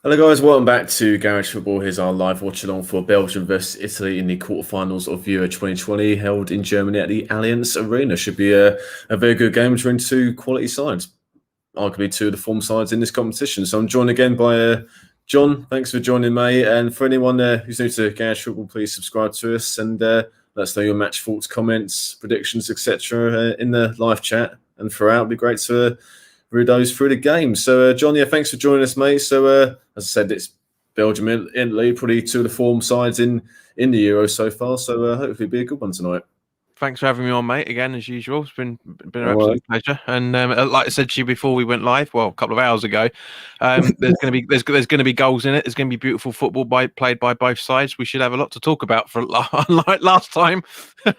Hello guys, welcome back to Garage Football. Here's our live watch along for Belgium versus Italy in the quarterfinals of Euro 2020 held in Germany at the Allianz Arena. Should be a very good game between two quality sides, arguably two of the form sides in this competition. So I'm joined again by John. Thanks for joining me. And for anyone who's new to Garage Football, please subscribe to us and let us know your match thoughts, comments, predictions, etc. In the live chat and throughout. It'd be great to read those through the game. So, John, thanks for joining us, mate. So, as I said, it's Belgium and Italy, probably two of the form sides in the Euro so far. So, hopefully, it'll be a good one tonight. Thanks for having me on, mate. Again, as usual, it's been an absolute pleasure. And like I said to you before we went live, well, a couple of hours ago, there's going to be goals in it. There's going to be beautiful football played by both sides. We should have a lot to talk about for like last time. Yeah.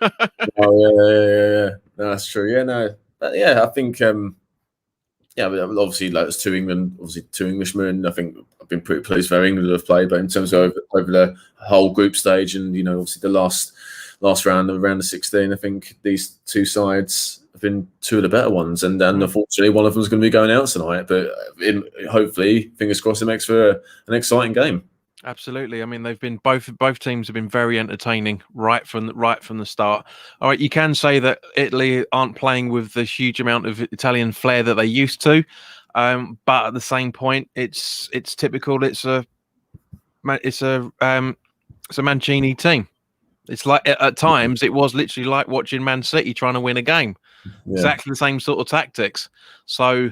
No, that's true. Yeah, no, but yeah, I think. Obviously, like it's two Englishmen. I think I've been pretty pleased where England have played, but in terms of over the whole group stage, and obviously the last round of 16, I think these two sides have been two of the better ones, and unfortunately, one of them is going to be going out tonight. But hopefully, fingers crossed, it makes for an exciting game. Absolutely. I mean, they've been both teams have been very entertaining right from the start. All right, you can say that Italy aren't playing with the huge amount of Italian flair that they used to, but at the same point, it's typical. It's a Mancini team. It's like at times it was literally like watching Man City trying to win a game. Yeah. Exactly the same sort of tactics. So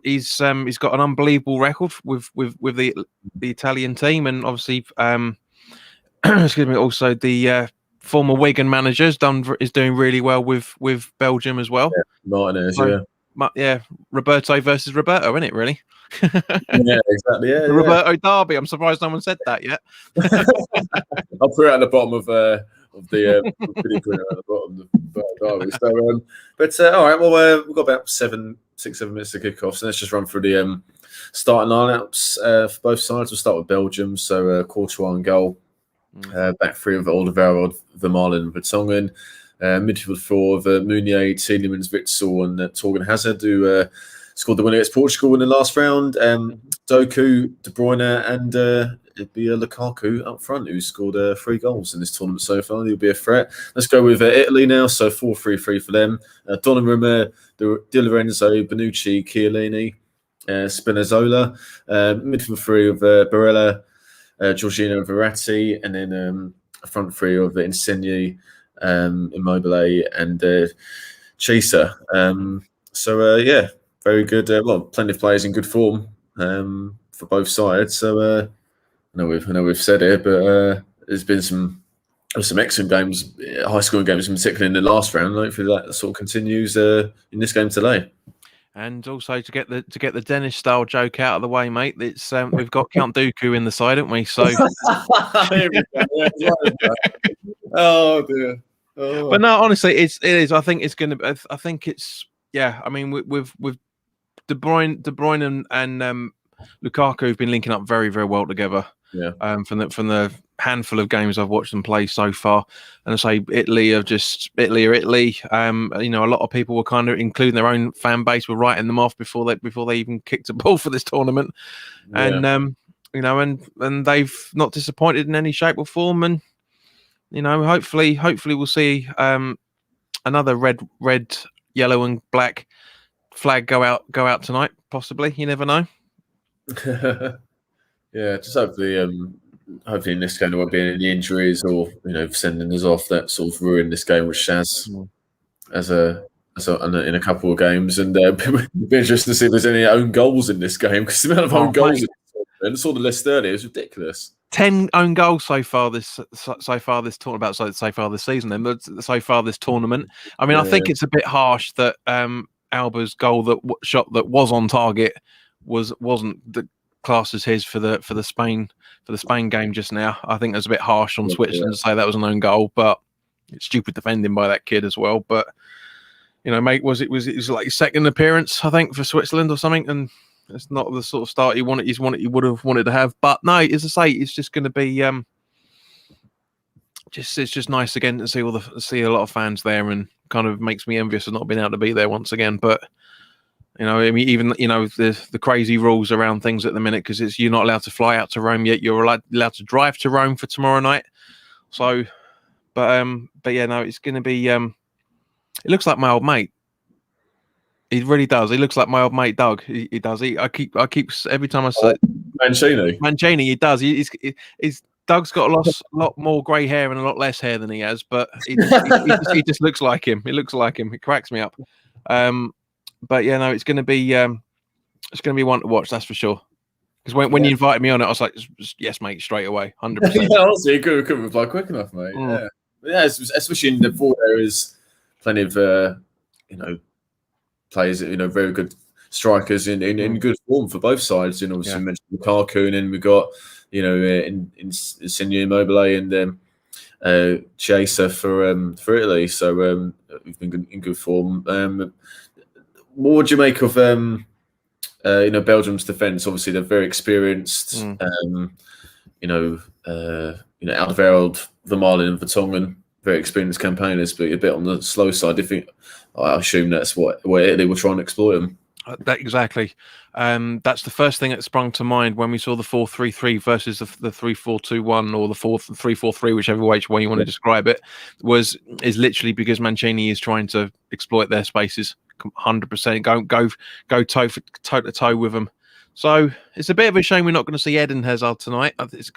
he's got an unbelievable record with the Italian team, and obviously excuse me, also the former Wigan manager is doing really well with Belgium as well. Yeah, Martinez, Roberto versus Roberto, isn't it really? Yeah, exactly. Yeah, Roberto Derby. I'm surprised no one said that yet. I'll put it at the bottom of the at the bottom of the Derby. So, all right. Well, we've got about 6-7 minutes to kick off. So let's just run through the starting lineups for both sides. We'll start with Belgium. So Courtois and goal. Back three of Alderweireld, Vermaelen, and Vertonghen. Midfield four of Meunier, Tielemans, Witsel, and Torgan Hazard, who scored the win against Portugal in the last round. Doku, De Bruyne, and it'd be Lukaku up front, who scored 3 goals in this tournament so far. He'll be a threat. Let's go with Italy now. So 4-3-3 for them. Donnarumma, Di Lorenzo, Bonucci, Chiellini, Spinazzola. Midfield three of Barella, Jorginho, and Verratti, and then a front three of Insigne, Immobile, and Chisa. Very good. Plenty of players in good form for both sides. So I know we've said it, but there's been some excellent games, high-scoring games, particularly in the last round. Hopefully that sort of continues in this game today. And also to get the Dennis style joke out of the way, mate. It's we've got Count Dooku in the side, haven't we? So. Oh dear. Oh. But no, honestly, it is. I think it's going to. I think it's. Yeah, I mean, with De Bruyne and Lukaku have been linking up very, very well together. Yeah. From the handful of games I've watched them play so far, and I say Italy are Italy. A lot of people were kind of, including their own fan base, were writing them off before they even kicked a ball for this tournament. Yeah. And and they've not disappointed in any shape or form. And hopefully we'll see another red, yellow, and black flag go out tonight. Possibly, you never know. Yeah, just hopefully in this game there won't be any injuries or sending us off that sort of ruin this game, which has in a couple of games, and it'd be interesting to see if there's any own goals in this game, because the amount of own goals. I saw the list earlier; it's ridiculous. 10 own goals so far this tournament. So far this season, and so far this tournament. I mean, I think it's a bit harsh that Alba's goal shot that was on target wasn't the class as his for the Spain game just now. I think that's a bit harsh on Switzerland to say that was an own goal, but it's stupid defending by that kid as well. But mate, it was like his second appearance, I think, for Switzerland or something, and it's not the sort of start he would have wanted to have. But no, as I say, it's just going to be it's just nice again to see see a lot of fans there, and kind of makes me envious of not being able to be there once again. But You know, I mean, even the crazy rules around things at the minute, because you're not allowed to fly out to Rome yet. You're allowed to drive to Rome for tomorrow night. So, but yeah, no, it's going to be. It looks like my old mate. He really does. He looks like my old mate Doug. He does. I keep every time I say Mancini. He does. He's Doug's got a lot more grey hair and a lot less hair than he has, but he just looks like him. He looks like him. It cracks me up. But yeah, no, it's going to be one to watch. That's for sure. Because when you invited me on it, I was like, yes, mate, straight away, 100%. Yeah, honestly, you couldn't reply quick enough, mate. Yeah, especially in the forward there is plenty of players, very good strikers in good form for both sides. Obviously we mentioned Lukaku, and then we got in Insigne, Immobile, and Chiesa for Italy. So we've been in good form. What would you make of Belgium's defence? Obviously, they're very experienced. Alderweireld, Vermaelen, and Vertonghen, very experienced campaigners, but a bit on the slow side. I assume that's where Italy were trying to exploit them. Exactly. That's the first thing that sprung to mind when we saw the 4-3-3 versus the 3-4-2-1 or the 4-3-4-3, whichever way you want to describe it, is literally because Mancini is trying to exploit their spaces 100%, go toe to toe with them. So it's a bit of a shame we're not going to see Eden Hazard tonight. Because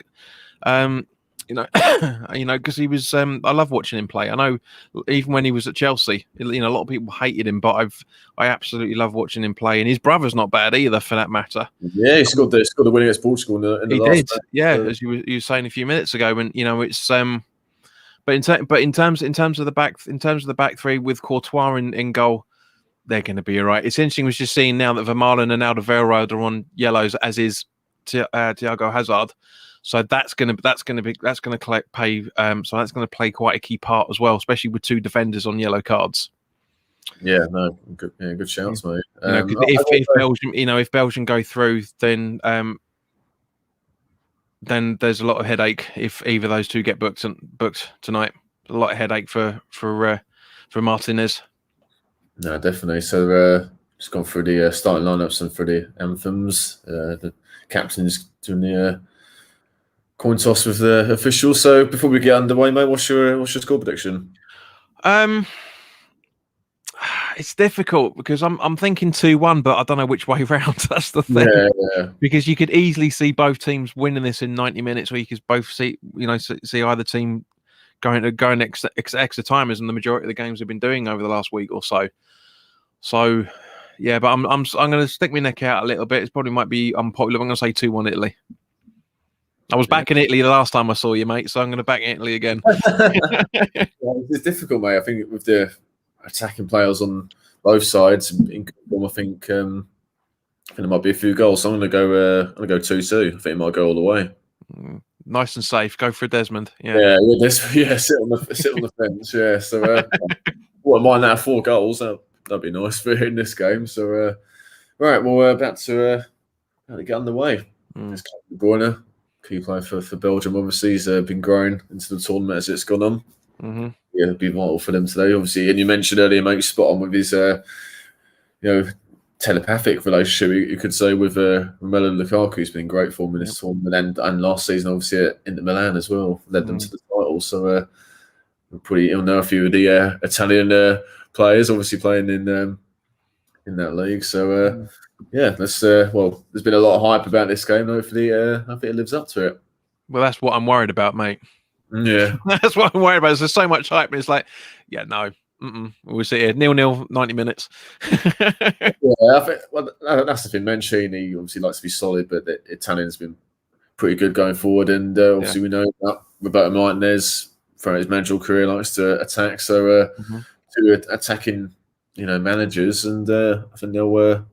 he was. I love watching him play. I know, even when he was at Chelsea, a lot of people hated him, but I absolutely love watching him play. And his brother's not bad either, for that matter. Yeah, he scored the win against Portugal in the last did. Match. Yeah, as you were saying a few minutes ago. And it's but in terms of the back three with Courtois in goal, they're going to be all right. It's interesting. Was just seeing now that Vermaelen and Alderweireld are on yellows, as is Thiago Hazard. So that's going to play quite a key part as well, especially with two defenders on yellow cards. Yeah, no, good shouts, mate. If Belgium go through, then there's a lot of headache if either of those two get booked tonight. A lot of headache for Martinez. No, definitely. So just gone through the starting lineups and for the anthems. The captain's doing the coin toss with the officials. So before we get underway, mate, what's your score prediction? It's difficult because I'm thinking 2-1, but I don't know which way round. That's the thing. Yeah. Because you could easily see both teams winning this in 90 minutes, or you could both see either team going extra timers, and the majority of the games have been doing over the last week or so. So yeah, but I'm going to stick my neck out a little bit. It probably might be unpopular. I'm going to say 2-1 Italy. I was back in Italy the last time I saw you, mate, so I'm going to back Italy again. It's difficult, mate. I think with the attacking players on both sides, I think there might be a few goals. So I'm going to go 2-2. I think it might go all the way. Nice and safe. Go for Desmond. Sit on the fence. Yeah. So wouldn't mind that 4 goals. That'd be nice for in this game. So right, well, we're about to get underway. It's De Bruyne, key player for Belgium. Obviously, he's been growing into the tournament as it's gone on. Mm-hmm. Yeah, it'll be vital for them today, obviously. And you mentioned earlier, mate, spot on with his, telepathic relationship, you could say, with Romelu Lukaku. He's been great for him in this tournament and last season, obviously, at Inter Milan as well, led them to the title. So you'll know a few of the Italian players, obviously, playing in that league. So there's been a lot of hype about this game. Hopefully, I think it lives up to it. Well, that's what I'm worried about, mate. Yeah, that's what I'm worried about. There's so much hype. It's like, we'll sit here 0-0, 90 minutes. I think that's the thing. Mancini obviously likes to be solid, but the Italian's been pretty good going forward. And obviously, we know that Roberto Martinez, throughout his managerial career, likes to attack. So, two attacking, managers, and I think they'll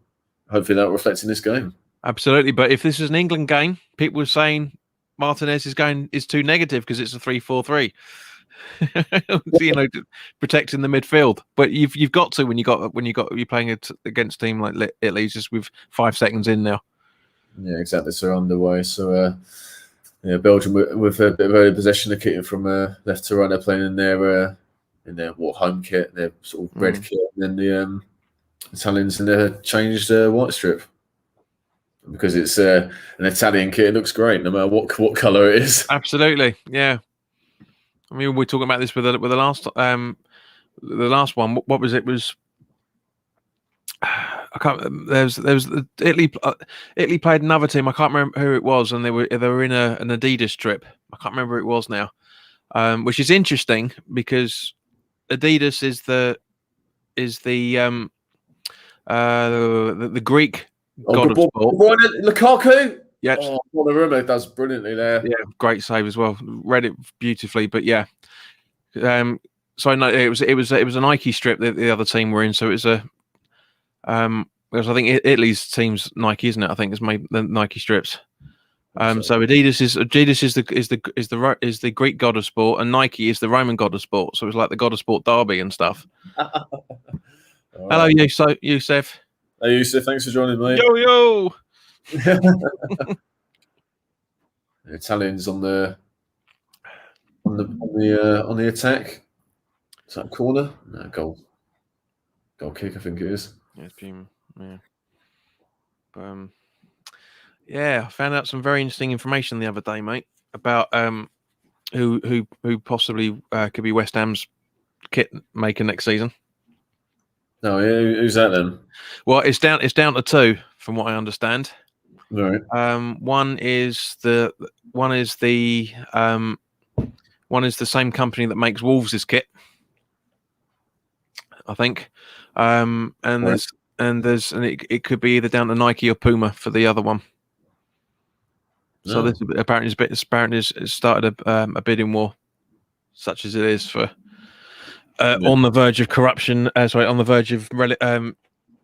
hopefully that'll reflect in this game. Absolutely, but if this is an England game, people are saying Martinez is too negative because it's a 3-4-3. Protecting the midfield, but you've got to when you're playing against a team like Italy, just with 5 seconds in now. Yeah, exactly. So underway. So Belgium with a bit of early possession, they're kicking from left to right. They're playing in their home kit, their sort of red kit, and then Italians in the changed white strip because it's an Italian kit. It looks great no matter what colour it is. Absolutely, yeah. I mean, we're talking about this with the last one. What was it? Was I can't. There was Italy. Italy played another team. I can't remember who it was, and they were in an Adidas strip. I can't remember who it was now. Which is interesting because Adidas is the Greek god of sport. Lukaku. Yes. Oh, Donnarumma does brilliantly there. Yeah, great save as well. Read it beautifully, but yeah. So no, it was a Nike strip that the other team were in. So it was a because I think Italy's team's Nike, isn't it? I think it's made the Nike strips. So Adidas is the Greek god of sport, and Nike is the Roman god of sport. So it's like the god of sport derby and stuff. Hello, Yusuf. Hey, Yusuf, thanks for joining me. Yo. The Italians on the attack. Is that a corner? No, goal kick, I think it is. Yeah, it's been, yeah. Yeah, I found out some very interesting information the other day, mate, about who possibly could be West Ham's kit maker next season. No, who's that then? Well, it's down to two, from what I understand. Right. One is the same company that makes Wolves' kit, I think. And right. It could be either down to Nike or Puma for the other one. No. So this apparently has started a bidding war, such as it is for on the verge of corruption. On the verge of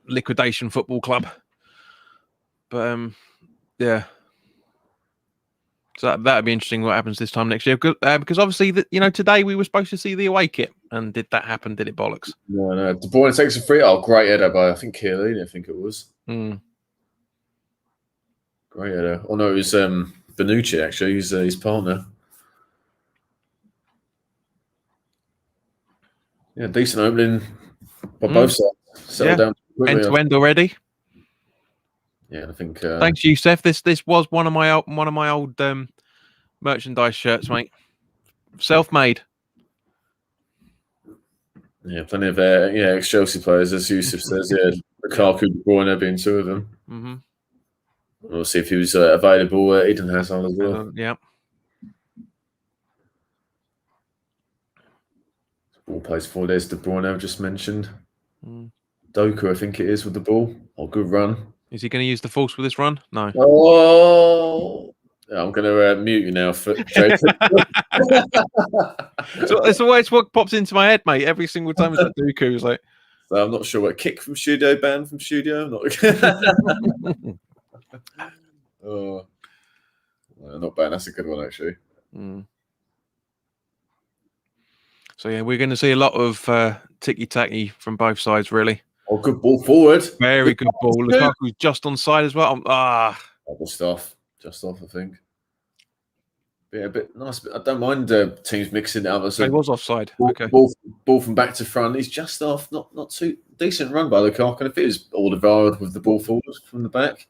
liquidation football club. But yeah. So that'd be interesting. What happens this time next year? Because obviously, today we were supposed to see the away kit, and did that happen? Did it bollocks? No. De Bruyne takes a free. Oh, great header by I think Chiellini. I think it was. Great header. Oh no, it was Bonucci actually. He's his partner. Yeah, decent opening by both sides. Settled down quickly. End to end already. Yeah, I think. Thanks, Yusuf. This was one of my old merchandise shirts, mate. Self-made. Yeah, plenty of ex-Chelsea players, as Yusuf says. Yeah, Lukaku, De Bruyne being two of them. Mm-hmm. We'll see if he was available. Eden Hazard as well. Yeah. Ball plays forward. There's De Bruyne I've just mentioned. Doku, I think it is, with the ball. Oh, good run. Is he going to use the force with this run? No. Oh, yeah, I'm going to mute you now, for Jason. So it's always what pops into my head, mate. Every single time it's like Doku. It's like. So I'm not sure what kick from studio, ban from studio. Not bad. That's a good one, actually. So yeah, we're going to see a lot of ticky-tacky from both sides, really. Oh, good ball forward. Very good ball. Lukaku's just on side as well. Just off, I think. Yeah, a bit nice. I don't mind teams mixing it up. So he was offside. Okay. Ball from back to front. He's just off. Not too decent run by Lukaku. And if it was Alderweireld with the ball forward from the back.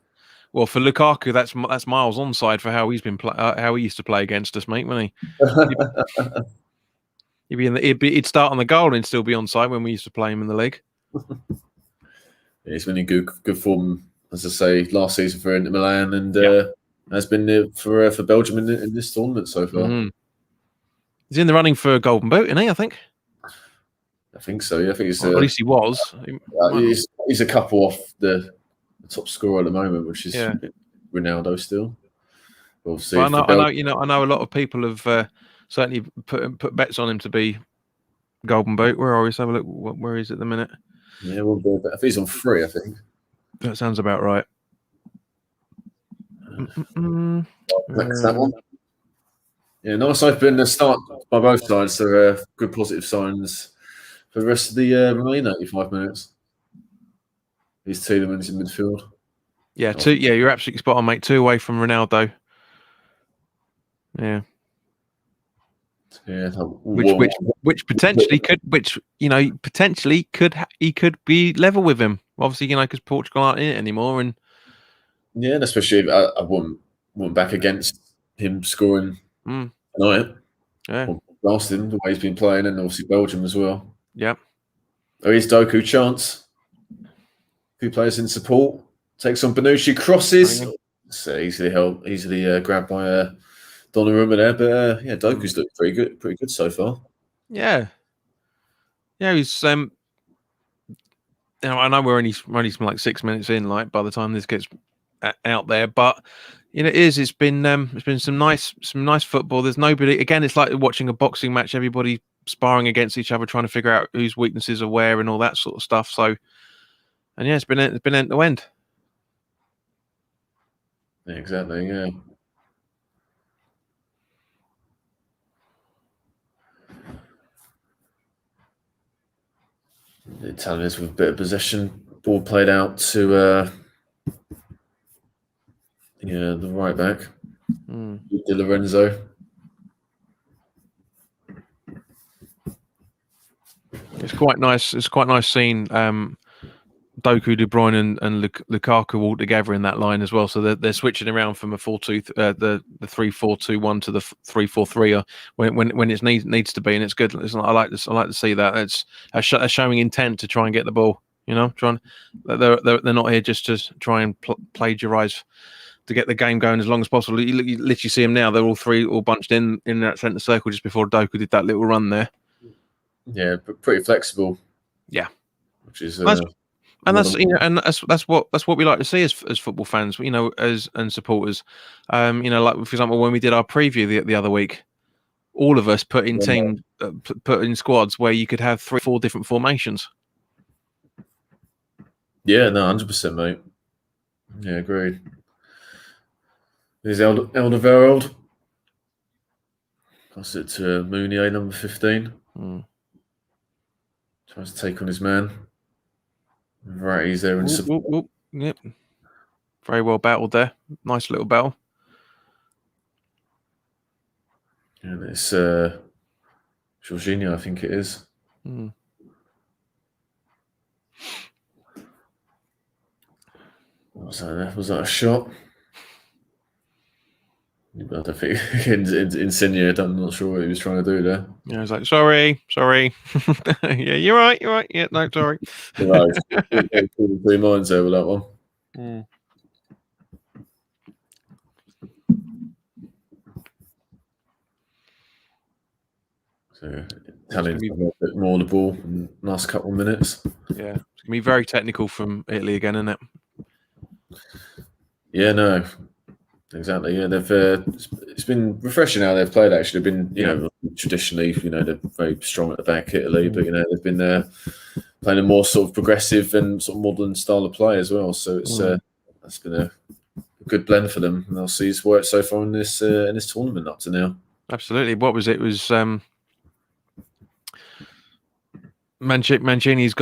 Well, for Lukaku, that's miles onside for how he's been how he used to play against us, mate. When he'd start on the goal and still be onside when we used to play him in the league. Yeah, he's been in good form, as I say, last season for Inter Milan, and has been there for Belgium in this tournament so far. He's in the running for a Golden Boot, isn't he? I think so. Yeah, I think he's at least he was. He's a couple off the top scorer at the moment, which is Ronaldo still. Obviously, I know a lot of people have certainly put bets on him to be Golden Boot. Where are we? Let's have a look. Where is it at the minute? Yeah, we'll do it. If he's on 3, I think. That sounds about right. Next, that one. Yeah, nice open start by both sides. So good positive signs for the rest of the remaining 85 minutes. These Tielemans in midfield. Yeah, you're absolutely spot on, mate. 2 away from Ronaldo. Yeah. Yeah, which potentially could he could be level with him. Obviously, because Portugal aren't in it anymore, and yeah, and especially if I wouldn't back against him scoring tonight. Yeah. Or lasting the way he's been playing, and obviously Belgium as well. Yeah. Oh, here's Doku chance. Who plays in support? Takes on Bonucci, crosses. It's easily grabbed by Donnarumma there, but yeah, Doku's looked pretty good so far. Yeah. Yeah, he's I know we're only like 6 minutes in, like by the time this gets out there, but it's been some nice football. There's nobody. Again, it's like watching a boxing match. Everybody sparring against each other, trying to figure out whose weaknesses are where and all that sort of stuff. So, and yeah, it's been end to end. Yeah, exactly. Yeah. The Italians with a bit of possession, ball played out to the right back, Di Lorenzo. It's quite nice. It's quite nice seeing Doku, De Bruyne, and Lukaku all together in that line as well. So they're switching around from a 4-2, the 3-4-2-1 to the 3-4-3 when it needs to be, and it's good. I like to see that. It's showing intent to try and get the ball. They're not here just to try and plagiarize to get the game going as long as possible. You literally see them now; they're all three all bunched in that centre circle just before Doku did that little run there. Yeah, but pretty flexible. Yeah, which is and that's that's what we like to see as football fans, and supporters. Like for example, when we did our preview the other week, all of us put in put in squads where you could have 3-4 different formations. Yeah, no, 100%, mate. Yeah, agreed. Here's Alderweireld. Pass it to Mounier, number 15. Tries to take on his man. Right, he's there in support. Yep. Very well battled there. Nice little battle. And it's Jorginho, I think it is. What was that there? Was that a shot? I don't think Insigne, I'm not sure what he was trying to do there. Yeah, I was like, sorry. Yeah, you're right. Yeah, no, sorry. Right, 3 minds there with that one. So Italians have a bit more on the ball in the last couple of minutes. Yeah, it's gonna be very technical from Italy again, isn't it? Yeah, no, exactly. Yeah, they've it's been refreshing how they've played. Actually, they've been traditionally, they're very strong at the back, Italy, but they've been playing a more sort of progressive and sort of modern style of play as well. So it's that's been a good blend for them, and they'll see it's worked so far in this tournament up to now. Absolutely. What was it? It was Mancini's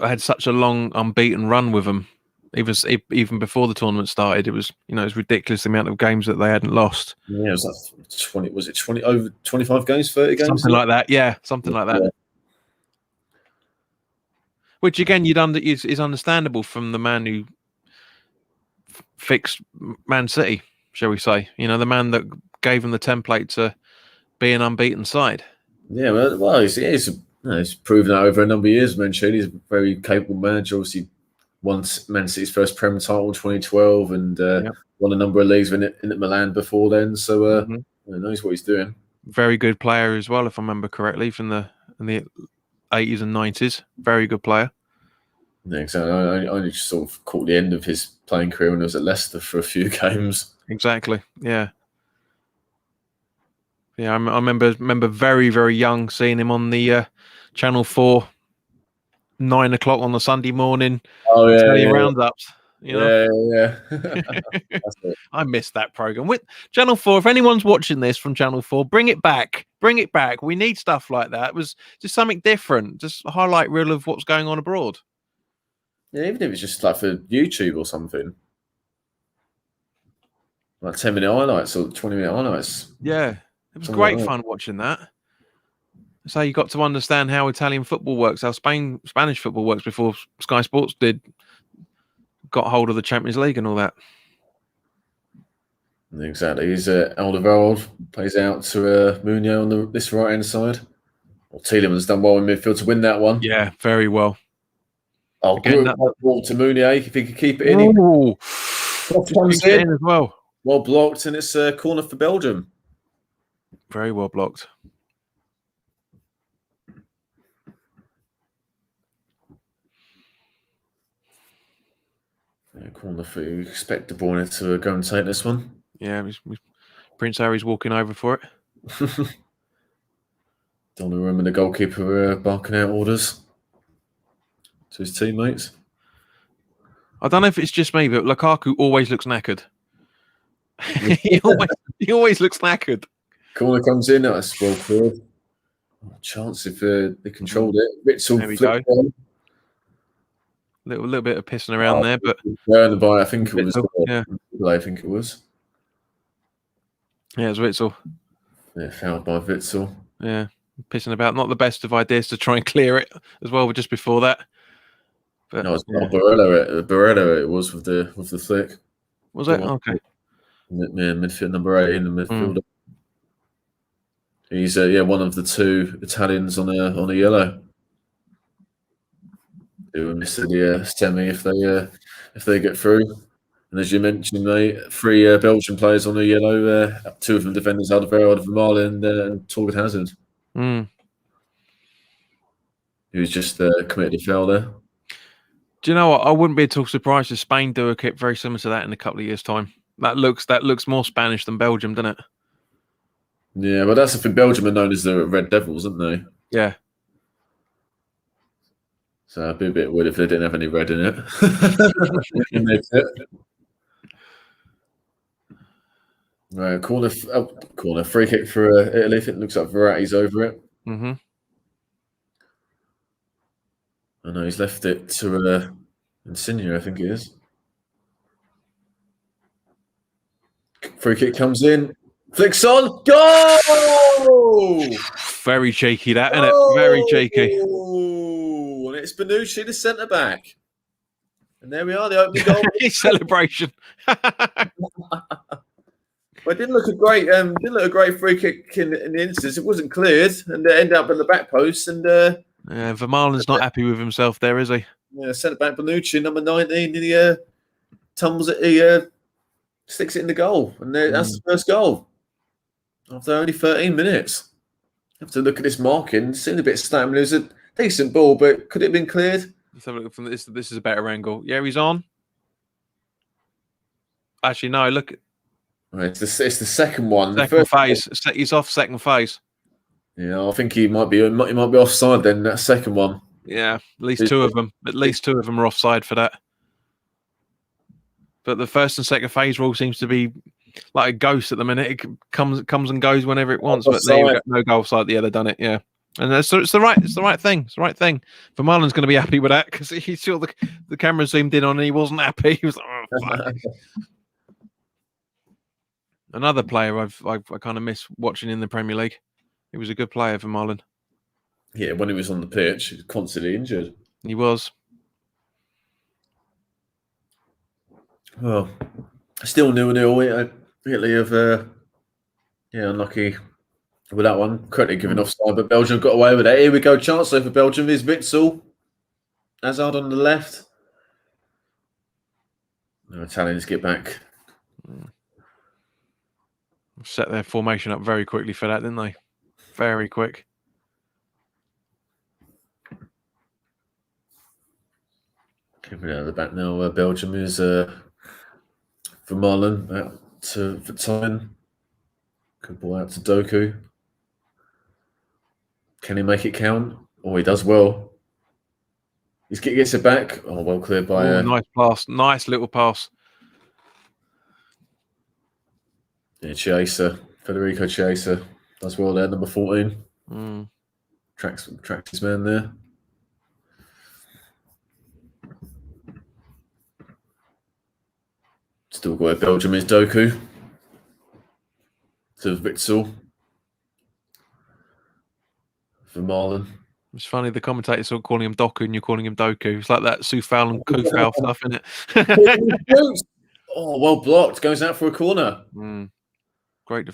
had such a long unbeaten run with them. Even before the tournament started, it was it's ridiculous the amount of games that they hadn't lost. Yeah, it was like 20. Was it 20 over 25 games, 30 games? Something like that. Yeah, something like that. Yeah. Which again, is understandable from the man who fixed Man City, shall we say? The man that gave them the template to be an unbeaten side. Yeah, well, he's proven that over a number of years. Mancini, he's a very capable manager. Obviously, won Man City's first Prem title in 2012 and won a number of leagues in Milan before then. So he knows what he's doing. Very good player as well, if I remember correctly, from in the 80s and 90s. Very good player. Yeah, exactly. I only just sort of caught the end of his playing career when he was at Leicester for a few games. Exactly. Yeah. Yeah, I remember very, very young seeing him on the Channel 4, 9 o'clock on a Sunday morning. Oh yeah, roundups. Yeah. I missed that program. With Channel 4, if anyone's watching this from Channel 4, bring it back. Bring it back. We need stuff like that. It was just something different. Just a highlight reel of what's going on abroad. Yeah, even if it's just like for YouTube or something. Like 10-minute highlights or 20-minute highlights. Yeah. It was great fun watching that. So you got to understand how Italian football works, how Spanish football works before Sky Sports got hold of the Champions League and all that. Exactly. He's Alderweireld plays out to Meunier on this right hand side. Well, Tielemans done well in midfield to win that one. Yeah, very well. Oh, Again, good ball to Meunier. If he could keep it in, comes in as well. Well blocked, and it's a corner for Belgium. Very well blocked. Yeah, corner for you. Expect De Bruyne to go and take this one. Yeah, Prince Harry's walking over for it. Donnarumma and the goalkeeper barking out orders to his teammates. I don't know if it's just me, but Lukaku always looks knackered. he always looks knackered. Corner comes in. That's well cleared. Chance if they controlled it. Witzel flipped on. Little bit of pissing around there, but by I think it was. Yeah, I think it was. Yeah, it was Witzel. Yeah, fouled by Witzel. Yeah, pissing about. Not the best of ideas to try and clear it as well. Just before that, but no, it's not Barella. It was with the flick. Was it? Okay. Midfield number 8 in the midfielder. He's one of the 2 Italians on a yellow. Who will miss the semi if they get through. And as you mentioned, mate, 3 Belgian players on a yellow. 2 of them defenders, Alderweireld, Vermaelen, and Torgan Hazard. Who's just committed a foul there. Do you know what? I wouldn't be at all surprised if Spain do a kit very similar to that in a couple of years' time. That looks more Spanish than Belgium, doesn't it? Yeah, but that's if Belgium are known as the Red Devils, aren't they? Yeah. So it'd be a bit weird if they didn't have any red in it. Right, corner free kick for Italy. It looks like Verratti's over it. I know he's left it to Insigne, I think it is. Free kick comes in. Flicks on. Go! Very cheeky, that, isn't it? Very cheeky. And it's Bonucci, the centre back. And there we are, the opening goal. Celebration. Well, it didn't look a great free kick in the instance. It wasn't cleared, and it ended up in the back post. And Vermaelen's not happy with himself there, is he? Yeah, centre back Bonucci, number 19. He tumbles it. He sticks it in the goal, and that's the first goal after only 13 minutes. You have to look at this marking. It seemed a bit stamp. It was a decent ball, but could it have been cleared? Let's have a look from this. This is a better angle. Yeah, he's on. Actually, no. Look. It's the second one. Second phase. He's off second phase. Yeah, I think he might be offside then. That second one. Yeah, at least 2 of them. At least 2 of them are offside for that. But the first and second phase rule seems to be like a ghost at the minute. It comes and goes whenever it wants. But there you go. No goal offside. Yeah, they've done it. Yeah, and it's the right thing. It's the right thing. Vermaelen's going to be happy with that because he saw the camera zoomed in on and he wasn't happy. He was like, oh, fuck. Another player I kind of miss watching in the Premier League. He was a good player, Vermaelen. Yeah, when he was on the pitch, he was constantly injured. He was. Well, still 0-0. Italy have unlucky with that one. Correctly given offside, but Belgium got away with it. Here we go. Chance for Belgium is Witzel. Hazard on the left. The Italians get back. Set their formation up very quickly for that, didn't they? Very quick. Keeping it at the back now. Belgium is Vermaelen out to Vertonghen. Good ball out to Doku. Can he make it count? Oh, he does well. He gets it back. Oh, well cleared by... nice pass. Nice little pass. Yeah, Chiesa. Federico Chiesa does well there, number 14. Tracks his man there. Still got Belgium is Doku. To Witzel. for Marlon. It's funny, the commentators are calling him Doku and you're calling him Doku. It's like that Sufal and Kufal stuff, isn't it? Oh, well blocked. Goes out for a corner. Great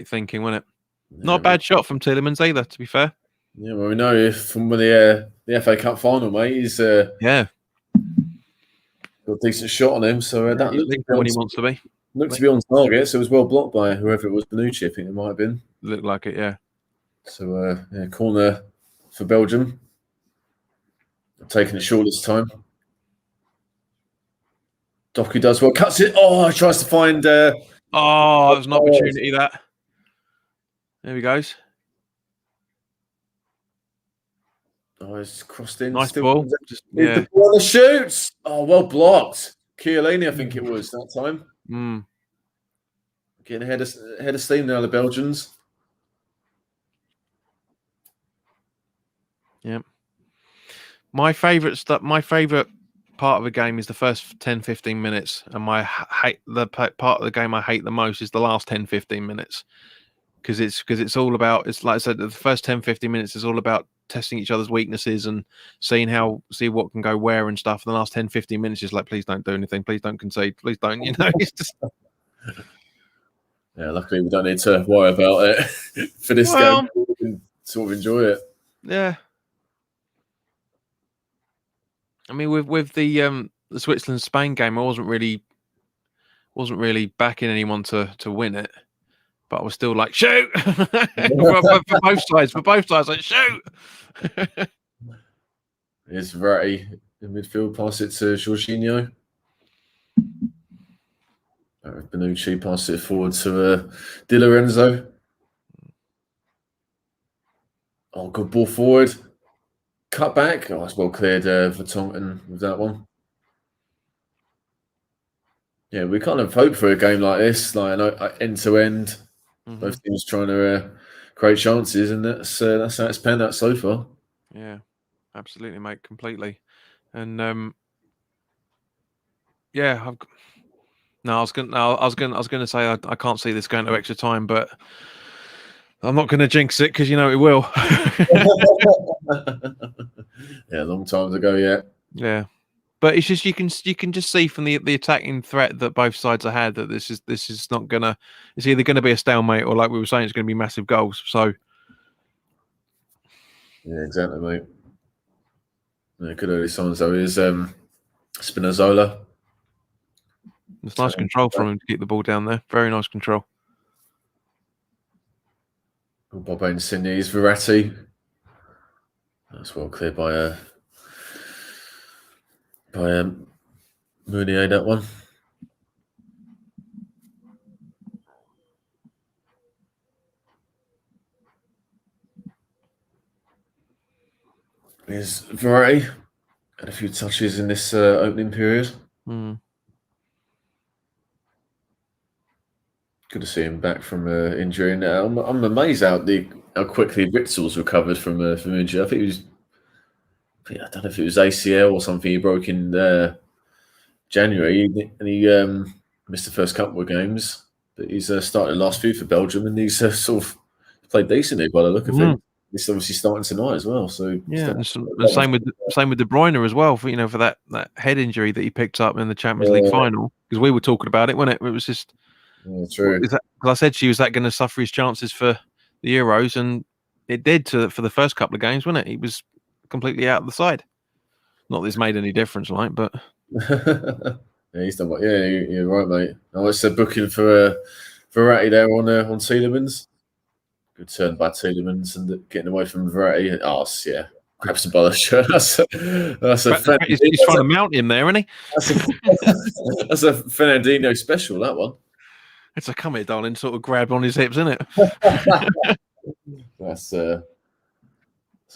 thinking, wasn't it? Yeah, not a bad shot from Tielemans either, to be fair. Yeah, well, we know from the FA Cup final, mate, he's got a decent shot on him. So that looks when he wants to be. Looks to be on target, so it was well blocked by whoever it was, Bonucci, I think it might have been. Looked like it, yeah. So, corner for Belgium. Taking it short this time. Doku does well, cuts it. Oh, he tries to find. That was an opportunity. That. There he goes. Oh, he's crossed in. Nice ball. The ball shoots. Oh, well blocked. Chiellini, I think it was that time. Getting ahead of steam now, the Belgians. Yeah. My favourite part of the game is the first 10-15 minutes, and the part of the game I hate the most is the last 10-15 minutes, because it's all about, it's like I said, the first 10-15 minutes is all about testing each other's weaknesses and see what can go where and stuff. And the last 10-15 minutes is like, please don't do anything, please don't concede, please don't, it's just... Yeah, luckily we don't need to worry about it for this game. We can sort of enjoy it. Yeah. I mean, with the Switzerland-Spain game, I wasn't really backing anyone to win it, but I was still like, shoot! for both sides, like, shoot! Here's Verratti in midfield, pass it to Jorginho. Bonucci pass it forward to Di Lorenzo. Oh, good ball forward. Cut back. Oh, it's well cleared for Tonkin with that one. Yeah, we kind of hope for a game like this, like end to end. Both teams trying to create chances, and that's how it's panned out so far. Yeah, absolutely, mate, completely. And yeah, I was gonna say I can't see this going to extra time, but I'm not going to jinx it because it will. Yeah, a long time ago, yeah. Yeah, but it's just you can just see from the attacking threat that both sides have had that this is not gonna. It's either going to be a stalemate or, like we were saying, it's going to be massive goals. So yeah, exactly, mate. Yeah, good early signs though is Spinazzola. It's nice control from him to keep the ball down there. Very nice control. Bob Insigne's Verratti. That's well cleared by Meunier, that one. Here's Verratti. Had a few touches in this opening period. Good to see him back from injury. And I'm amazed how quickly Ritzel's recovered from injury. I don't know if it was ACL or something he broke in January, and he missed the first couple of games. But he's started the last few for Belgium, and he's sort of played decently by the look of things. He's obviously starting tonight as well. So yeah, and same with De Bruyne as well. For for that head injury that he picked up in the Champions League final, because we were talking about it, wasn't it? It was just. Yeah, true. Because I said to you, is that going to suffer his chances for the Euros? And it did for the first couple of games, wasn't it? He was completely out of the side. Not that it's made any difference, like, but yeah, he's done what? Yeah, you're right, mate. Oh, it's a booking for Verratti there on Tielemans. Good turn by Tielemans and getting away from Verratti. Oh, yeah. Grabs him by the shirt. That's a he's trying to mount him there, isn't he? That's a Fernandinho special, that one. It's a come here, darling, sort of grab on his hips, isn't it? That's a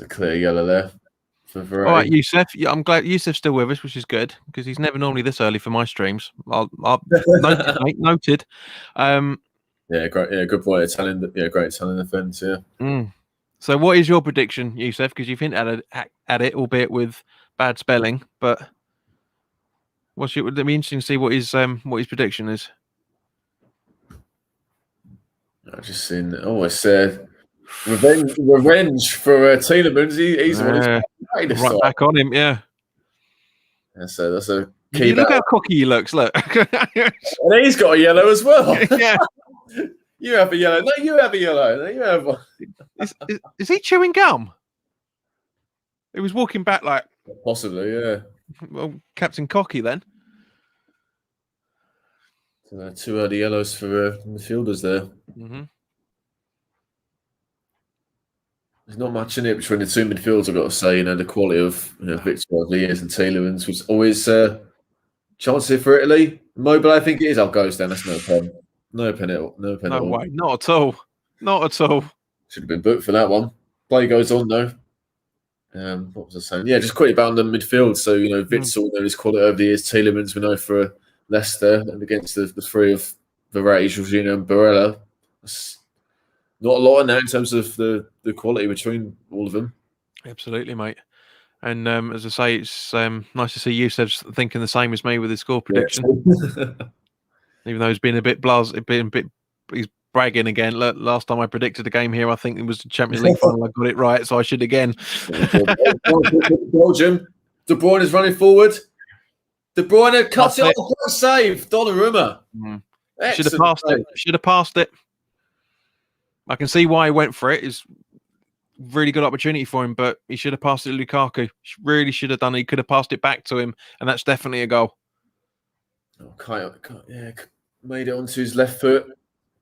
clear yellow there for Verratti. All right, Youssef. Yeah, I'm glad Youssef's still with us, which is good because he's never normally this early for my streams. I'll noted, mate, noted. Yeah, great. Yeah, good point. Italian. Yeah, great Italian defense. Yeah. So, what is your prediction, Youssef? Because you've hinted at it, albeit with bad spelling. But it'd be interesting to see what his prediction is. I've just seen. Oh, it's Revenge for Tielemans. He's the one who's right back on him. Yeah. That's a key. Look how cocky he looks. Look. And he's got a yellow as well. Yeah. You have a yellow. No, you have a yellow. No, you have one. Is he chewing gum? He was walking back like. Possibly, yeah. Well, Captain Cocky then. So, 2 early yellows for midfielders there. There's not much in it between the 2 midfielders, I've got to say. The quality of Victor Liers and Tielemans was always chance here for Italy. Mobile, I think it is. Goes down. That's no pen. No pen at all. No pen at all. No way. Not at all. Not at all. Should have been booked for that one. Play goes on, though. What was I saying? Yeah, just quickly about the midfield. So, Witzel, his quality over the years. Tielemans, we know for Leicester, and against the 3 of Verratti, Jorginho, and Barella. That's not a lot in there in terms of the quality between all of them. Absolutely, mate. And as I say, it's nice to see Yusef's thinking the same as me with his score prediction. Yeah. Even though he's been a bit he's bragging again. Look, last time I predicted a game here, I think it was the Champions League final. I got it right, so I should again. Belgium. De Bruyne is running forward. De Bruyne cuts it off. What a save. Donnarumma. Should have passed it. Should have passed it. I can see why he went for it. It's really good opportunity for him, but he should have passed it to Lukaku. Really should have done it. He could have passed it back to him, and that's definitely a goal. Yeah, made it onto his left foot.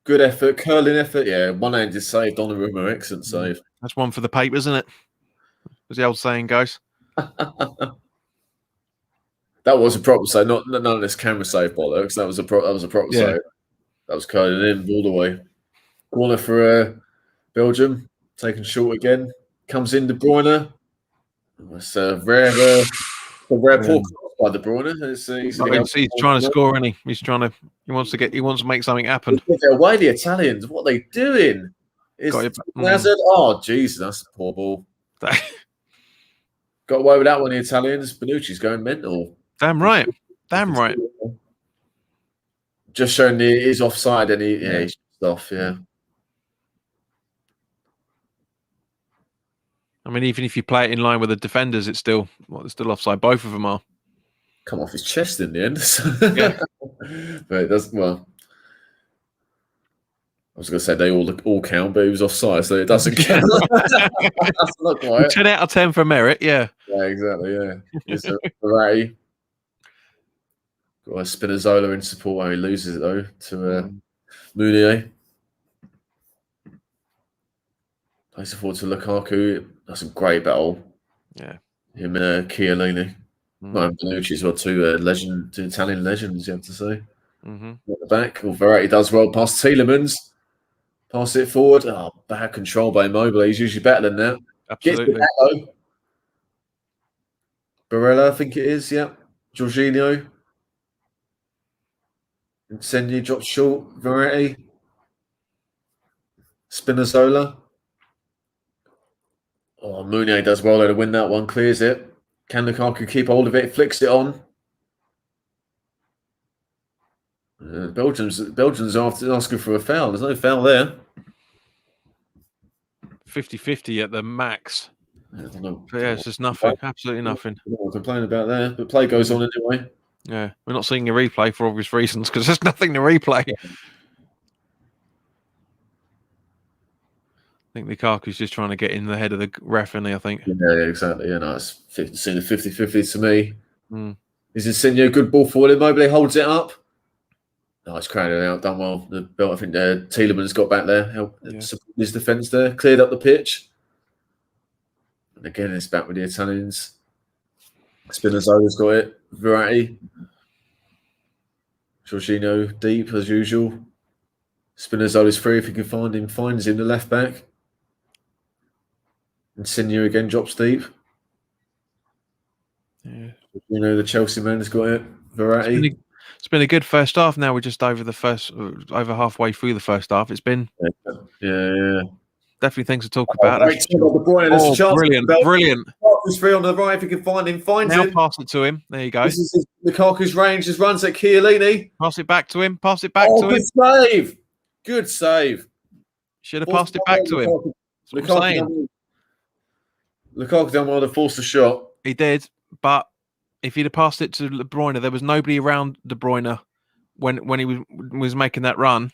Good effort, curling effort. Yeah, one-handed save. Donnarumma, excellent save. That's one for the paper, isn't it? As the old saying goes. That was a proper save. None of this camera save bollocks. That was a proper save. That was curling in all the way. Corner for Belgium. Taken short again. Comes in De Bruyne. That's a rare poor cross by De Bruyne. He's trying to score, isn't he? He wants to make something happen. Why the Italians? What are they doing? Hazard. Oh, Jesus, that's a poor ball. Got away with that one, the Italians. Bonucci's going mental. Damn right. Just showing he's offside and he's off, yeah. I mean, even if you play it in line with the defenders, it's still offside. Both of them are. Come off his chest in the end. Yeah. But it doesn't. Well, I was going to say they all count, but he was offside, so it doesn't count. That's not quite. 10 out of 10 for merit. Yeah. Yeah, exactly. Yeah. It's a Verratti. Got a Spinazzola in support. He loses it though to Meunier. Plays it forward to Lukaku. That's a great battle. Yeah. Him and Chiellini. Well, Bonucci as well, two Italian legends, you have to say. At the back. Well, Verratti does well past Tielemans. Pass it forward. Oh, bad control by Immobile. He's usually better than that. Absolutely. Gets it back, though. Barella, I think it is, yeah. Jorginho. Insigne drops short. Verratti. Spinazzola. Oh, Meunier does well there to win that one. Clears it. Can Lukaku keep hold of it? Flicks it on. Belgium's asking for a foul. There's no foul there. 50-50 at the max. I don't know. Yeah, it's just nothing. Absolutely nothing. I don't know what to complain about there. But play goes on anyway. Yeah, we're not seeing a replay for obvious reasons because there's nothing to replay. Yeah. I think Lukaku's just trying to get in the head of the ref, isn't he, I think? Yeah, exactly. Yeah, no, it's seen a 50-50 to me. Is Insigne a good ball forward? Immobile holds it up. No, it's crowded out. Done well. The belt, I think Tielemans got back there, helped support his defence there, cleared up the pitch. And again, it's back with the Italians. Spinazzola's got it. Verratti. Jorginho deep as usual. Spinazzola's free if he can find him. Finds him, the left back. Insigne again drops deep. Yeah. The Chelsea man has got it. Verratti. It's been a good first half. Now we're just over halfway through the first half. It's been definitely things to talk about. Brilliant. Lukaku's free on the right if he can find him. Finds him. Pass it to him. There you go. This is Lukaku's range. Just runs at Chiellini. Pass it back to him. Good save. Good save. Should have passed it back to him. Lukaku done well to force the shot. He did, but if he'd have passed it to De Bruyne, there was nobody around De Bruyne when he was making that run.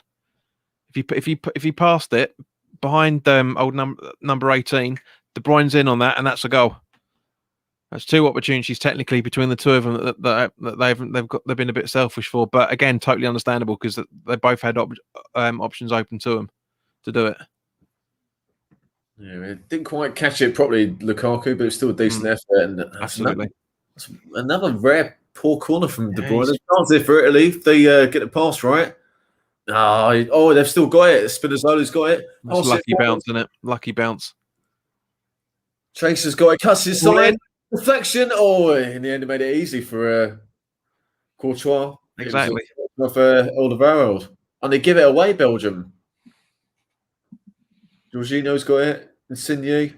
If he passed it behind old number 18, De Bruyne's in on that, and that's a goal. That's 2 opportunities technically between the two of them that they've been a bit selfish for, but again, totally understandable because they both had options open to them to do it. Yeah, it didn't quite catch it properly, Lukaku, but it was still a decent effort. And absolutely, another rare poor corner from De Bruyne. There's chance there for Italy if they get the pass right. Oh, they've still got it. Spinazzola's got it. Lucky bounce, isn't it? Lucky bounce. Chaser's got it. Cuts inside. Deflection. Oh, in the end, it made it easy for Courtois. Exactly. Off Alderweireld. And they give it away, Belgium. Jorginho's got it. Insigne.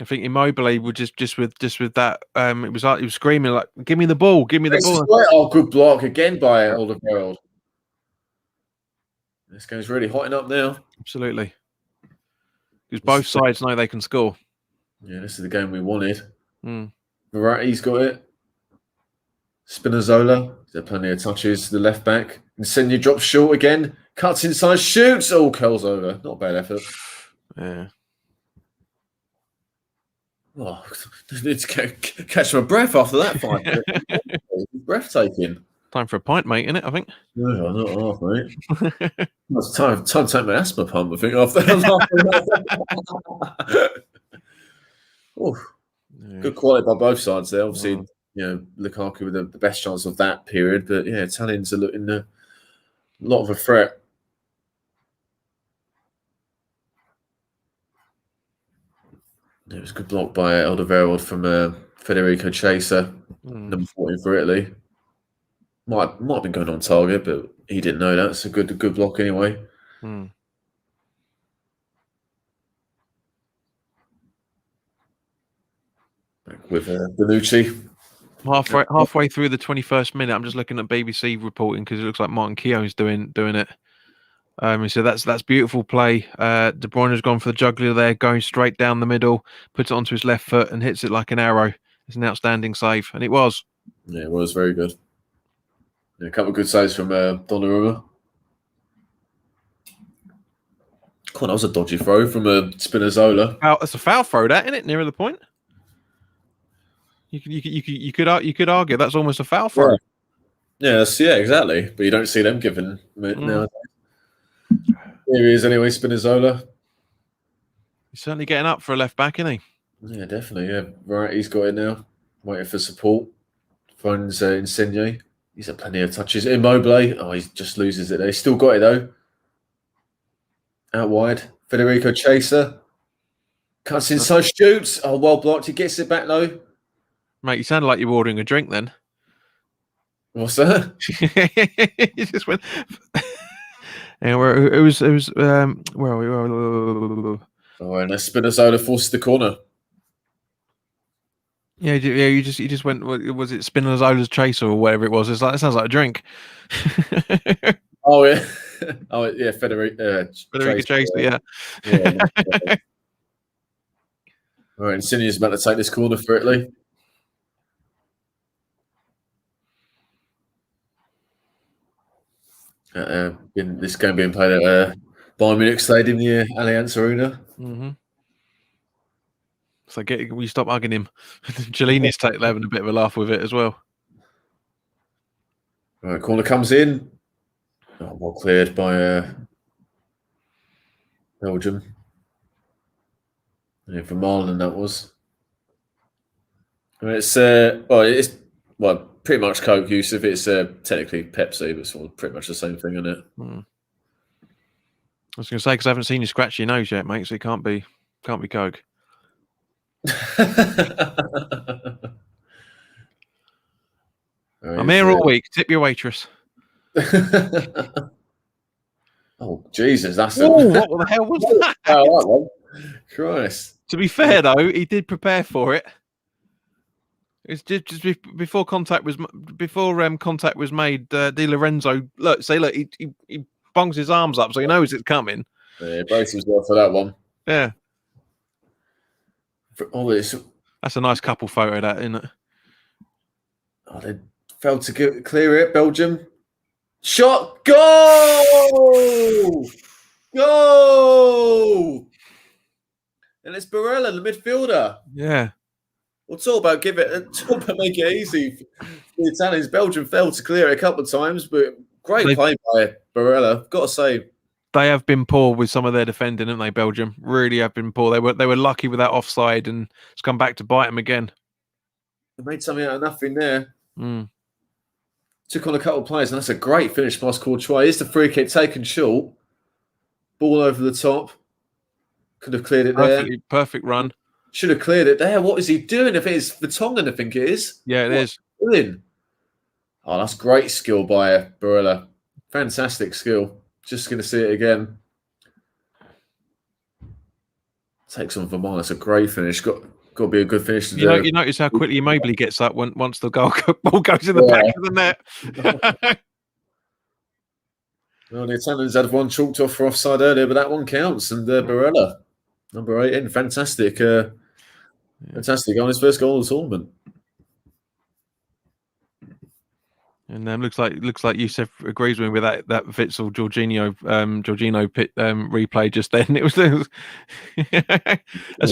I think Immobile would just with that. It was like he was screaming like, "Give me the ball! Give me the ball!" Oh, good block again by Alderweireld. This game's really hotting up now. Absolutely, because both sides know they can score. Yeah, this is the game we wanted. Verratti's got it. Spinazzola. There are plenty of touches. The left back. Insigne drops short again. Cuts inside. Shoots. Oh, curls over. Not a bad effort. Yeah. Oh, need to catch my breath after that fight. Breathtaking. Time for a pint, mate, isn't it? I think. No, not half, mate. It's time to take my asthma pump, I think, after that. Good quality by both sides there. Obviously, Lukaku with the best chance of that period. But, yeah, Italians are looking a lot of a threat. It was a good block by Alderweireld from Federico Chaser, number 14 for Italy. Might have been going on target, but he didn't know that. It's a good block anyway. Back with Bonucci. Halfway through the 21st minute, I'm just looking at BBC reporting because it looks like Martin Keown's doing it. So that's beautiful play. De Bruyne has gone for the juggler there, going straight down the middle, puts it onto his left foot and hits it like an arrow. It's an outstanding save, and it was. Yeah, it was very good. Yeah, a couple of good saves from Donnarumma. God, that was a dodgy throw from Spinazzola. That's a foul throw, that, isn't it? Nearer the point. You could argue that's almost a foul throw. Yeah, exactly. But you don't see them given nowadays. Here he is anyway, Spinazzola. He's certainly getting up for a left back, isn't he? Yeah, definitely. Yeah, right. He's got it now. Waiting for support. Finds Insigne. He's had plenty of touches. Immobile. Oh, he just loses it there. He's still got it though. Out wide. Federico Chaser. Cuts inside, shoots. Oh, well blocked. He gets it back though. Mate, you sounded like you were ordering a drink then. What's that? You just went. And where are we? Oh, and Spinazzola forces the corner. Yeah. You just went. Was it Spinazzola's Chaser or whatever it was? It's like it sounds like a drink. Oh yeah. Oh yeah. Federico Chaser. Yeah. All right. Insigne's about to take this corner for Italy. This game being played at Bayern Munich Stadium, the Allianz Arena. So we stop hugging him. Cellini's having a bit of a laugh with it as well. All right, corner comes in. Oh, well cleared by Belgium. Yeah, from Marlon, that was. I mean, it's pretty much Coke, Yusuf. It's technically Pepsi, but it's pretty much the same thing, isn't it? I was going to say because I haven't seen you scratch your nose yet, mate. So it can't be Coke. I'm here all week. Tip your waitress. Oh Jesus, that's what the hell was that? Oh, Christ. To be fair though, he did prepare for it. It's just before contact was made. Di Lorenzo, look, he bongs his arms up so he knows it's coming. Yeah, brace himself for that one. Yeah. For all this, That's a nice couple photo, that, isn't it? oh, they failed to clear it. Belgium shot, goal, goal, and it's Barella, the midfielder. Yeah. We'll talk about make it easy for the Italians. Belgium failed to clear it a couple of times, but great play by Barella. Got to say, they have been poor with some of their defending, haven't they? Belgium really have been poor. They were lucky with that offside, and it's come back to bite them again. They made something out of nothing there. Mm. Took on a couple of players, and that's a great finish past Courtois. Here's the free kick taken short. Ball over the top. Could have cleared it there. Perfect run. Should have cleared it there. What is he doing? If it is Vertonghen, I think it is. Yeah, it is. Doing? Oh, that's great skill by Barella. Fantastic skill. Just going to see it again. Takes on Vermont. That's a great finish. Got to be a good finish. You notice how quickly Mobley gets up once the ball goes in the back of the net. Well, the Italians had one chalked off for offside earlier, but that one counts. And Barella, number 18, fantastic. Fantastic on his first goal of the tournament. And looks like Youssef agrees with me with that Witsel Jorginho replay just then. It was that's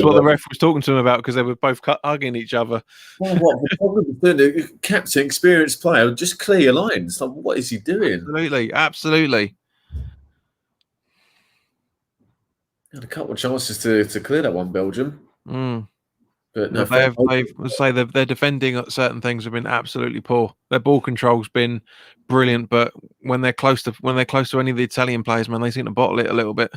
what the ref was talking to him about, because they were both hugging each other. Well, what the problem is doing? The captain, experienced player, just clear your lines. Like, what is he doing? Absolutely. Had a couple of chances to clear that one, Belgium. But no, their defending at certain things have been absolutely poor. Their ball control's been brilliant, but when they're close to any of the Italian players, man, they seem to bottle it a little bit.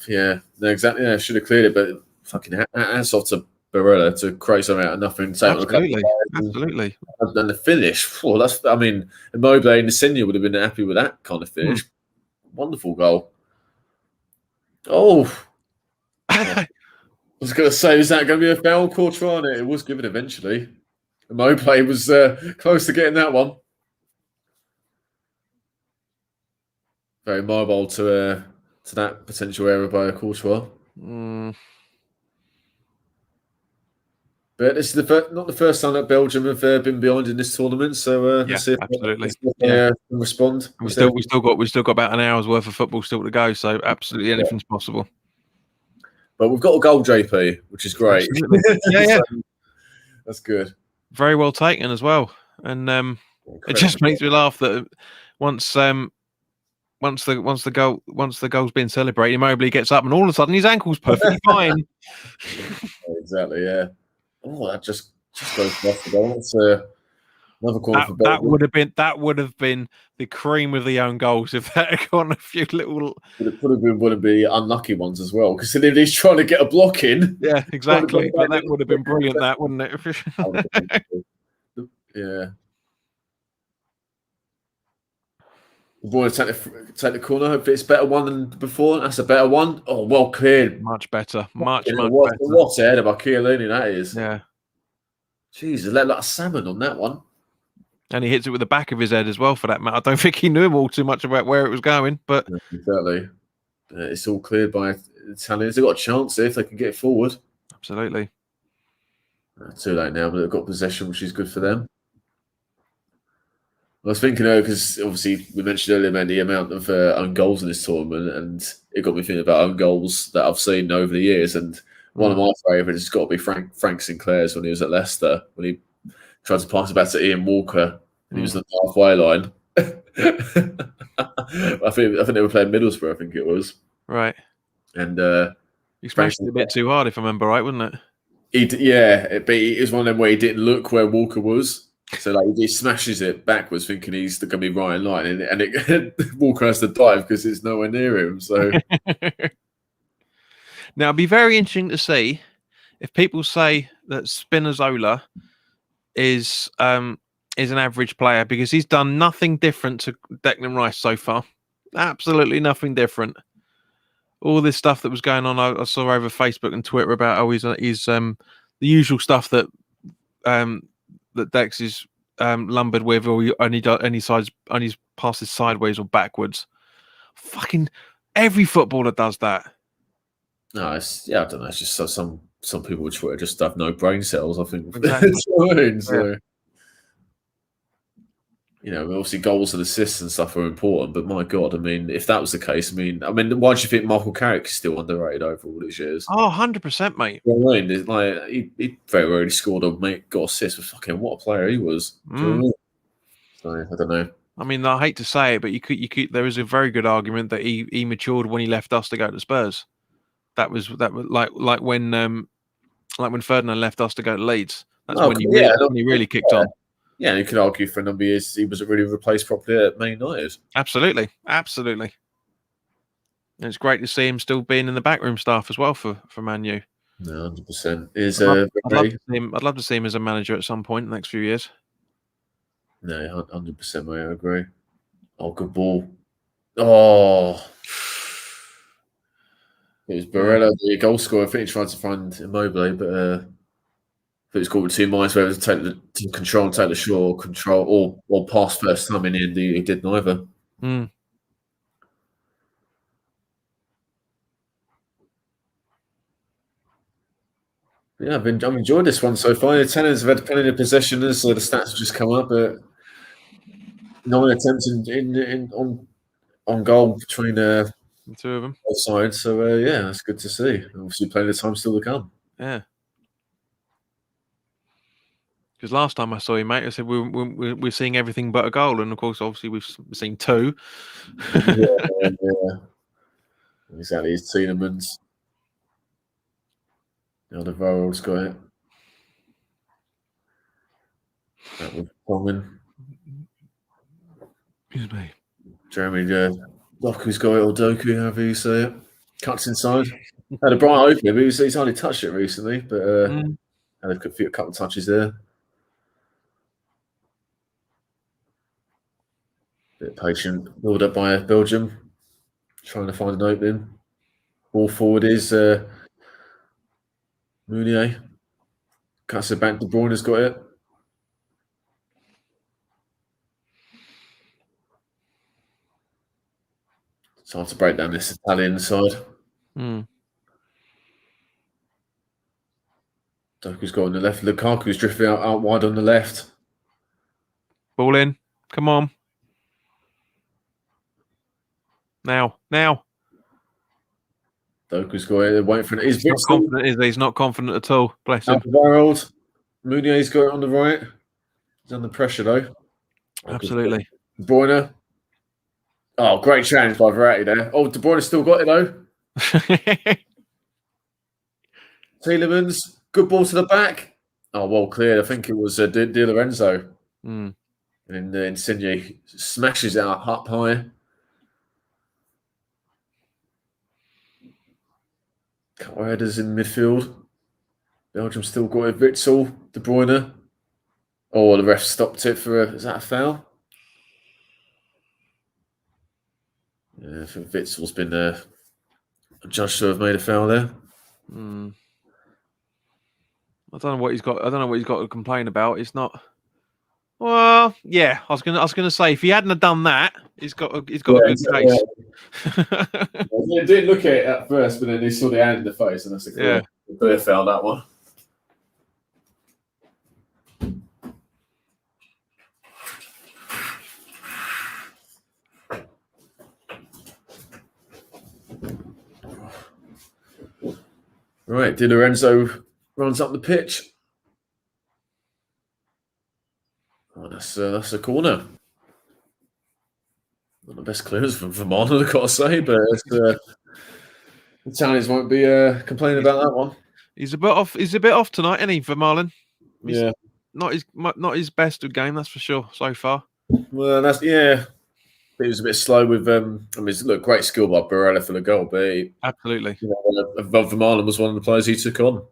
Yeah, no, exactly. Yeah, should have cleared it, but fucking hands off to Barella to create something out of nothing. Absolutely. And the finish. Oh, Immobile and Insigne would have been happy with that kind of finish. Wonderful goal. Oh. I was going to say, is that going to be a foul? Courtois on it? It was given eventually. Immobile was close to getting that one. Very mobile to that potential error by Courtois. But this is not the first time that Belgium have been behind in this tournament. So let's see if absolutely. They respond. We still got about an hour's worth of football still to go. So absolutely anything's possible. But we've got a goal, JP, which is great. Yeah. That's good. Very well taken as well. And it just makes me laugh that once the goal's been celebrated, Mobley gets up and all of a sudden his ankle's perfectly fine. Exactly, yeah. Oh, that just goes off the goal. That's another corner for Belgium. That would have been the cream of the own goals if that had gone a few little. It would have been one of the unlucky ones as well, because he's trying to get a block in. Yeah, exactly. But that would have been brilliant, that, wouldn't it? Yeah. The boy take the corner. Hopefully it's a better one than before. That's a better one. Oh, well cleared. Much better. Much better. What a header by Chiellini that is. Yeah. Jesus, let like a salmon on that one. And he hits it with the back of his head as well, for that matter. I don't think he knew all too much about where it was going, but exactly. It's all cleared by Italians. They've got a chance if they can get forward. Absolutely. Too late now, but they've got possession, which is good for them. I was thinking, because obviously we mentioned earlier, man, the amount of own goals in this tournament, and it got me thinking about own goals that I've seen over the years. And one of my favourites has got to be Frank Sinclair's when he was at Leicester, when he tried to pass it back to Ian Walker, and he was on the halfway line. I think they were playing Middlesbrough, I think it was. Right. And he smashed it a bit too hard, if I remember right, wasn't it? But it was one of them where he didn't look where Walker was. So like he smashes it backwards, thinking he's going to be right in line, and Walker has to dive because it's nowhere near him. So now it'd be very interesting to see if people say that Spinazzola is an average player, because he's done nothing different to Declan Rice so far. Absolutely nothing different. All this stuff that was going on, I saw over Facebook and Twitter about he's the usual stuff that that Dex is lumbered with, or only passes sideways or backwards. Fucking Every footballer does that. No, I don't know. It's just some people with Twitter just have no brain cells. I think. Exactly. So, obviously goals and assists and stuff are important, but my God, I mean, if that was the case, I mean, why do you think Michael Carrick is still underrated over all these years? Oh, 100%, mate. You know what I mean? It's like he very rarely scored or got assists, but fucking what a player he was. Do you know what I mean? So I don't know. I mean, I hate to say it, but you could. There is a very good argument that he matured when he left us to go to Spurs. That was like when Ferdinand left us to go to Leeds. That's when he really kicked on. Yeah, and you could argue for a number of years he wasn't really replaced properly at Man United. Absolutely. And it's great to see him still being in the backroom staff as well for Man U. No, 100%. I'd love to see him as a manager at some point in the next few years. No, 100%, mate. I agree. Oh, good ball. Oh. It was Barella, the goal scorer. I think he tried to find Immobile, but it was caught with 2 minds whether to take the control and take the short control or pass first time in the end. He did neither. Mm. Yeah, I've enjoyed this one so far. The tenants have had plenty of possession, so the stats have just come up, but 9 attempts on goal between the 2 of them, both sides. So yeah, that's good to see. Obviously, plenty of time still to come. Yeah. Because last time I saw you, mate, I said we're seeing everything but a goal, and of course, obviously, we've seen 2. yeah. Exactly, it's Tielemans. The other Varro's got it. That was common. Excuse me. Jeremy Doku's got it, or Doku, however you say it. Cuts inside. Had a bright opening, but he's only touched it recently, but had a couple of touches there. Bit patient, build up by Belgium, trying to find an opening. Ball forward is Meunier. Cuts it back. De Bruyne's got it. It's hard to break down this Italian side. Doku's got on the left. Lukaku's drifting out wide on the left. Ball in. Come on. Now. Doku's got it. Waiting for it. He's not confident at all. Bless him. Alderweireld. Meunier's got it on the right. He's under pressure though. Absolutely. De Bruyne. Oh, great challenge by Verratti there. Oh, De Bruyne's still got it though. Tielemans. Good ball to the back. Oh, well cleared. I think it was Di Lorenzo. And Insigne smashes it up high. Couple of headers in midfield. Belgium still got it. Witsel, De Bruyne. Oh, the ref stopped it for is that a foul? Yeah, I think Witzel's been judged to have made a foul there. I don't know what he's got. I don't know what he's got to complain about. It's not. Well, yeah. I was gonna say if he hadn't have done that, he's got a good case. They didn't look at it at first, but then they saw the hand in the face, and that's a clear foul, that one. Right, Di Lorenzo runs up the pitch. Oh, that's a corner. Not the best clearance from Vermaelen, I've got to say, but the Italians won't be complaining about that one. He's a bit off. He's a bit off tonight, isn't he, Vermaelen? Yeah, not his best of game, that's for sure so far. Well, He was a bit slow with. Great skill by Barella for the goal, but absolutely. Vermaelen was one of the players he took on.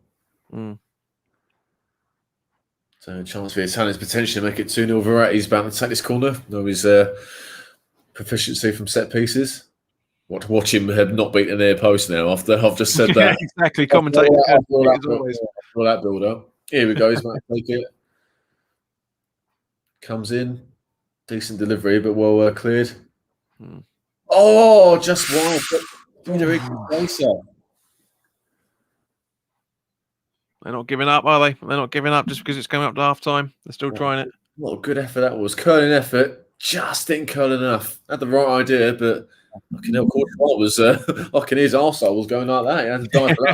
So a chance for the Italians potentially make it 2-0. Verratti's bound to take this corner. No, his proficiency from set pieces. Watch him have not beaten their post now after I've just said that. Exactly. Commentating. All that build up. Here we go. He's about to take it. Comes in. Decent delivery, but well cleared. Oh, just wide. Frederick Racer. They're not giving up, are they? They're not giving up just because it's coming up to half time. They're still trying it. What a good effort that was. Curling effort. Just didn't curl enough. Had the right idea, but fucking hell, Courtois was fucking his arsehole was going like that. He had to die for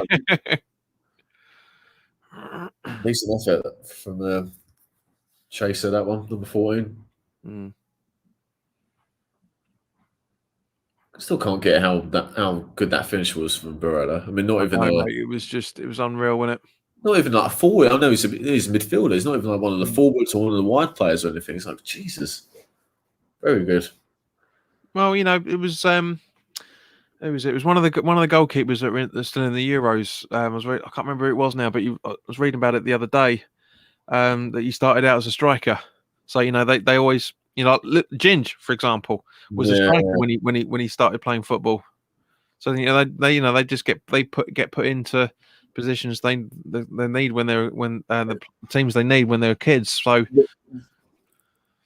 that. Decent effort from the chaser, that one, number 14. Still can't get how good that finish was from Barella. I mean, not even it was unreal, wasn't it? Not even like a forward. I know he's a midfielder. He's not even like one of the forwards or one of the wide players or anything. It's like, Jesus, very good. Well, you know, it was one of the goalkeepers that were still in the Euros. I can't remember who it was now, but I was reading about it the other day. That he started out as a striker. So you know they always, you know, Ginge, for example, was a striker when he started playing football. So you know they just get put into positions they need when the teams they need when they're kids. So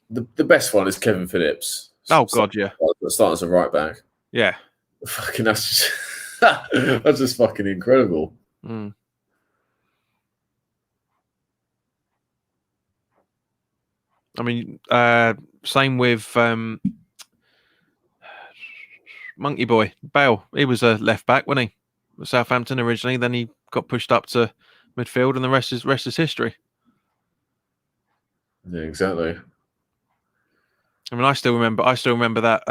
the best one is Kevin Phillips. Oh God, yeah, starting as a right back. Yeah, fucking that's just that's just fucking incredible. I mean, same with Monkey Boy Bale. He was a left back, wasn't he? Southampton originally. Then he got pushed up to midfield, and the rest is history. Yeah, exactly. I mean, I still remember that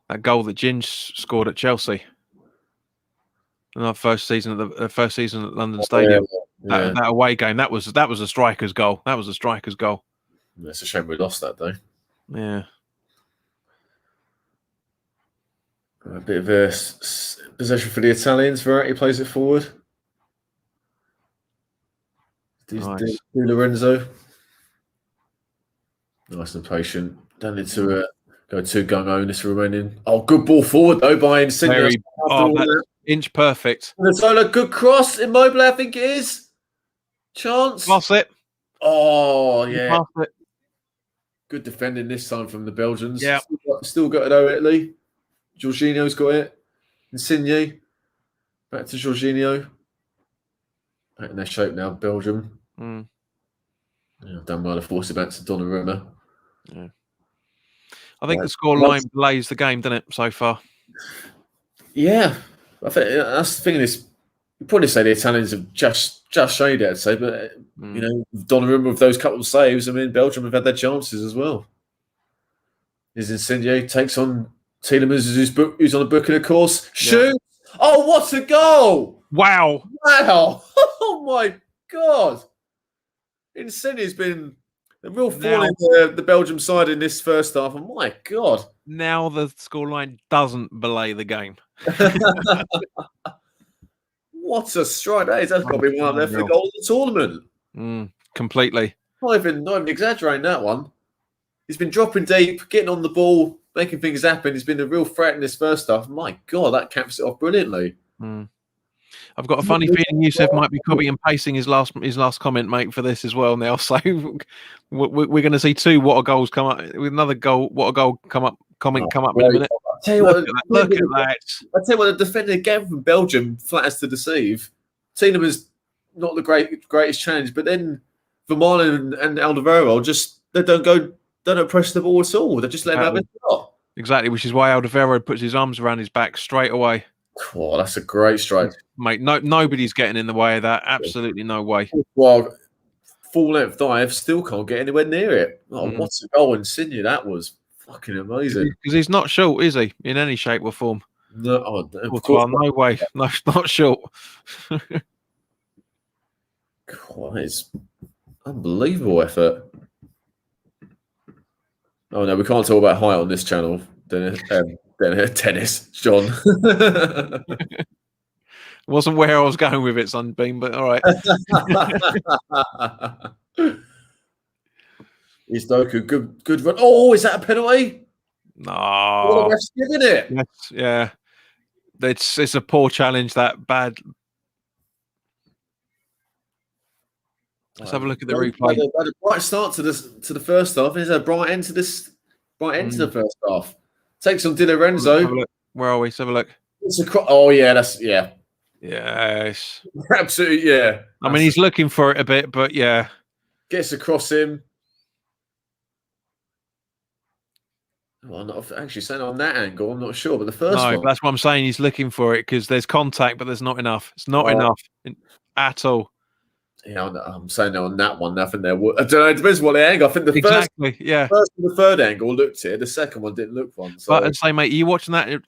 that goal that Ginge scored at Chelsea in our first season at London Stadium. Yeah. That away game. That was a striker's goal. That was a striker's goal. It's a shame we lost that day. Yeah. A bit of a possession for the Italians. Verratti plays it forward. Nice. Lorenzo. Nice and patient. Don't need to go too gung-ho in this Romanian. Oh, good ball forward, though, by Insigne. Inch perfect. Zola, good cross. Immobile, I think it is. Chance. Pass it. Oh, yeah. Pass it. Good defending this time from the Belgians. Yeah. Still got it, though, Italy. Jorginho's got it. Insigne. Back to Jorginho. Back in their shape now, Belgium. Yeah, done well to force it back to Donnarumma. Yeah. I think the scoreline delays the game, doesn't it, so far? Yeah. I think that's the thing is, you probably say the Italians have just showed it, I'd say, but you know, Donnarumma with those couple of saves, I mean, Belgium have had their chances as well. Is Insigne takes on Tielemans, who's on the booking, of course. Shoot! Yeah. Oh, what a goal! Wow! Oh my God! Insigne's been a real fall in the Belgium side in this first half. And my God. Now the scoreline doesn't belay the game. What a strike that is. That's got to be one up there for the goal of the tournament. Completely. Not even exaggerating that one. He's been dropping deep, getting on the ball, making things happen. He's been a real threat in this first half. My God, that caps it off brilliantly. I've got a funny feeling Youssef might be copying and pasting his last comment, mate, for this as well now. So we're going to see two what a goals come up with another goal. What a goal come up in a minute. I'll tell you look at that. I'll tell you what, the defender again from Belgium, flat as to deceive. Tielemans not the greatest challenge, but then Vermaelen and Alderweireld they don't press the ball at all. They just let him have it. Exactly, which is why Alderweireld puts his arms around his back straight away. Oh, that's a great strike, mate. Nobody's getting in the way of that. Absolutely no way. Well, full length dive, still can't get anywhere near it. Oh, what a goal, Insigne! That was fucking amazing. Because he's not short, is he? In any shape or form? No, no way. No, not short. God, it's unbelievable effort. Oh no, we can't talk about height on this channel. Tennis, John. Wasn't where I was going with it, Sunbeam, but all right. Is Doku good run? Oh, is that a penalty? No. What a ref's giving it. Yes, yeah. It's a poor challenge, that bad. Let's have a look at the replay. Had a bright start to the first half. There's a bright end to the first half. Takes on Di Lorenzo. Where are we? Let's have a look. It's oh yeah, Yes. Absolutely, yeah. I mean, he's looking for it a bit, but yeah. Gets across him. Well, I'm not actually saying on that angle. I'm not sure, but the first one. That's what I'm saying. He's looking for it because there's contact, but there's not enough. It's not enough at all. Yeah, I'm saying on that one. I think there. I don't know. It depends what the angle. I think the first and the third angle looked it. The second one didn't look one. So. But I'd say, mate, you watching that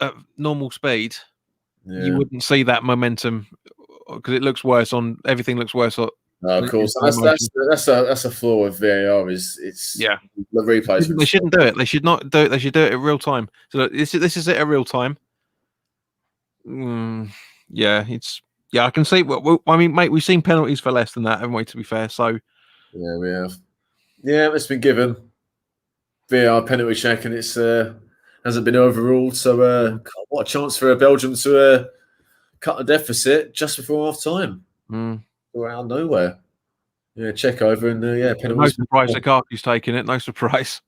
at normal speed, you wouldn't see that momentum because it looks worse on everything. Looks worse. No, of course, that's a flaw of VAR. It's the replays. They shouldn't do it. They should not do it. They should do it at real time. So look, this is it at real time. I can see. I mean, mate, we've seen penalties for less than that, haven't we? To be fair, so yeah, we have. Yeah, it's been given VAR penalty check, and it's hasn't been overruled. So, what a chance for Belgium to cut a deficit just before half time. Out of nowhere. Yeah, check over and penalty. No surprise, Lukaku's taking it. No surprise.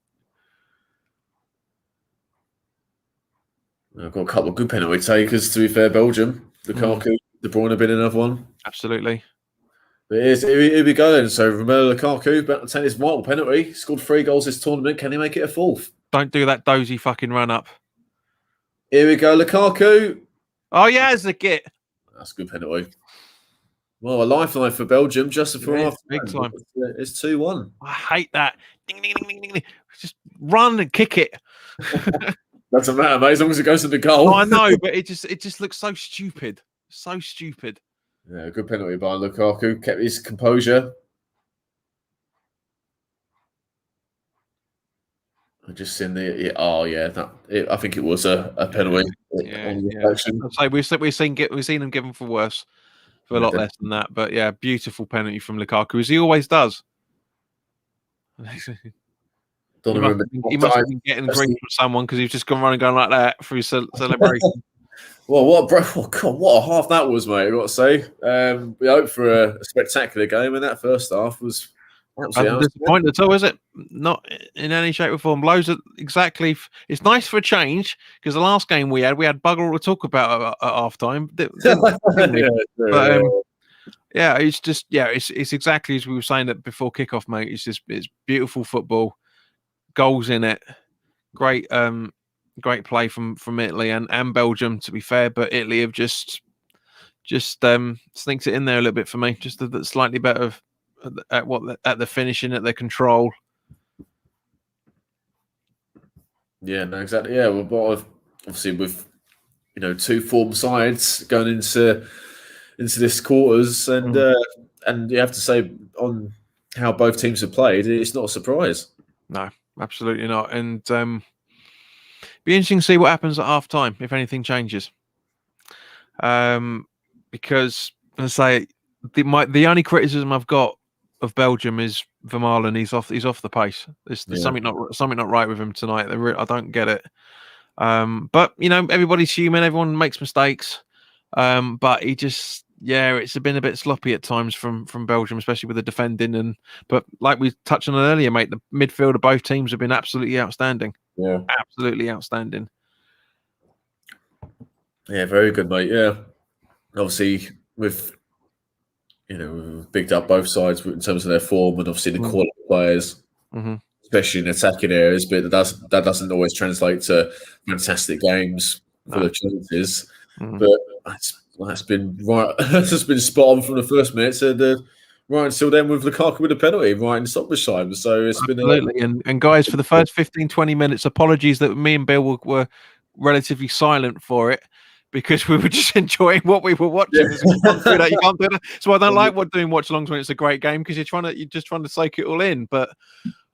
I've got a couple of good penalty takers. To be fair, Belgium, Lukaku. De Bruyne have been another one. Absolutely. But here we go then. So Romelu Lukaku about to take his vital penalty. Scored 3 goals this tournament. Can he make it a 4th? Don't do that dozy fucking run up. Here we go, Lukaku. Oh yeah, it's a git. That's a good penalty. Well, a lifeline for Belgium just before half big time. It's 2-1. I hate that. Ding, ding, ding, ding, ding. Just run and kick it. Doesn't matter, mate, as long as it goes to the goal. Oh, I know, but it just looks so stupid. So stupid. Yeah, good penalty by Lukaku. Kept his composure. I just seen I think it was a penalty. We've seen him given for worse, for a lot less than that. But yeah, beautiful penalty from Lukaku, as he always does. He must have been getting grief from someone because he's just gone running, going like that through celebration. Well, what a half that was, mate. I've got to say. We hope for a spectacular game, and that first half was disappointing at all, is it? Not in any shape or form. Loads of exactly. It's nice for a change because the last game we had bugger all to talk about at half time. It's exactly as we were saying that before kickoff, mate. It's beautiful football, goals in it, great play from Italy and Belgium, to be fair, but Italy have just sneaked it in there a little bit for me. Just slightly better at the finishing, at the control. Yeah, no, exactly. Yeah, well, obviously with 2 form sides going into this quarters, and you have to say on how both teams have played, it's not a surprise. No, absolutely not, and. Be interesting to see what happens at half time if anything changes. Because I say the only criticism I've got of Belgium is Vermaelen. He's off the pace. There's something not right with him tonight. I don't get it. But everybody's human. Everyone makes mistakes. But it's been a bit sloppy at times from Belgium, especially with the defending. But like we touched on earlier, mate, the midfield of both teams have been absolutely outstanding. Yeah, absolutely outstanding. Yeah, very good, mate. Yeah, obviously we've picked up both sides in terms of their form and obviously the quality of players, especially in attacking areas. But that doesn't always translate to fantastic games full of chances. But that's been right. That's been spot on from the first minute to right until then with Lukaku with a penalty right in stoppage time. So it's absolutely. And guys, for the first 15-20 minutes, apologies that me and Bill were relatively silent for it because we were just enjoying what we were watching. Yeah. You can't do that. So I don't like doing watch-alongs when it's a great game because you're just trying to soak it all in. But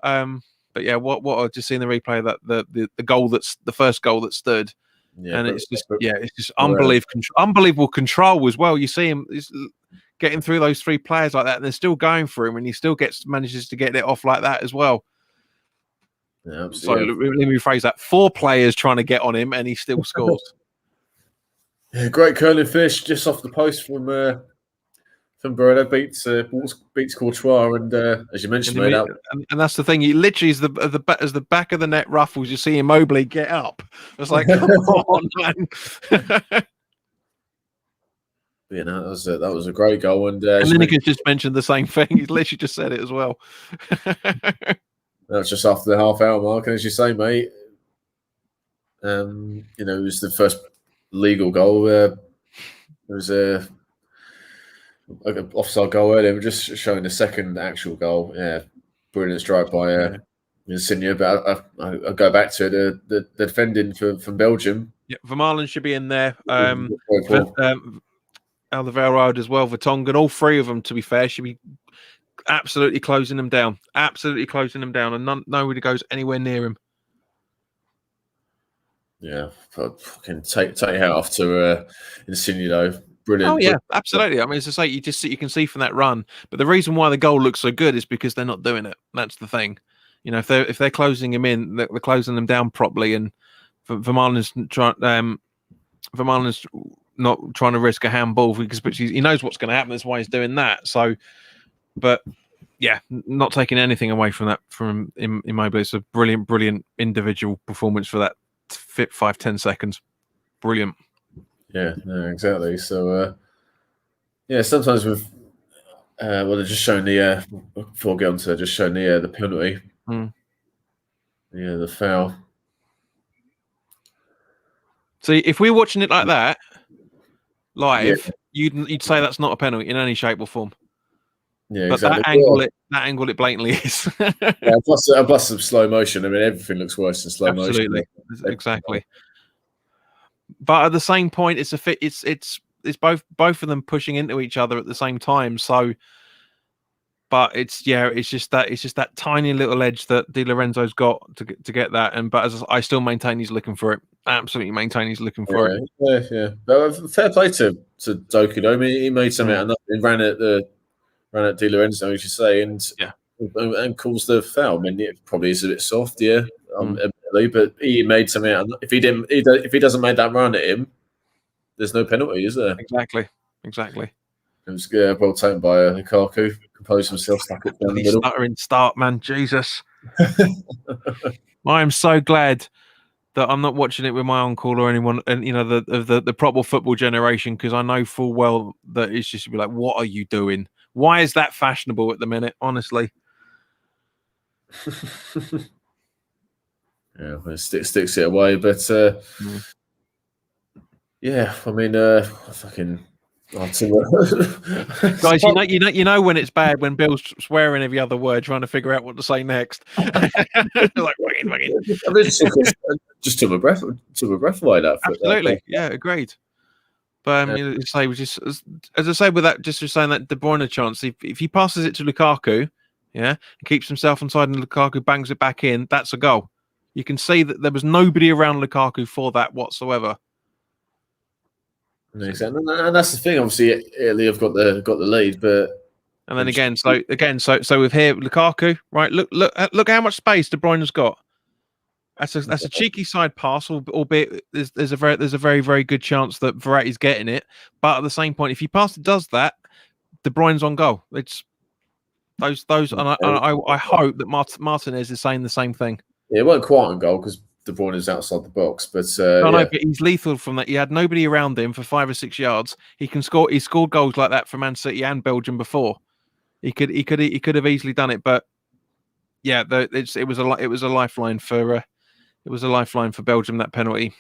yeah, what I just seen the replay of that the goal that's the first goal that stood. Yeah, and it's just unbelievable control as well. You see him getting through those 3 players like that, and they're still going through him, and he still manages to get it off like that as well. Yeah, so let me rephrase that: 4 players trying to get on him, and he still scores. Yeah, great curling finish just off the post from Fembroda beats Courtois, and as you mentioned, made out. And that's the thing. He literally is as the back of the net ruffles, you see Immobile get up. It's like, come on, man. You know, that was a great goal, and Lineker's just mentioned the same thing. He's literally just said it as well. That's just after the half-hour mark, and as you say, mate, you know, it was the first legal goal. There was a offside goal earlier. We're just showing the second actual goal. Yeah, brilliant strike by Insigne. But I go back to the defending from Belgium. Yeah, Vermaelen should be in there. Alderweireld as well, Vertonghen, all three of them, to be fair, should be absolutely closing them down. Absolutely closing them down, and nobody goes anywhere near him. Yeah, fucking take your hat off to Insigne, though. Brilliant. Oh yeah, absolutely. I mean, as I say, you can see from that run. But the reason why the goal looks so good is because they're not doing it. That's the thing. You know, if they're closing him in, they're closing them down properly, and Vermaelen's not trying to risk a handball because he knows what's going to happen. That's why he's doing that. So, but yeah, not taking anything away from that from Immobile. It's a brilliant individual performance for that 5-10 seconds. Brilliant. Yeah, no, exactly. So, yeah, sometimes with they're just showing the before I get on to just showing the penalty. Yeah, the foul. See, if we're watching it like that live, you'd say that's not a penalty in any shape or form. Yeah, but exactly. that angle it blatantly is. Yeah, plus some slow motion. I mean, everything looks worse in slow motion. Absolutely, exactly. But at the same point, it's both of them pushing into each other at the same time. So, but it's just that tiny little edge that Di Lorenzo's got to get that. But I still maintain he's looking for it. Absolutely maintain he's looking for it. Yeah. But fair play to Doku, though. I mean, he made something out of nothing. Ran at Di Lorenzo, as you say, and calls the foul. I mean, it probably is a bit soft, admittedly, but he made something out of nothing. If he doesn't make that run at him, there's no penalty, is there? Exactly. It was well taken by Lukaku. Composed himself, stuck it down the middle. Stuttering start, man. Jesus. I am so glad that I'm not watching it with my uncle or anyone, and you know the proper football generation, because I know full well that it's just be like, what are you doing? Why is that fashionable at the minute? Honestly. Yeah, it sticks it away, but yeah, I mean, fucking. Guys, you know when it's bad when Bill's swearing every other word, trying to figure out what to say next. Like, just took my breath away. That absolutely, yeah, agreed. But as I say, with that, just saying that De Bruyne chance, if he passes it to Lukaku, and keeps himself inside, and Lukaku bangs it back in, that's a goal. You can see that there was nobody around Lukaku for that whatsoever. Exactly, and that's the thing. Obviously, Italy have got the lead, but and then so with here Lukaku, right? Look how much space De Bruyne's got. That's a cheeky side pass, albeit there's a very very good chance that Verratti's getting it. But at the same point, if he does that, De Bruyne's on goal. It's those, and I hope that Martinez is saying the same thing. Yeah, it wasn't quite on goal because De Bruyne is outside the box, but but he's lethal from that. He had nobody around him for 5 or 6 yards. He can score. He scored goals like that for Man City and Belgium before. He could have easily done it, but yeah, it was a lifeline for Belgium, that penalty.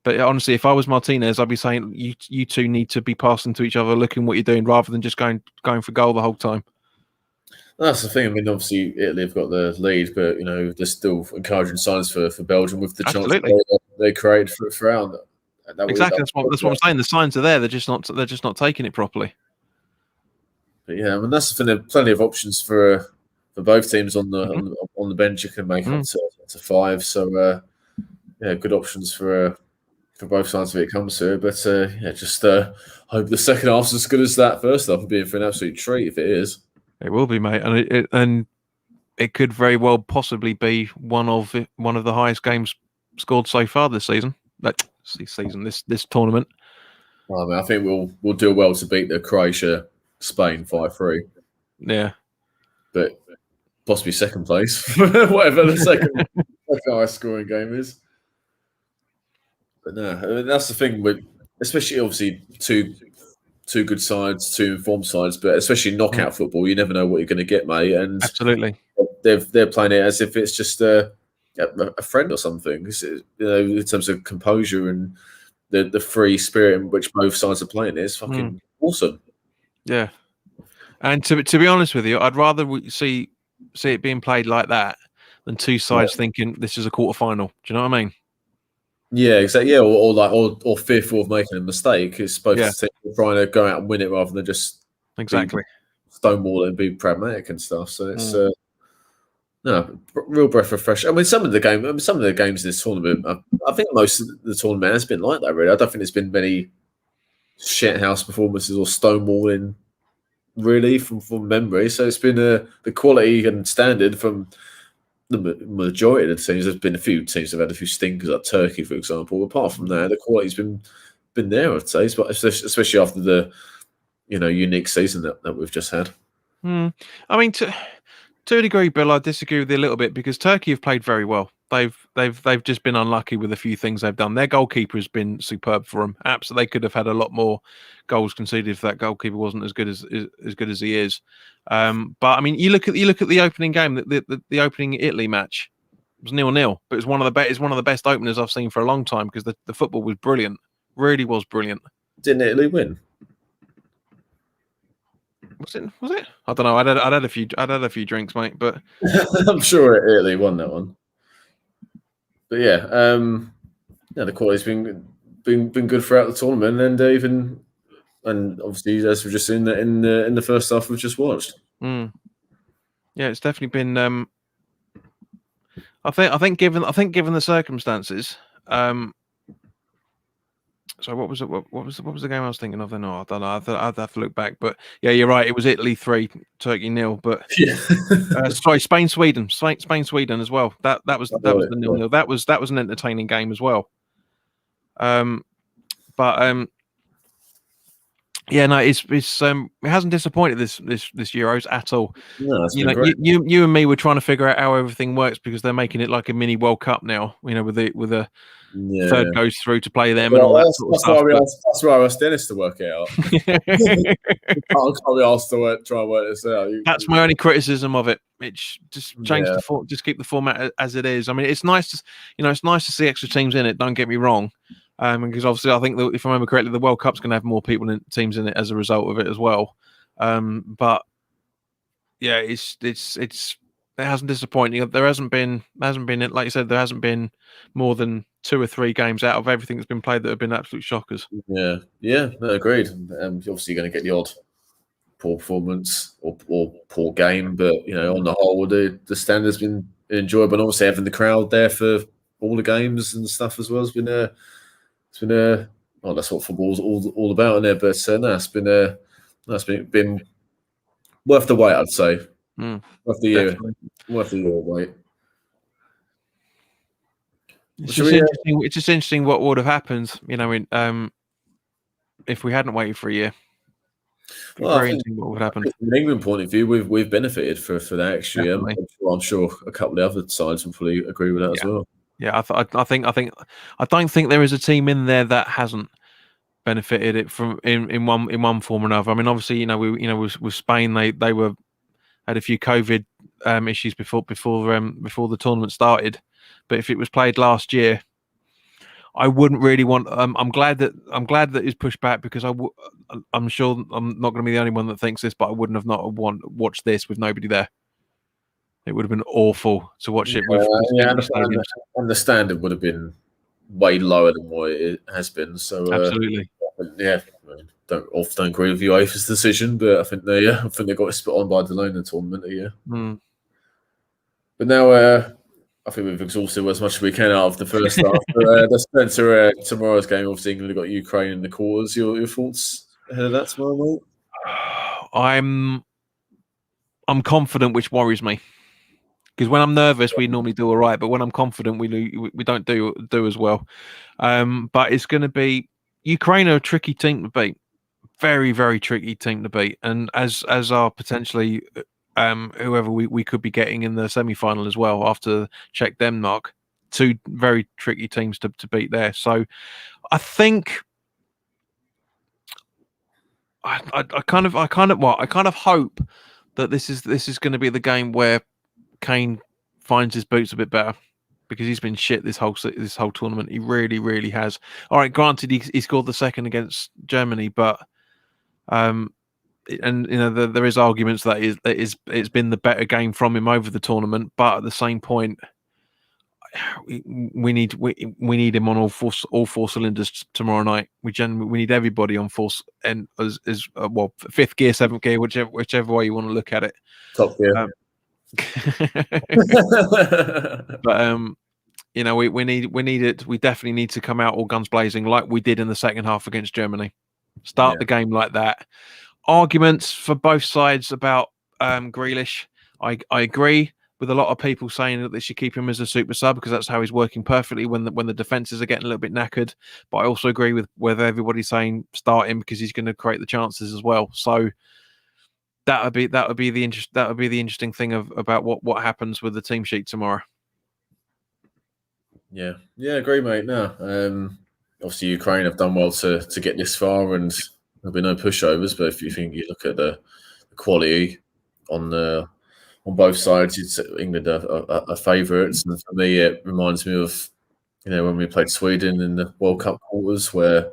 But honestly, if I was Martinez, I'd be saying you two need to be passing to each other, looking what you're doing, rather than just going for goal the whole time. That's the thing. I mean, obviously, Italy have got the lead, but you know, there's still encouraging signs for Belgium with the chance they created throughout. Exactly, that's what I'm saying. The signs are there. They're just not taking it properly. But yeah, I mean, that's the thing. There are plenty of options for both teams on the bench. You can make up to 5. So yeah, good options for both sides if it comes to it. But just hope the second half's as good as that first half, being for an absolute treat if it is. It will be, mate, and it could very well possibly be one of the highest games scored so far this season. This tournament. I think we'll do well to beat the Croatia Spain 5-3. Yeah, but possibly second place, whatever the second highest scoring game is. But no, I mean, that's the thing with, especially obviously two good sides, two informed sides, but especially knockout football, you never know what you're going to get, mate. And absolutely, they're playing it as if it's just a friend or something. In terms of composure and the free spirit in which both sides are playing, it's fucking awesome. Yeah, and to be honest with you, I'd rather see it being played like that than two sides thinking this is a quarter final. Do you know what I mean? Yeah, exactly. Yeah, or fearful of making a mistake. It's supposed to trying to go out and win it rather than just stonewall it and be pragmatic and stuff. So it's no real breath of fresh. I mean, some of the games in this tournament, I think most of the tournament has been like that. Really, I don't think there's been many shithouse performances or stonewalling really from memory. So it's been the quality and standard from the majority of the teams. There's been a few teams that have had a few stinkers, like Turkey, for example. Apart from that, the quality's been there, I'd say, especially after the unique season that we've just had. I mean, to a degree, Bill, I disagree with you a little bit because Turkey have played very well. They've just been unlucky with a few things they've done. Their goalkeeper has been superb for them. Absolutely, they could have had a lot more goals conceded if that goalkeeper wasn't as good as he is. But I mean, you look at the opening game, the opening Italy match. It was 0-0, but it's one of the best openers I've seen for a long time because the football was brilliant. Really was brilliant. Didn't Italy win? Was it? I don't know. I'd had a few drinks, mate, but I'm sure Italy won that one. But yeah, the quality's been good throughout the tournament, and obviously as we've just seen in the first half we've just watched. Yeah, it's definitely been. I think given the circumstances. So what was it? What was the game I was thinking of? Then I don't know. I'd have to look back. But yeah, you're right. It was Italy 3, Turkey 0. But sorry, Spain Sweden as well. That was the 0-0. That was an entertaining game as well. Yeah, no, it hasn't disappointed this Euros at all. No, you and me were trying to figure out how everything works because they're making it like a mini World Cup now. With a third goes through to play them and all that sort of stuff. That's why I asked Dennis to work it out. Can't be asked to try and work this out. That's my only criticism of it. It's just change just keep the format as it is. I mean, it's nice to see extra teams in it. Don't get me wrong. Because obviously, I think that if I remember correctly, the World Cup's going to have more teams in it as a result of it as well. But yeah, it hasn't disappointed. There hasn't been like you said, there hasn't been more than 2 or 3 games out of everything that's been played that have been absolute shockers. Yeah, no, agreed. Obviously, you're going to get the odd poor performance or poor game, but on the whole, the standard's been enjoyable. And obviously, having the crowd there for all the games and stuff as well has been that's what football's all about, isn't it? But it's been worth the wait, I'd say. Worth the year wait. It's just interesting what would have happened, if we hadn't waited for a year. Well, very interesting what would happen. From an England point of view, we've benefited for that extra year. I'm sure a couple of other sides will probably agree with that as well. Yeah, I don't think there is a team in there that hasn't benefited it from in one form or another. I mean, obviously, with Spain, they had a few COVID issues before the tournament started. But if it was played last year, I wouldn't really want. I'm glad that it's pushed back because I'm sure I'm not going to be the only one that thinks this, but I wouldn't have watched this with nobody there. It would have been awful to watch it with. And the standard would have been way lower than what it has been. So absolutely, don't often agree with UEFA's decision, but I think they got it spot on by delaying the tournament a year. But now I think we've exhausted as much as we can out of the first half. But let's turn to tomorrow's game. Obviously, England have got Ukraine in the quarters. Your thoughts ahead of that tomorrow night? I'm confident, which worries me. Because when I'm nervous, we normally do all right, but when I'm confident, we don't do as well. But it's going to be, Ukraine are a tricky team to beat. Very, very tricky team to beat. And as are potentially whoever we could be getting in the semi-final as well after Czech Denmark. 2 very tricky teams to beat there. So I think I kind of hope that this is going to be the game where Kane finds his boots a bit better, because he's been shit this whole tournament. He really, really has. All right, granted, he scored the second against Germany, but and there is arguments that it's been the better game from him over the tournament. But at the same point, we need him on all four cylinders tomorrow night. We need everybody on full and as fifth gear, seventh gear, whichever way you want to look at it. Top gear. But we need it. We definitely need to come out all guns blazing like we did in the second half against Germany. Start the game like that. Arguments for both sides about Grealish. I agree with a lot of people saying that they should keep him as a super sub because that's how he's working perfectly when the defenses are getting a little bit knackered. But I also agree with whether everybody's saying start him because he's going to create the chances as well. So that would be the interesting thing about what happens with the team sheet tomorrow. Yeah, agree, mate. No, obviously Ukraine have done well to get this far, and there'll be no pushovers. But if you look at the quality on both sides, it's England are favourites, and for me, it reminds me of when we played Sweden in the World Cup quarters, where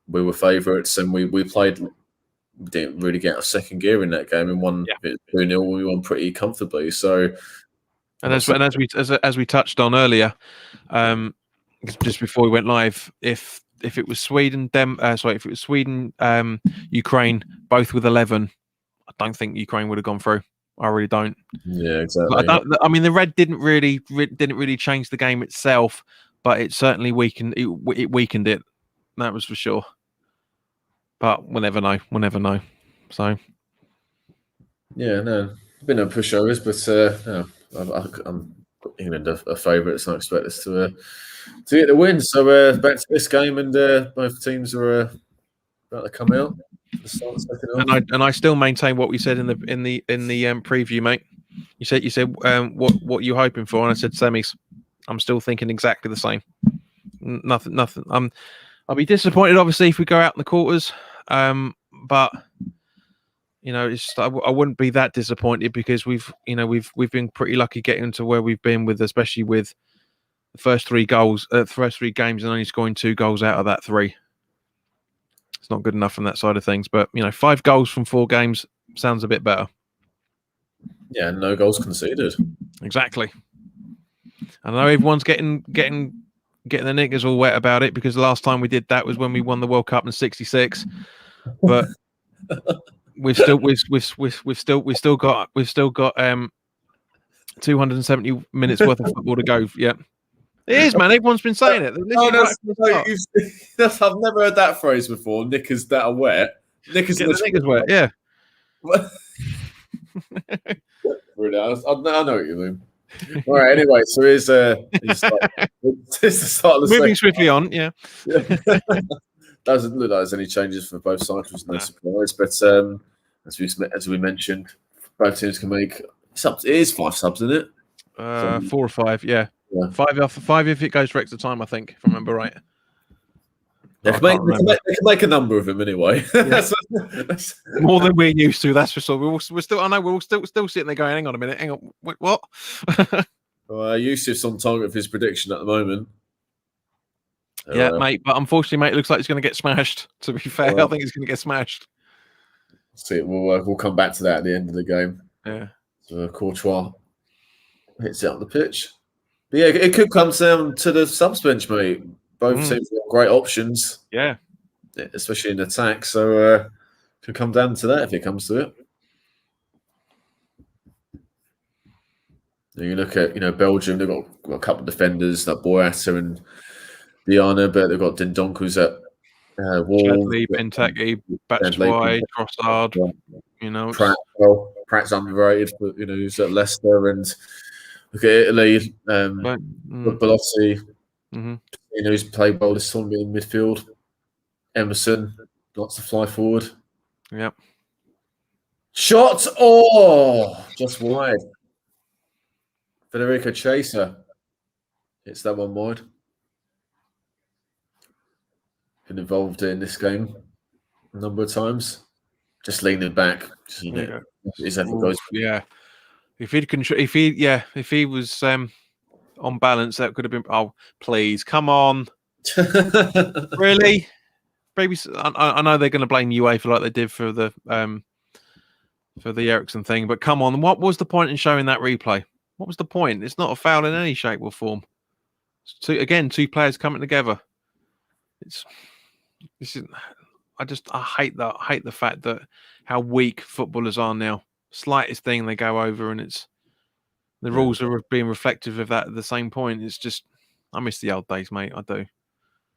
we were favourites and we didn't really get a second gear in that game and won 2-0. We won pretty comfortably. So, and as we touched on earlier, just before we went live, if it was Sweden, Ukraine, both with 11, I don't think Ukraine would have gone through. I really don't. Yeah, exactly. The red didn't really change the game itself, but it certainly weakened it. That was for sure. But we'll never know. So yeah, no, been no pushovers, but I'm England are favourites, and I expect us to get the win. So back to this game, and both teams are about to come out. And I still maintain what we said in the preview, mate. You said what you hoping for, and I said semis. I'm still thinking exactly the same. Nothing. I'll be disappointed, obviously, if we go out in the quarters. But I wouldn't be that disappointed because we've been pretty lucky getting to where we've been especially with the first 3 games and only scoring 2 goals out of that 3. It's not good enough from that side of things, but 5 goals from 4 games sounds a bit better. Yeah, no goals conceded. Exactly. I know everyone's getting the knickers all wet about it because the last time we did that was when we won the World Cup in '66. But we've still got 270 minutes worth of football to go. Yeah. It is, man. Everyone's been saying it. I've never heard that phrase before. Knickers that are wet. Knickers wet. Yeah. Brilliant. I know what you mean. All right. Anyway, so here's the start of the moving swiftly on. Yeah. Doesn't look like there's any changes for both sides, which is no surprise. But as we mentioned, both teams can make subs. It is 5 subs, isn't it? 4 or 5. Yeah. 5 if it goes for extra time, I think, if I remember right. They can make a number of them anyway. Yeah. That's more than we're used to. That's for sure. We're still sitting there going, "Hang on a minute, hang on, what?" Yusuf's on target with his prediction at the moment. Yeah, mate. But unfortunately, mate, it looks like he's going to get smashed. To be fair, I think he's going to get smashed. See, we'll come back to that at the end of the game. Yeah. So Courtois hits it on the pitch. But yeah, it could come down to the subs bench, mate. Both teams have great options. Yeah. Especially in attack. So it could come down to that if it comes to it. You look at, Belgium, they've got a couple of defenders, like Boyata and Diana, but they've got Dindonku's at Wall. Chadley, Benteke, Batshuayi, Trossard. Pratt's underrated, but he's at Leicester, and look at Italy, Belotti, who's played well this tournament in midfield. Emerson, lots to fly forward. Yep. Shot! Oh, just wide. Federico Chaser hits that one wide. Been involved in this game a number of times. Just leaning back. Just, his effort goes. Yeah. If he was on balance, that could have been. Oh, please, come on! Really? Maybe I know they're going to blame UEFA like they did for the Ericsson thing, but come on, what was the point in showing that replay? What was the point? It's not a foul in any shape or form. Two players coming together. I hate that. I hate the fact that how weak footballers are now. Slightest thing they go over, and it's the rules are being reflective of that at the same point. It's just I miss the old days, mate. I do.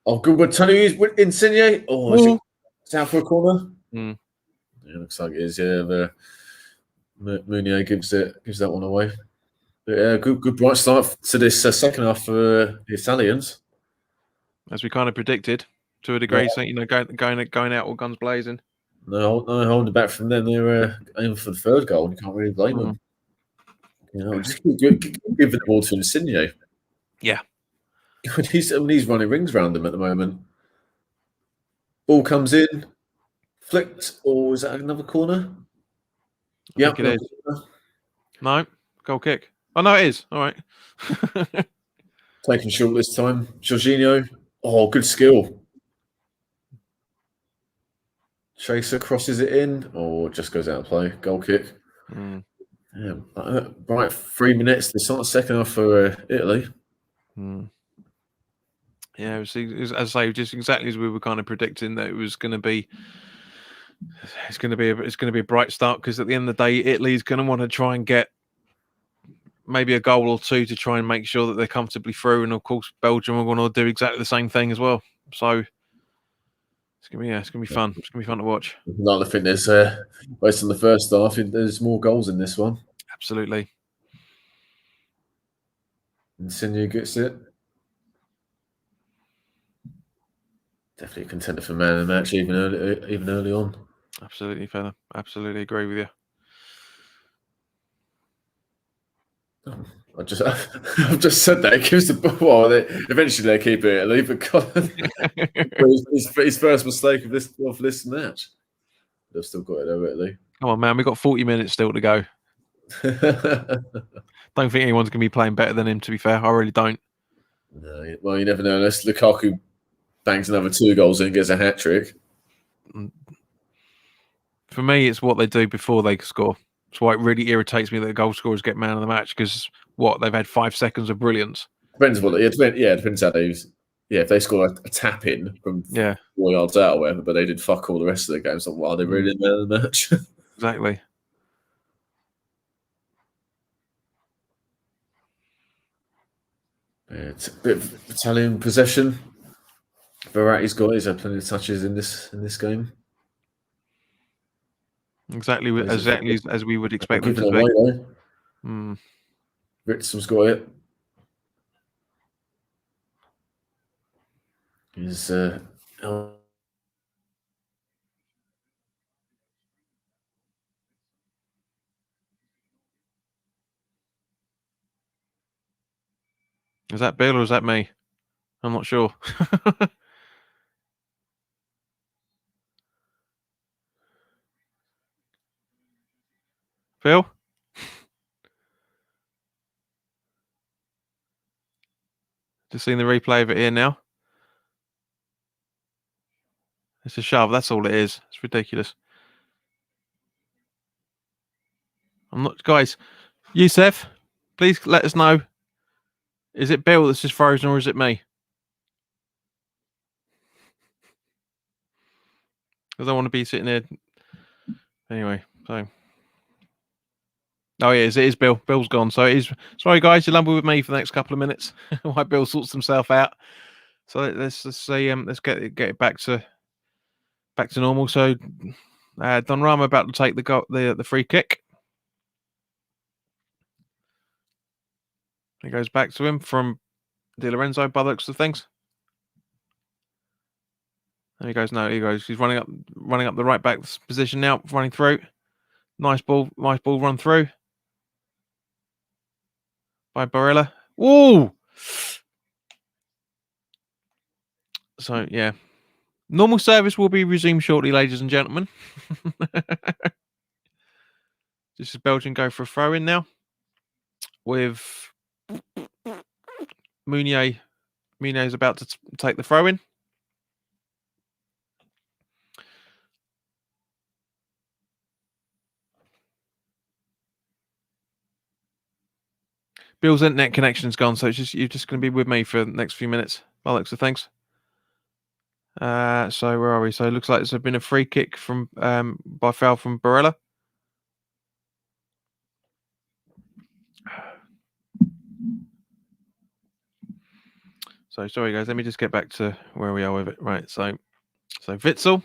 Oh, good one. Tony Insigne. Oh, is it out for a corner? Mm. Yeah, looks like it is. Yeah, Meunier gives that one away. But, yeah, good bright start to this second half for the Italians. As we kind of predicted, to a degree. So going out all guns blazing. No holding back from them. They're aiming for the third goal. You can't really blame them. Just keep giving the ball to Insigne. Yeah. He's running rings around them at the moment. Ball comes in, flicked, or is that another corner? Yeah, it is. No, goal kick. Oh no, it is. All right. Taking short this time. Jorginho. Oh, good skill. Chaser crosses it in, or just goes out of play. Goal kick. Mm. Yeah, right. 3 minutes. The sort of second half for Italy. Mm. Yeah, it was, as I say, just exactly as we were kind of predicting that it was going to be. It's going to be a bright start because at the end of the day, Italy's going to want to try and get maybe a goal or two to try and make sure that they're comfortably through, and of course, Belgium are going to do exactly the same thing as well. So it's going to be fun. It's going to be fun to watch. I think there's based on the first half, there's more goals in this one. Absolutely. Insigne gets it. Definitely a contender for man of the match, even early on. Absolutely, fella. Absolutely agree with you. I've just said that. It gives the ball. Eventually, they keep it. Leave it. His first mistake of this match. They've still got it though, Italy. Come on, man. We've got 40 minutes still to go. Don't think anyone's going to be playing better than him, to be fair. I really don't. No, well, you never know. Unless Lukaku bangs another 2 goals and gets a hat trick. For me, it's what they do before they score. That's why it really irritates me that the goal scorers get man of the match because they've had 5 seconds of brilliance. Depends what. Depends how they use. Yeah, if they score a tap in from 4 yards out or whatever, but they did fuck all the rest of the game. So why are they really man of the match? Exactly. It's a bit of Italian possession. Verratti's got he's had plenty of touches in this game. Exactly as we would expect them to be. Ritsom's got it. Is that Bill or is that me? I'm not sure. Phil? Just seeing the replay of it here now. It's a shove. That's all it is. It's ridiculous. I'm not, guys. Youssef, please let us know. Is it Bill that's just frozen or is it me? I don't want to be sitting there. Anyway, so. Oh, yeah, it is Bill. Bill's gone. So it is. Sorry, guys, you'll lumber with me for the next couple of minutes while Bill sorts himself out. So let's see. Let's get it back to normal. So Donnarumma about to take the free kick. It goes back to him from Di Lorenzo by the looks of things. There he goes. No, he goes. He's running up the right back position now, running through. Nice ball run through by Barella. Ooh! So, yeah. Normal service will be resumed shortly, ladies and gentlemen. This is Belgium go for a throw in now with Meunier. Meunier is about to take the throw in. Bill's internet connection's gone, so you're just going to be with me for the next few minutes. By the looks of things. So where are we? So it looks like there's been a free kick from by foul from Barella. So sorry guys, let me just get back to where we are with it. Right, so Witsel.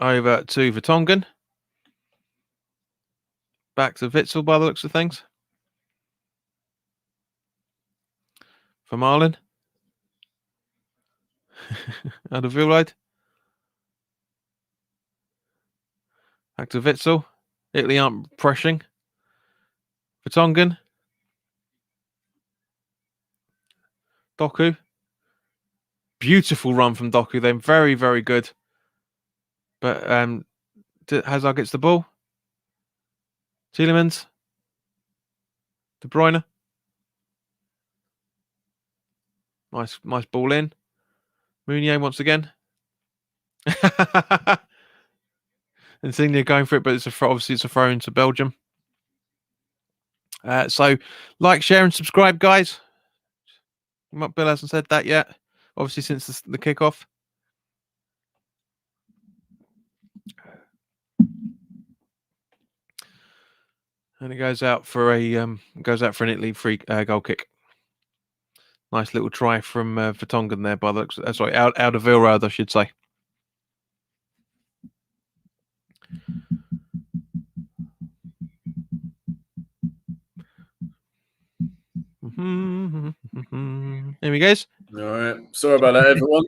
Over to Vertonghen. Back to Witsel by the looks of things. For Marlin. Out of Vilride. Back to Witsel. Italy aren't pressing. Vertonghen. Doku. Beautiful run from Doku then. Very, very good. But Hazard gets the ball. Tielemans. De Bruyne. Nice ball in. Meunier once again. Insigne going for it, but obviously it's a throw into Belgium. So like, share, and subscribe, guys. Bill hasn't said that yet. Obviously, since the kickoff. And it goes out for an Italy free goal kick. Nice little try from Vertonghen there by the looks. Sorry, out of Vilrode, I should say. There we go. All right. Sorry about that, everyone.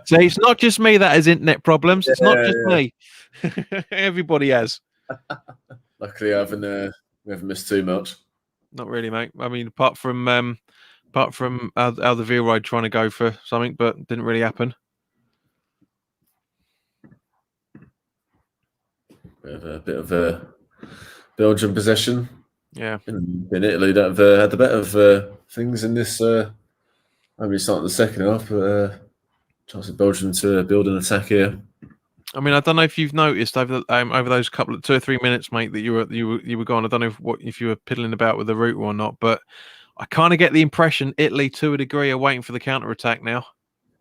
So it's not just me that has internet problems. It's not just me. Everybody has. Luckily, we haven't missed too much. Not really, mate. I mean, apart from Alderweireld trying to go for something, but didn't really happen. We have a bit of a Belgian possession. Yeah. In Italy that have had the better of things in this. Maybe starting the second half, but chance of Belgium to build an attack here. I mean, I don't know if you've noticed over those couple of 2 or 3 minutes, mate, that you were gone. I don't know if you were piddling about with the route or not, but I kind of get the impression Italy, to a degree, are waiting for the counter attack now.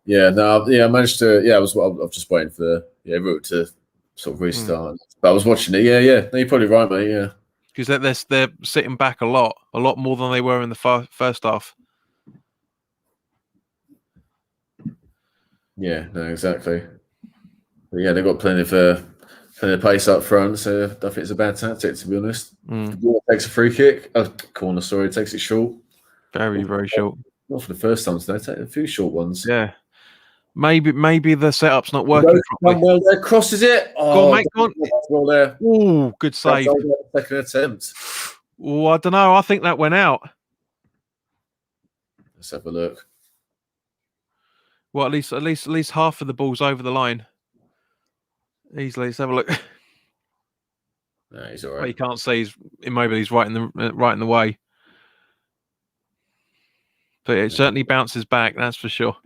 Yeah, no, I managed to. Yeah, I was just waiting for the route to sort of restart. But I was watching it. Yeah. No, you're probably right, mate. Yeah, because they're sitting back a lot more than they were in the first half. Yeah, no, exactly. But yeah, they've got plenty of pace up front, so I don't think it's a bad tactic, to be honest. The ball takes a free kick. Corner, sorry, takes it short. Very, very short. Not for the first time today. Take a few short ones. Yeah. Maybe the setup's not working properly. Well there, crosses it. Go on, mate, go on. Well there. Ooh, good save. Second attempt. Oh, I don't know. I think that went out. Let's have a look. Well, at least half of the ball's over the line. Easily. Let's have a look. No, he's all right. Well, you can't see Immobile's right in the way. But it certainly bounces back, that's for sure.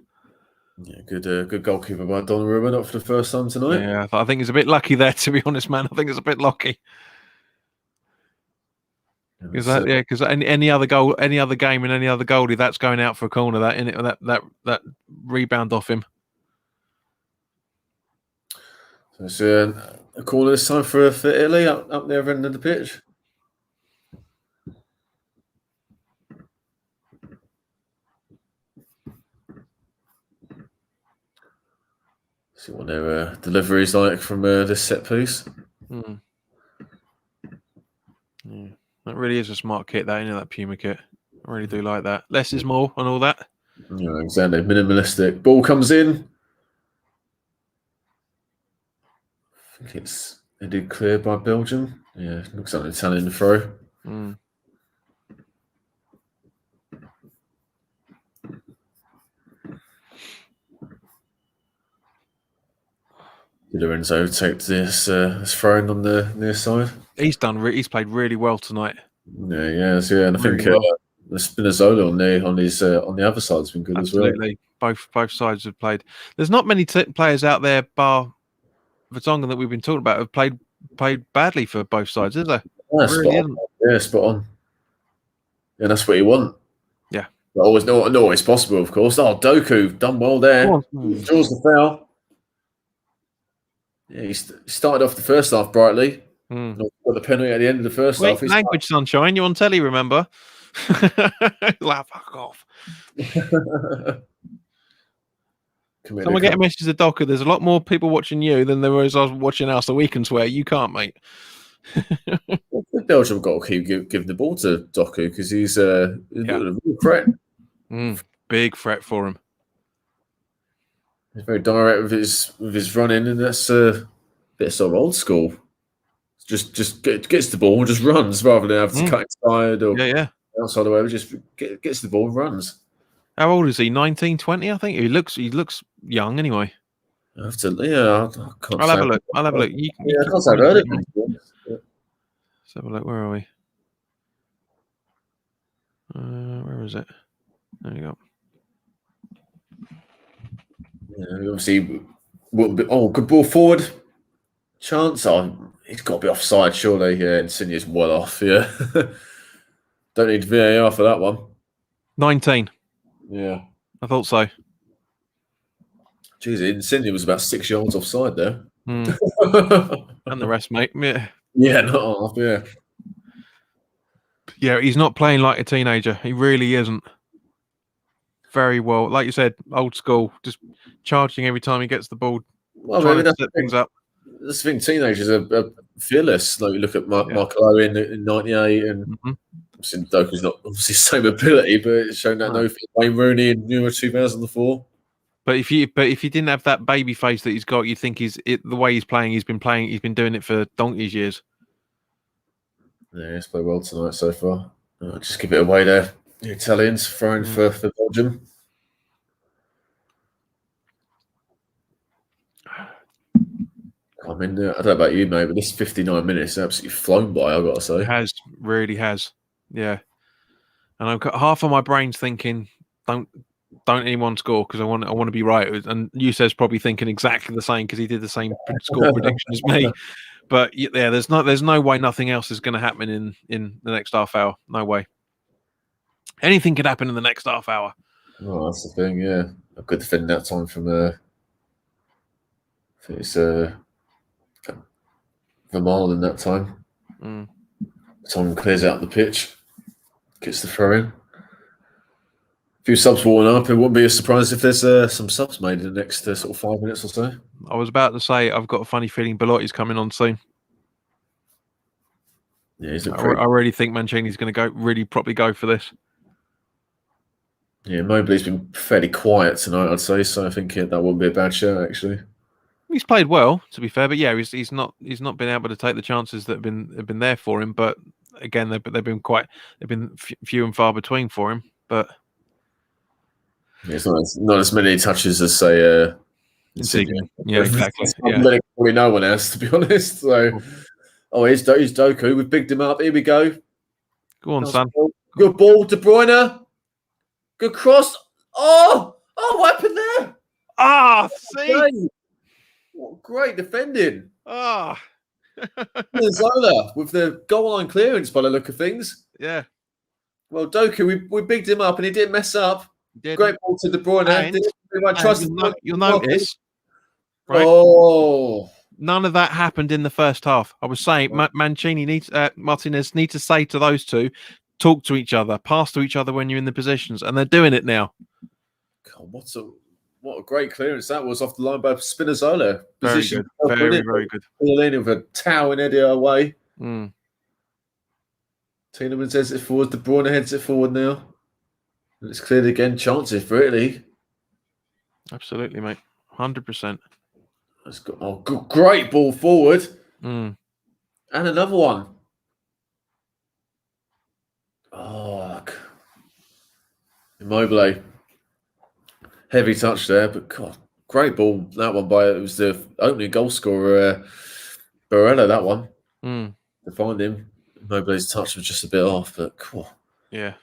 Yeah, good goalkeeper by Donnarumma, not for the first time tonight. Yeah, I think he's a bit lucky there, to be honest, man. I think it's a bit lucky. Because any other goal, any other game, and any other goalie, that's going out for a corner. That rebound off him. So it's a corner this time for Italy up the other end of the pitch. See what their delivery is like from this set piece. Yeah, that really is a smart kit, that Puma kit. I really do like that. Less is more and all that. Yeah, exactly. Minimalistic. Ball comes in. I think it's headed clear by Belgium. Yeah, looks like an Italian throw. Mm. Di Lorenzo takes this throwing on the near side. He's played really well tonight. Yeah, yeah, and I think well. the Spinazzola on the other side has been good as well. Absolutely, both sides have played. There's not many players out there, bar Vertonghen, that we've been talking about, have played badly for both sides, is there? Yeah, really isn't. Yeah, spot on. And that's what you want. Yeah, but always not always possible, of course. Oh, Doku done well there. Draws the foul. Yeah, he started off the first half brightly. Got the penalty at the end of the first half. Language, sunshine. You on telly, remember? Fuck off. Someone get a message to Docker. There's a lot more people watching you than there was watching us, so we can swear. You can't, mate. Belgium got to keep giving the ball to Doku because he's a real threat. Big threat for him. He's very direct with his running, and that's a bit sort of old school. Just gets the ball and just runs rather than having to cut inside or outside or whatever. Just gets the ball and runs. How old is he? 19, 20, I think. He looks young anyway. I have to, I'll have a look. I can't say I've heard of him. Let's have a look. Where are we? Where is it? There you go. Yeah, obviously, good ball forward. Chance. He's got to be offside, surely. Yeah, Insigne's well off. Yeah. Don't need VAR for that one. 19. Yeah. I thought so. Jeez, Insigne was about 6 yards offside there. And the rest, mate. Yeah. Yeah, not off, yeah. Yeah, he's not playing like a teenager. He really isn't. Very well. Like you said, old school, just charging every time he gets the ball. Well, trying to set things up. That's the thing, teenagers are fearless. Like you look at Michael Owen in 98 and obviously Doku's not obviously the same ability, but it's shown that no fear. Wayne Rooney in Euro 2004. But if you didn't have that baby face that he's got, you think the way he's playing, he's been doing it for donkey's years. Yeah, he's played well tonight so far. Just give it away there. The Italians throwing for Belgium. I mean, I don't know about you, mate, but this 59 minutes has absolutely flown by, I've got to say. It really has. Yeah. And I've got half of my brain's thinking, don't anyone score because I want to be right. And Yusef's probably thinking exactly the same because he did the same score prediction as me. But yeah, there's no way nothing else is going to happen in the next half hour. No way. Anything could happen in the next half hour. Oh, that's the thing, yeah. I could defend that time from I think it's Vermaelen in that time. Tom clears out the pitch, gets the throw in. A few subs warming up. It wouldn't be a surprise if there's some subs made in the next sort of 5 minutes or so. I was about to say I've got a funny feeling Belotti's coming on soon. Yeah, I really think Mancini's going to properly go for this. Yeah, Mobley's been fairly quiet tonight, I'd say. So I think that wouldn't be a bad show, actually. He's played well, to be fair, but yeah, he's not been able to take the chances that have been there for him. But again, they've been few and far between for him. But yeah, it's not as many touches as say Insigne. Yeah, exactly. Probably no one else, to be honest. So, here's Doku. We've bigged him up. Here we go. Go on, son. Good ball, De Bruyne. Good cross. Oh, what happened there? See. What great defending. Zola with the goal line clearance by the look of things. Yeah. Well, Doku, we bigged him up and he didn't mess up. Great ball to De Bruyne. You'll notice. Right? None of that happened in the first half. I was saying Martinez need to say to those two, talk to each other, pass to each other when you're in the positions, and they're doing it now. God, what a great clearance that was off the line by Spinazzola. Very good. Very good. Pauline with a towering header away. Tielemans heads it forward. De Bruyne heads it forward now. And it's cleared again. Chances for Italy. Absolutely, mate. 100%. That's got great ball forward. Mm. And another one. Oh, Immobile. Heavy touch there, but God, great ball. That one it was the opening goal scorer, Barella, that one. To find him. Immobile's touch was just a bit off, but cool. Yeah.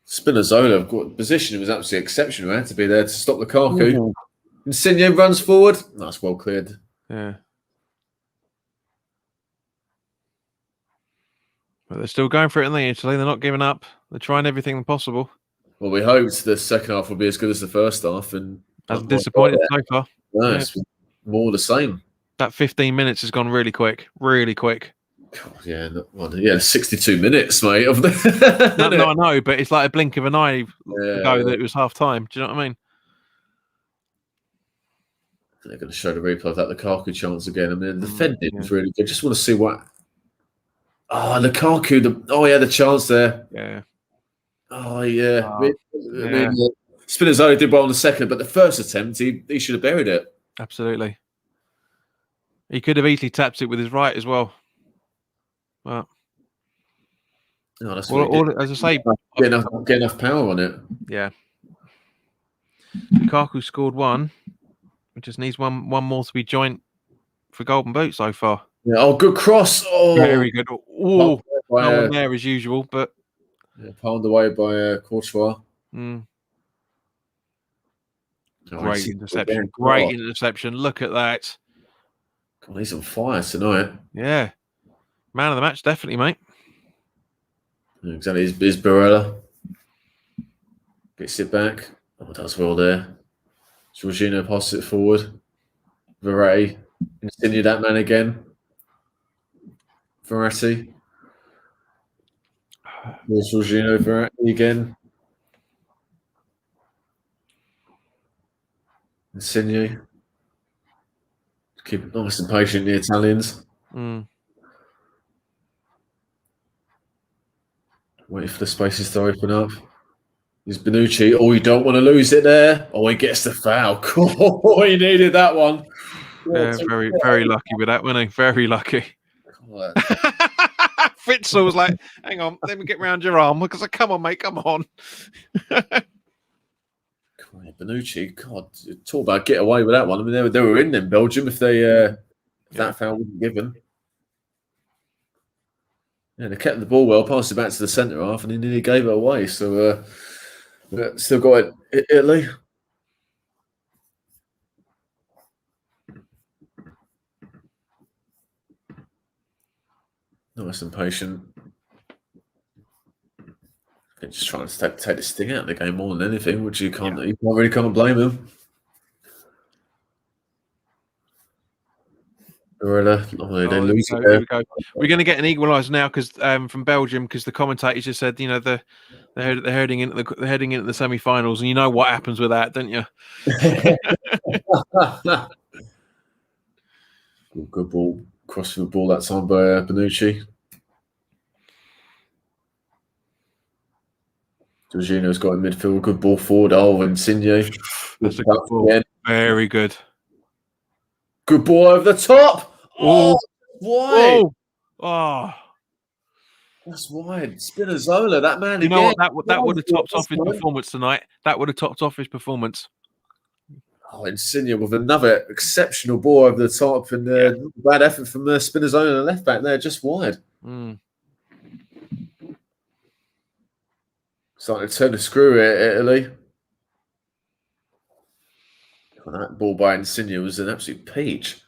Spinazzola, position was absolutely exceptional. Had to be there to stop Lukaku. Insigne runs forward. That's well cleared. Yeah. But they're still going for it in Italy. They're not giving up. They're trying everything possible. Well, we hoped the second half would be as good as the first half, and hasn't disappointed so far. No, it's more the same. That 15 minutes has gone really quick. Really quick. God, yeah, 62 minutes, mate. No, I know, but it's like a blink of an eye ago that it was half time. Do you know what I mean? They're going to show the replay of that Lukaku chance again. I mean, the defending is really good. Just want to see what. Oh, Lukaku! He had a chance there. Yeah. Oh, yeah. I mean, Spinazzola did well on the second, but the first attempt, he should have buried it. Absolutely. He could have easily tapped it with his right as well. But that's as I say, get enough power on it. Yeah. Lukaku scored one. It just needs one more to be joint for Golden Boot so far. Yeah. Oh, good cross. Oh, very good. Oh, no one there as usual, but palmed away by Courtois. Great interception. Great interception. Look at that. God, he's on fire tonight. Yeah. Man of the match, definitely, mate. Exactly. Is Barella. Gets it back. Oh, does well there. Jorginho passes it forward. Verratti. Insigne that man again. Verratti. There's Jorginho, Verratti again. Insigne. Keep nice and patient, the Italians. Waiting for the spaces to open up. Here's Bonucci. Oh, you don't want to lose it there. Oh, he gets the foul. Oh, he needed that one. Yeah, very lucky with that, wasn't he? Very lucky. Fitzel was like, hang on, let me get round your arm. Because come on, mate, come on. Bonucci, God, talk about get away with that one. I mean, they were in them, Belgium, if that foul wasn't given. Yeah, they kept the ball well, passed it back to the centre half, and he nearly gave it away. So, still got it, Italy. Nice and patient. They're just trying to take the sting out of the game more than anything, which you really can't blame him. They lose it there. We're going to get an equaliser now because from Belgium, because the commentators just said, they're heading into the semi-finals, and you know what happens with that, don't you? Good ball, crossing the ball that time by Bonucci. Jorginho's got in midfield, good ball forward. Oh, Insigne. That's a good ball. Again. Very good. Good ball over the top. Oh, wide. Oh, that's wide. Spinazzola, that man. You know what? That would have topped off his performance tonight. That would have topped off his performance. Oh, Insigne with another exceptional ball over the top, and bad effort from Spinazzola, the left back there, just wide. Starting to turn the screw here, Italy. Oh, that ball by Insigne was an absolute peach.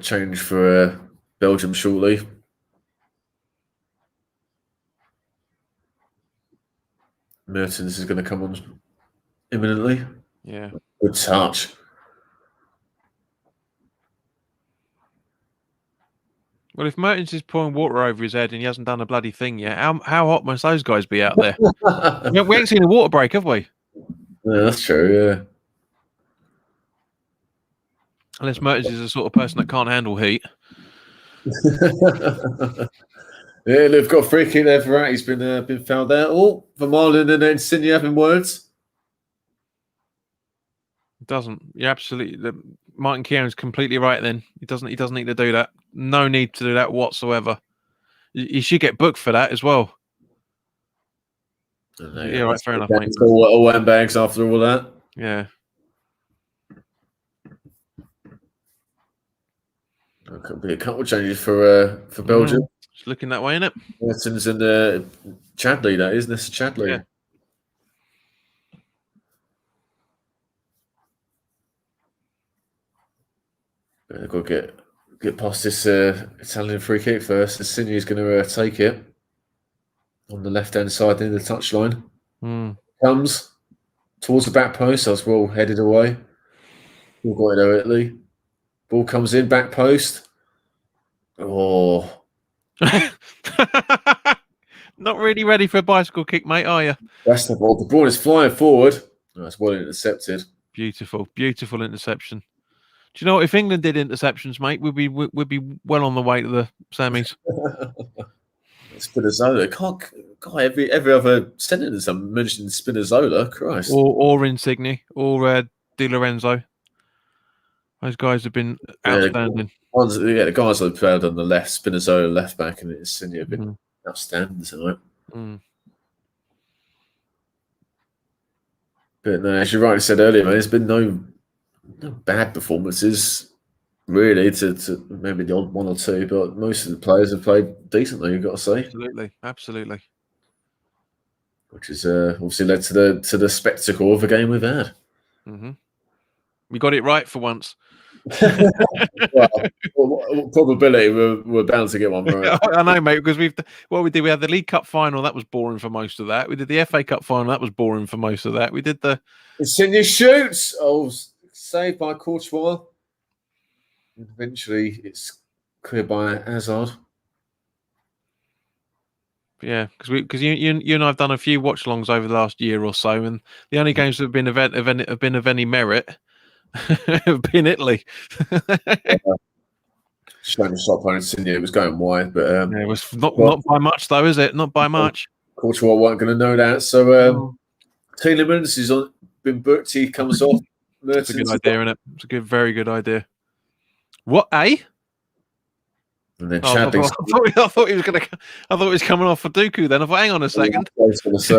Change for Belgium shortly. Mertens is going to come on imminently. Yeah. Good touch. Well, if Mertens is pouring water over his head and he hasn't done a bloody thing yet, how hot must those guys be out there? We ain't seen a water break, have we? Yeah, that's true, yeah. Unless Mertens is the sort of person that can't handle heat. Yeah, they've got a free kick there for He's been fouled out. Oh, Vermaelen and then Insigne having words. Doesn't. You're absolutely. Martin Kieran's completely right. Then he doesn't need to do that. No need to do that whatsoever. You should get booked for that as well. Yeah, right. Fair enough, mate. All handbags after all that. Yeah. There could be a couple of changes for Belgium. Just looking that way, innit? Mertens and Chadley, that is, this Chadley. Yeah. They've got to get past this Italian free kick first. Insigne is going to take it on the left-hand side near the touchline. Comes towards the back post. That's well headed away. Ball got it there, Italy. Ball comes in, back post. Oh. Not really ready for a bicycle kick, mate, are you? That's the ball. The ball is flying forward. Oh, it's well intercepted. Beautiful interception. Do you know what? If England did interceptions, mate, we'd be well on the way to the semis. Spinazzola. God, every other sentence I'm mentioning Spinazzola. Christ. Or Insigne, or Di Lorenzo. Those guys have been outstanding. The guys that played on the left, Spinazzola left back, and Insigne have been outstanding tonight. But no, as you rightly said earlier, man, there's been no bad performances really. To maybe the odd one or two, but most of the players have played decently. You've got to say, absolutely. Which has obviously led to the spectacle of the game we've had. We got it right for once. Well, probability we're bound to get one right. I know, mate, because we had the League Cup final, that was boring for most of that. We did the FA Cup final, that was boring for most of that. We did the Insigne shoots. Oh, saved by Courtois. Eventually, it's cleared by Hazard. Yeah, because you and I've done a few watch-alongs over the last year or so, and the only games that have been of any merit have been Italy. Showing the shot by Insigne, it was going wide, but it was not by much, though, is it? Not by much. Courtois weren't going to know that. So Tielemans has been booked. He comes off. That's a good idea, isn't it? It's a very good idea. What, eh? And then I thought he was going to. I thought he was coming off for Dooku. Then I thought, hang on a second. I was going to say,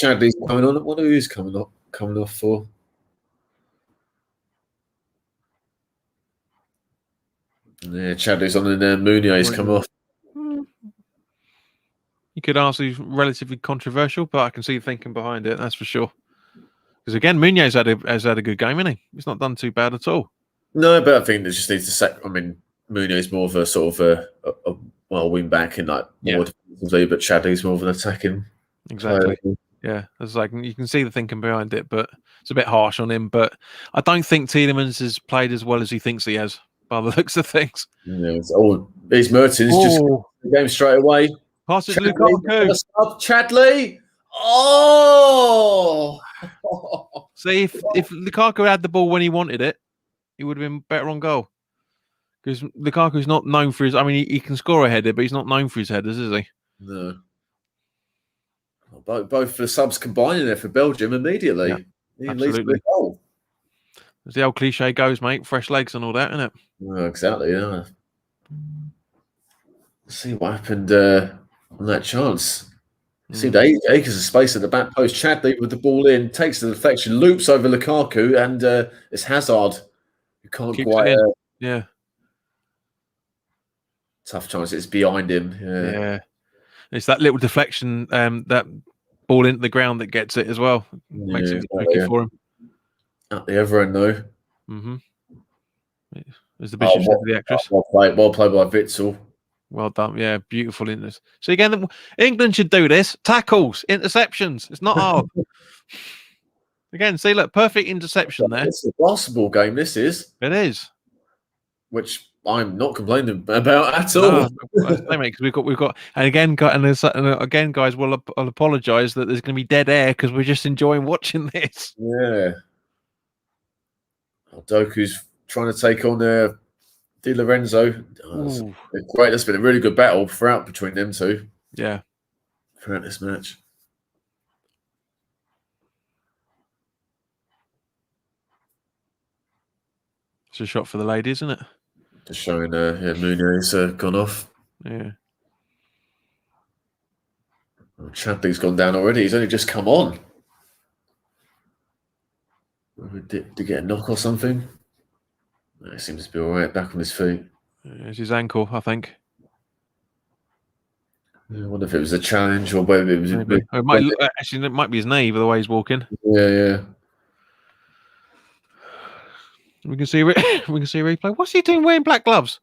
Chadley's coming on. What are he coming off for? Yeah, Chadley's on, and then Meunier's come off. You could argue he's relatively controversial, but I can see you thinking behind it. That's for sure. Because again, Meunier's has had a good game, hasn't he? He's not done too bad at all. No, but I think they just need to set. I mean, Meunier's more of a sort of a wing back in more defensively, but Chadley's more of an attacking. Exactly. Yeah, it's like you can see the thinking behind it, but it's a bit harsh on him. But I don't think Tielemans has played as well as he thinks he has, by the looks of things. Yeah, it's Mertens just the game straight away. Pass it to Lukaku. Chadley. Oh. See, if Lukaku had the ball when he wanted it, he would have been better on goal. Because Lukaku's not known for his. I mean, he can score a header, but he's not known for his headers, is he? No. Both the subs combining there for Belgium immediately. Yeah, absolutely. As the old cliche goes, mate, fresh legs and all that, isn't it? Oh, exactly, yeah. Let's see what happened on that chance. See the acres of space at the back post. Chadley with the ball in, takes the deflection, loops over Lukaku, and it's Hazard who can't quite. Yeah. Tough chance. It's behind him. Yeah. It's that little deflection, that ball into the ground that gets it as well. Makes it tricky for him. At the other end, though. There's the bishop said to the actress. Well played by Witsel. Well done. Yeah, beautiful interest. So again, England should do this. Tackles, interceptions. It's not hard. Again, see, look, perfect interception there. It's a basketball game, this is. It is. Which I'm not complaining about at all. Because we've got, and again, guys, I'll apologise that there's going to be dead air because we're just enjoying watching this. Yeah. Doku's trying to take on Di Lorenzo. Great. That's been a really good battle throughout between them two. Yeah. Throughout this match. It's a shot for the lady, isn't it? Just showing Munier's gone off. Yeah. Chadley's gone down already. He's only just come on. Did he get a knock or something? He seems to be all right, back on his feet. It's his ankle, I think. I wonder if it was a challenge or whether it was. Actually, it might be his knee, by the way he's walking. Yeah. We can see a replay. What's he doing wearing black gloves?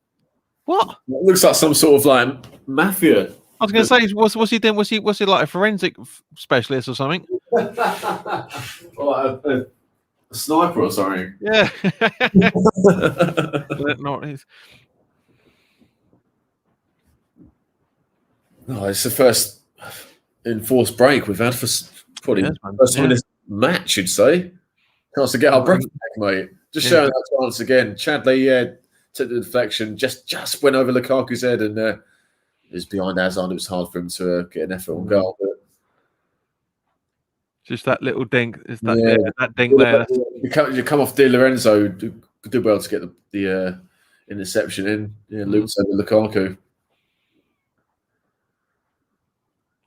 What? It looks like some sort of like mafia. I was going to say, what's he doing? Was he like a forensic specialist or something? A sniper or something. Yeah. Not his. No, it's the first enforced break we've had for probably first time in this match, you'd say. Chance to get our breath back, mate. Just showing that chance again. Chadley took the deflection, just went over Lukaku's head, and it was behind Hazard. It was hard for him to get an effort on goal. But just that little dink. Is that dink there? You come off Di Lorenzo, do well to get the interception in. Yeah, loops over Lukaku.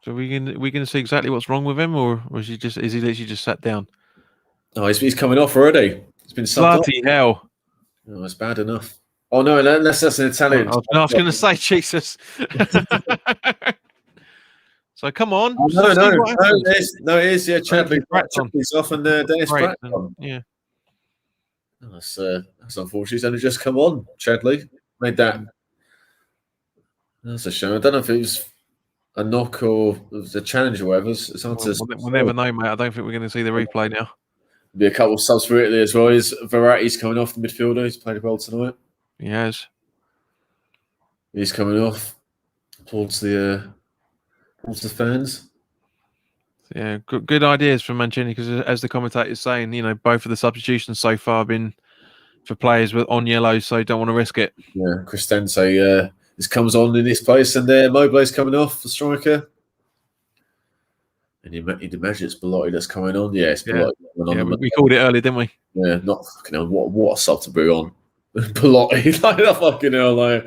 So we can see exactly what's wrong with him, or is he literally just sat down? Oh, he's coming off already. It's been bloody hell. Oh, it's bad enough. Oh no, unless that's an Italian. I was going to say, Jesus. So come on. Oh, no, it is. Yeah, Chadley's off and Dennis Pratt on. Yeah. Oh, that's unfortunate. He's only just come on. Chadley made that. That's a shame. I don't know if it was a knock or it was a challenge or whatever. It's hard to. We'll never know, mate. I don't think we're going to see the replay now. Be a couple of subs for Italy as well. Verratti's coming off the midfielder. He's played well tonight. He has. He's coming off towards the fans. Yeah, good ideas from Mancini because, as the commentator is saying, both of the substitutions so far have been for players on yellow, so don't want to risk it. Yeah, Cristante comes on in this place, and Moble's coming off, the striker. And you'd imagine it's Belotti that's coming on. Yeah, it's Belotti. Yeah, we called it early, didn't we? Yeah, not fucking hell. What a sub to bring on. Belotti, like that fucking hell. Like,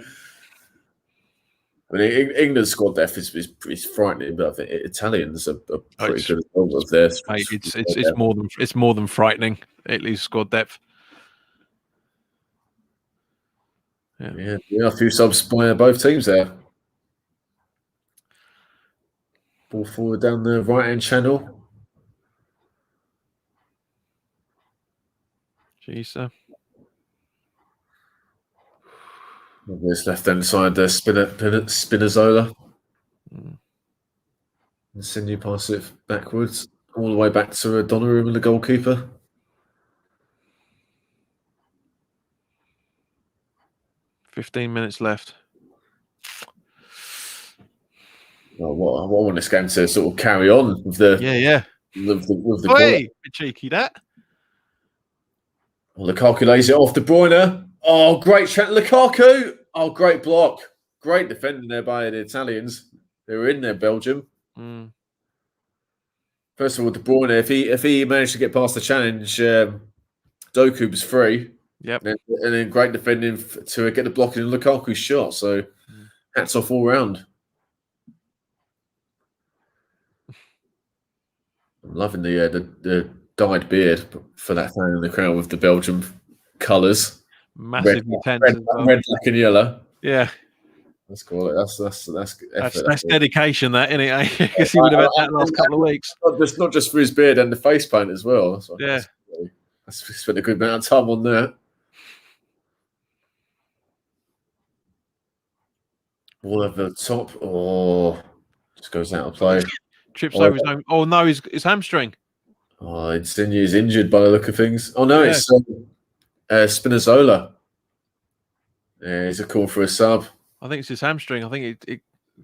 I mean, England's squad depth is frightening, but I think Italians are pretty good as well with their. It's more than frightening. Italy's squad depth. Yeah, a few subs by both teams there. Ball forward down the right-hand channel. Jeez, This left-hand side there, Spinazzola. Insigne pass it backwards, all the way back to Donnarumma and the goalkeeper. $15 minutes left. I want this game to sort of carry on with the with the Hey, cheeky that. Well, Lukaku lays it off De Bruyne. Oh, great shot, Lukaku! Oh, great block, great defending there by the Italians. They were in there, Belgium. First of all, De Bruyne, if he managed to get past the challenge, Doku was free. Yep, and then great defending to get the block in Lukaku's shot. So hats off all round. I'm loving the dyed beard for that fan in the crowd with the Belgium colours. Massively tense. Red, black, and yellow. Yeah, that's cool. That's dedication, that, isn't it? Because he would have had that last couple of weeks. Not just for his beard and the face paint as well. That's spent a good amount of time on that. All over the top. Oh, just goes out of play. Trips over his own. Oh no, his hamstring. Oh, Insigne's injured by the look of things. Oh no, it's Spinazzola. Yeah, he's a call for a sub. I think it's his hamstring. I think it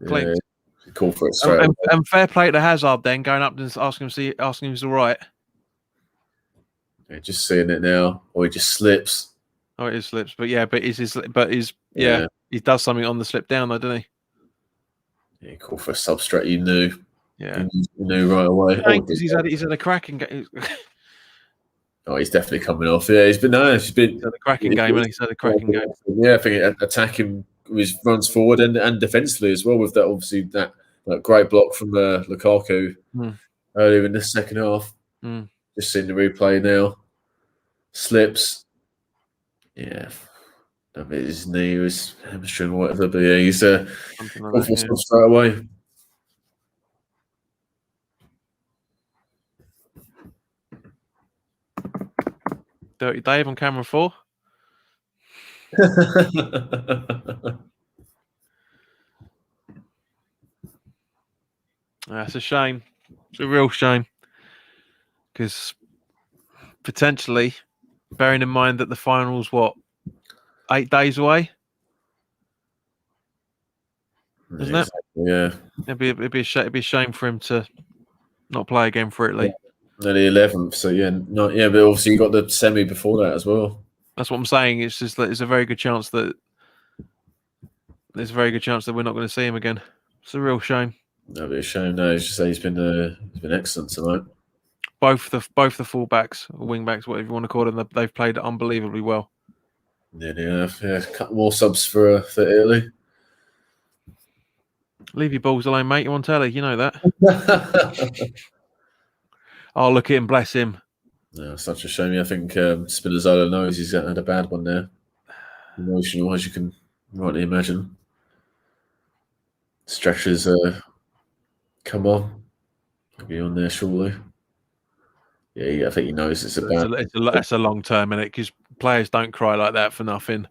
clicked. Yeah, call for it straight. And fair play to Hazard then going up and asking him if he's all right. Yeah, just seeing it now, or he just slips. Oh, it is slips, but yeah, but Yeah. he does something on the slip down, though, doesn't he? Yeah, call for a substrate. You knew. Yeah, You knew right away. because he's had a cracking game. Oh, he's definitely coming off. Yeah, he's been nice. He's been He's had a cracking game, and he's had a cracking game. Yeah, I think attacking his runs forward and defensively as well. With that, obviously that great block from Lukaku earlier in the second half. Just seeing the replay now. Slips. Yeah, I mean, his knee was hamstring or whatever, but yeah, he's straight away. Dirty Dave on camera 4. That's a shame. It's a real shame. Because potentially, bearing in mind that the final's 8 days away? Isn't it? Yeah. It'd be a shame for him to not play again for Italy. The 11th, so but obviously you got the semi before that as well. That's what I'm saying. It's just that there's a very good chance that we're not going to see him again. It's a real shame. That'd be a shame. No, he's been excellent tonight. Both the fullbacks, or wing backs, whatever you want to call them, they've played unbelievably well. Yeah, a couple more subs for Italy. Leave your balls alone, mate. You're on telly. You know that. Oh, look at him. Bless him. No, such a shame. I think Spinazzola knows he's had a bad one there. Emotional-wise, you can rightly imagine. Stretchers come on. He'll be on there shortly. Yeah, I think he knows it's a bad. It's a long term, innit? Because players don't cry like that for nothing.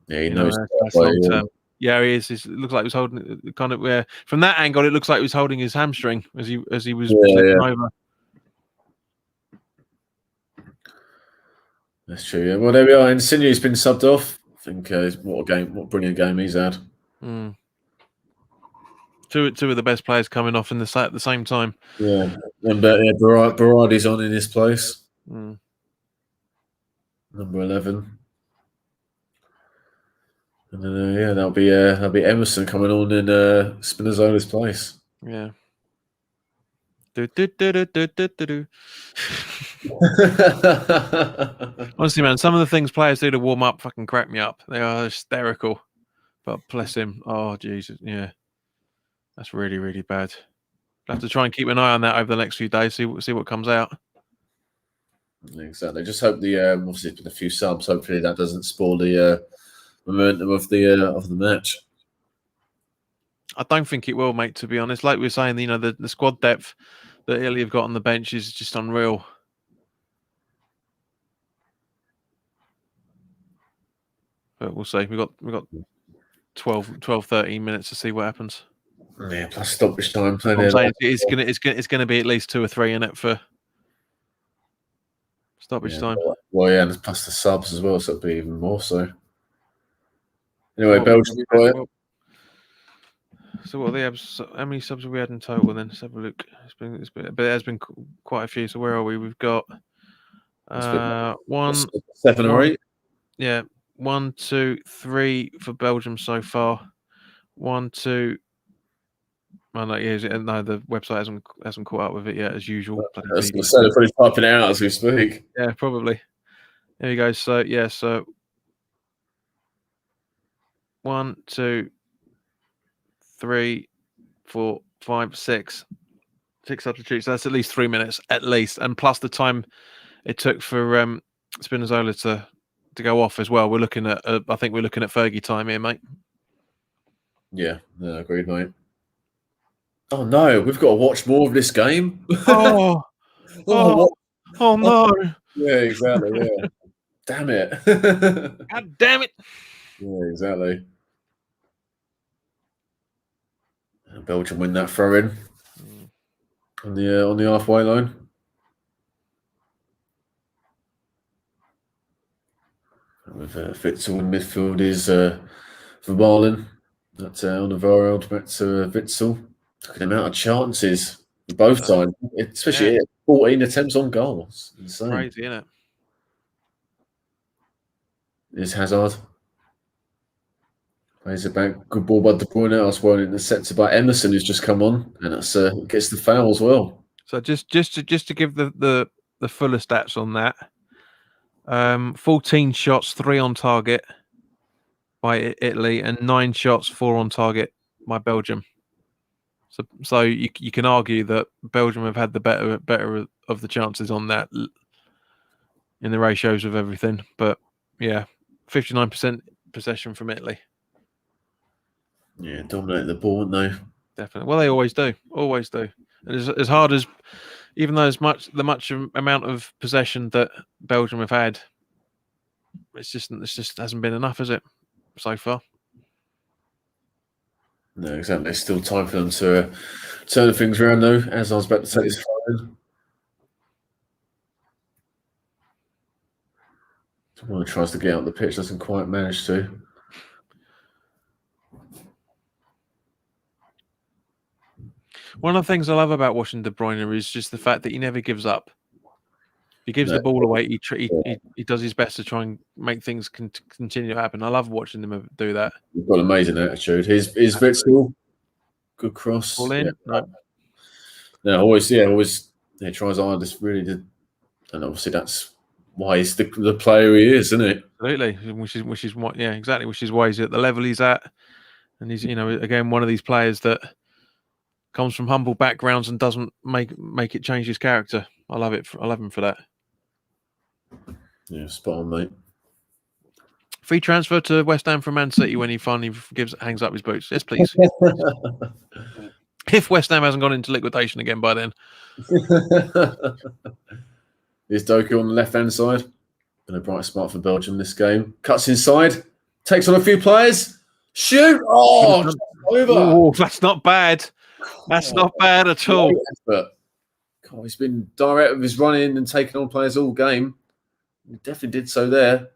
Yeah, he knows. That's long term. Yeah, he is. It looks like he was holding kind of from that angle. It looks like he was holding his hamstring as he was flipping over. That's true. Yeah. Well, there we are. Insigne's been subbed off. I think what a brilliant game he's had. Two of the best players coming off at the same time. Yeah, and Berardi's on in his place. Number 11. And then that'll be Emerson coming on in Spinazzola's place. Yeah. Honestly, man, some of the things players do to warm up fucking crack me up. They are hysterical. But bless him. Oh Jesus, yeah. That's really, really bad. I'll have to try and keep an eye on that over the next few days, see what comes out. Exactly. Just hope obviously with a few subs, hopefully that doesn't spoil the momentum of the match. I don't think it will, mate, to be honest. Like we were saying, the squad depth that Italy have got on the bench is just unreal. But we'll see. We've got 12, 13 minutes to see what happens. Yeah, plus stoppage time. I'm saying it's gonna be at least 2 or 3 in it for stoppage time. Well, yeah, and plus the subs as well, so it'll be even more so. Anyway, Belgium. So what are how many subs have we had in total? Then let's have a look. But there has been quite a few. So where are we? We've got 7 or 8. Yeah, 1, 2, 3 for Belgium so far. 1, 2. Oh, no, the website hasn't caught up with it yet, as usual. They're probably typing it out as we speak. Yeah, probably. There you go. So 1, 2, 3, 4, 5, 6 substitutes. So that's at least 3 minutes, at least, and plus the time it took for Spinazzola to go off as well. We're looking at I think we're looking at Fergie time here, mate. Yeah, agreed, mate. Oh no, we've got to watch more of this game. Oh no. Yeah, exactly. Yeah. Damn it. God damn it. Yeah, exactly. Belgium win that throw in on the halfway line. With Witzel in midfield is Vermaelen. That's on the Vareld back to Witzel. Look at the amount of chances for both sides, especially 14 attempts on goals. Insane. Crazy, isn't it? is Hazard. Plays it back. Good ball by De Bruyne. I was well intercepted by Emerson, who's just come on, and that's gets the foul as well. So just to give the fuller stats on that, 14 shots, 3 on target by Italy, and 9 shots, 4 on target by Belgium. So you can argue that Belgium have had the better of the chances on that in the ratios of everything. But yeah, 59% possession from Italy. Yeah, dominate the ball, wouldn't they? Definitely. Well, they always do. Always do. And as hard as, even though the much amount of possession that Belgium have had, it's just hasn't been enough, is it, so far? No, exactly. There's still time for them to turn things around, though. As I was about to say, this someone tries to get out the pitch, doesn't quite manage to. One of the things I love about watching De Bruyne is just the fact that he never gives up. He gives the ball away. He does his best to try and make things continue to happen. I love watching him do that. He's got an amazing attitude. His bit still good cross. All in. Yeah. No, always tries hardest. Really did, and obviously that's why he's the player he is, isn't it? Absolutely, which is what, yeah, exactly. Which is why he's at the level he's at, and he's, again, one of these players that comes from humble backgrounds and doesn't make it change his character. I love it. I love him for that. Yeah, spot on, mate. Free transfer to West Ham from Man City when he finally hangs up his boots. Yes, please. If West Ham hasn't gone into liquidation again by then. Here's Doku on the left-hand side. Been a bright spot for Belgium this game. Cuts inside. Takes on a few players. Shoot! Oh, just over. Oh, that's not bad. That's not bad at all. But God, he's been direct with his running and taking on players all game. He definitely did so there.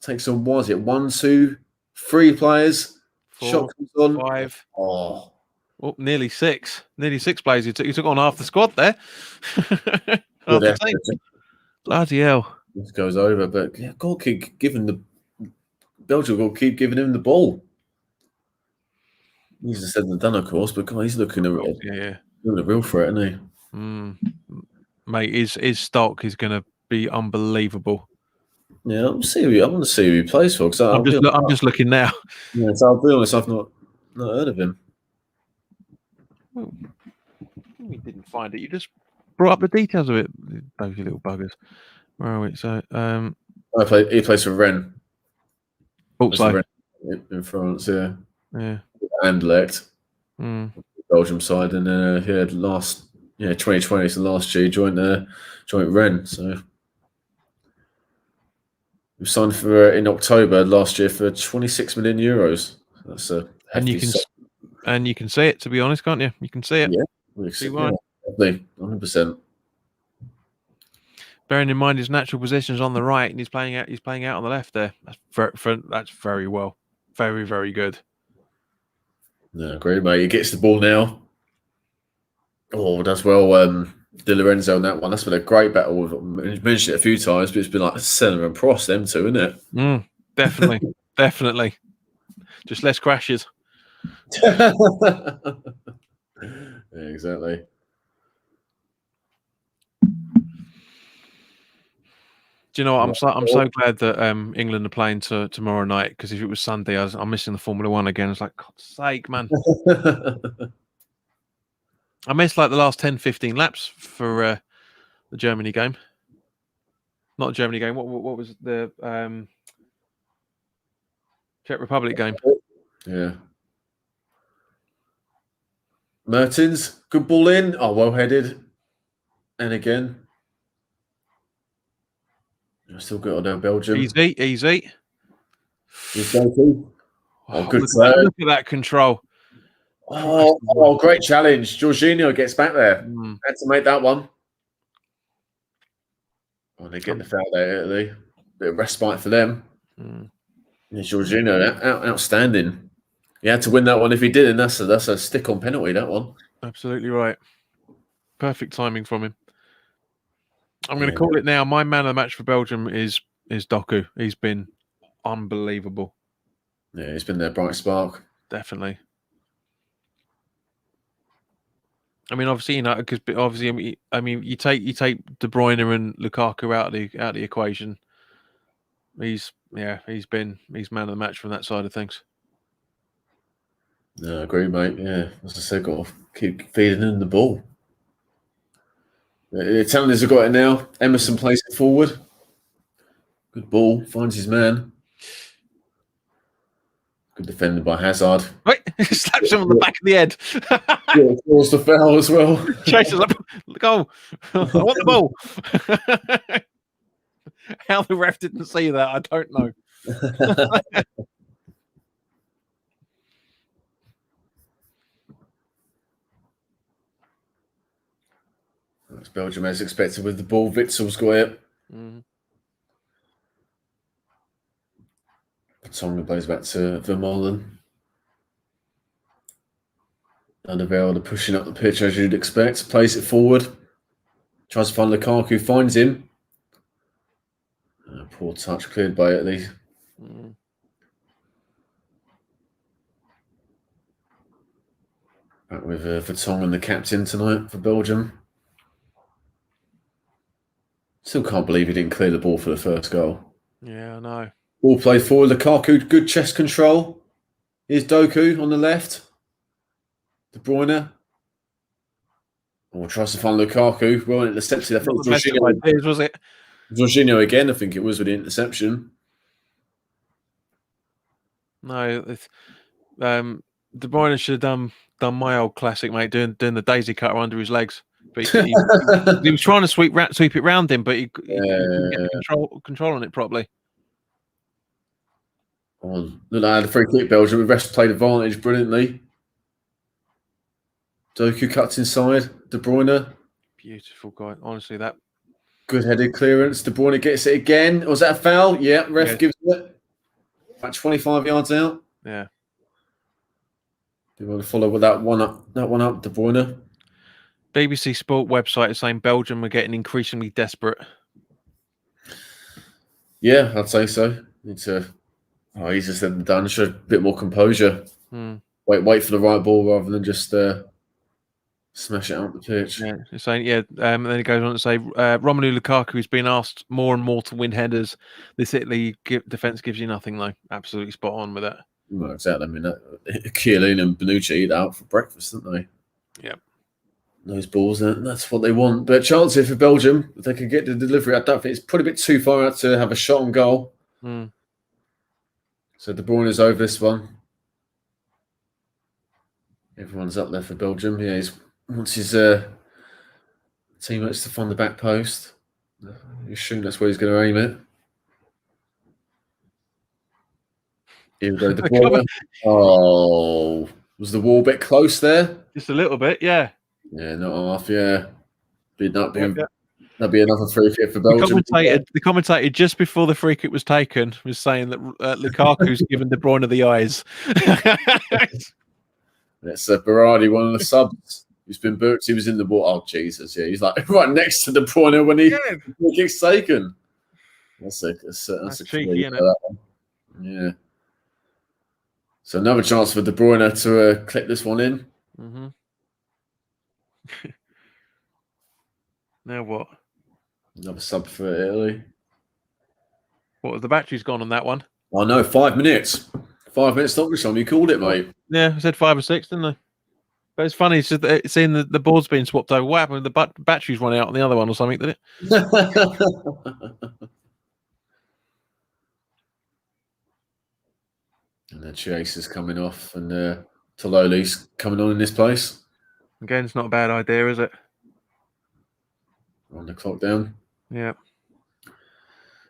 Takes on, was it 1, 2, 3 players? 4, shot comes on. 5. Oh, nearly 6. Nearly 6 players. He took on half the squad there. Bloody hell. This goes over, but yeah, Belgium will keep giving him the ball. Easier said than done, of course, but God, he's looking a real threat, isn't he? Mate, his stock is going to be unbelievable. Yeah, I want to see who he plays for. I'm just looking now. Yeah, so I'll be honest, I've not heard of him. Well, we didn't find it. You just brought up the details of it, those little buggers. Where are we? So, he plays for Rennes. Also, in France, yeah. Yeah. Anderlecht, Belgium side, and he had 2020, so last year joined Rennes. So he signed for in October last year for 26 million euros. That's a and you can see it. To be honest, can't you? You can see it. Yeah, see why. 100%. Bearing in mind his natural position is on the right, and he's playing out on the left there. That's very well, very, very good. No, great, mate. He gets the ball now. Oh, does well. Di Lorenzo on that one. That's been a great battle. We've mentioned it a few times, but it's been like Senna and Prost, them two, isn't it? Definitely, definitely. Just less crashes. Yeah, exactly. Do you know what? I'm so glad that England are playing tomorrow night, because if it was Sunday, I'm missing the Formula One again. It's like, God's sake, man. I missed like the last 10, 15 laps for the Germany game. Not the Germany game. What was the Czech Republic game? Yeah. Mertens, good ball in. Oh, well headed. And again. Still good on Belgium. Easy. Oh, good save. Look at that control. Oh, great challenge. Jorginho gets back there. Had to make that one. Oh, they get the foul there, Italy. Bit of respite for them. Yeah, Jorginho, outstanding. He had to win that one. If he didn't, that's a stick-on penalty, that one. Absolutely right. Perfect timing from him. I'm going to call it now. My man of the match for Belgium is Doku. He's been unbelievable. Yeah, he's been their bright spark. Definitely. I mean, obviously, because obviously, I mean, you take De Bruyne and Lukaku out of the equation. He's man of the match from that side of things. No, I agree, mate. Yeah, as I said, got to keep feeding in the ball. The Italians have got it now. Emerson plays it forward. Good ball, finds his man. Good defended by Hazard. Right, slaps him on the back of the head. Yeah, forced the foul as well. Chases up. Go! I want the ball. How the ref didn't see that, I don't know. That's Belgium as expected with the ball. Witzel's got it. Tonga plays back to Vermaelen. Alderweireld pushing up the pitch as you'd expect. Plays it forward. Tries to find Lukaku. Finds him. Poor touch. Cleared by Italy. Back with Vertonghen, the captain tonight for Belgium. Still can't believe he didn't clear the ball for the first goal. Yeah, I know. Ball played forward. Lukaku, good chest control. Here's Doku on the left. De Bruyne. Tries to find Lukaku. Well intercepted. I think it was Jorginho. Was it? Jorginho again, I think it was with the interception. No, De Bruyne should have done my old classic, mate, doing the daisy cutter under his legs. But he was trying to sweep it round him, but he couldn't get the control on it properly. The free kick, Belgium. The rest played advantage brilliantly. Doku cuts inside. De Bruyne. Beautiful guy. Honestly, that. Good headed clearance. De Bruyne gets it again. Was that a foul? Yeah, ref gives it. About 25 yards out. Yeah. Do you want to follow with that one up, De Bruyne? BBC Sport website is saying Belgium are getting increasingly desperate. Yeah, I'd say so. Need to. Easier said than done. Should a bit more composure. Wait for the right ball rather than just smash it out the pitch. Yeah, he's saying and then he goes on to say Romelu Lukaku has been asked more and more to win headers. This Italy defense gives you nothing, though. Absolutely spot on with that. Well, exactly. I mean, Chiellini and Bonucci eat out for breakfast, don't they? Yeah. Those balls, that's what they want. But chance here for Belgium, if they can get the delivery. I don't think it's probably a bit too far out to have a shot on goal. So De Bruyne is over this one. Everyone's up there for Belgium. Yeah, he wants his teammates to find the back post. He's shooting, that's where he's going to aim it. Here we go, De Bruyne. Oh, was the wall a bit close there? Just a little bit, yeah. Yeah, not half, yeah. That'd be another free kick for Belgium. The commentator just before the free kick was taken was saying that Lukaku's given De Bruyne the eyes. It's Berardi, one of the subs. He's been booked. He was in the ball. Oh, Jesus, yeah. He's like right next to De Bruyne when he gets taken. That's cheeky, isn't it? Yeah. So another chance for De Bruyne to clip this one in. Now what? Another sub for Italy. What, the battery's gone on that one? Oh, no, 5 minutes. 5 minutes stoppage time. You called it, mate. Yeah, I said 5 or 6, didn't I? But it's funny, seeing the board's being swapped over. What happened? The battery's run out on the other one or something, did it? And then Chase is coming off, and Tololi's coming on in this place. Again, it's not a bad idea, is it? On the clock down. Yeah.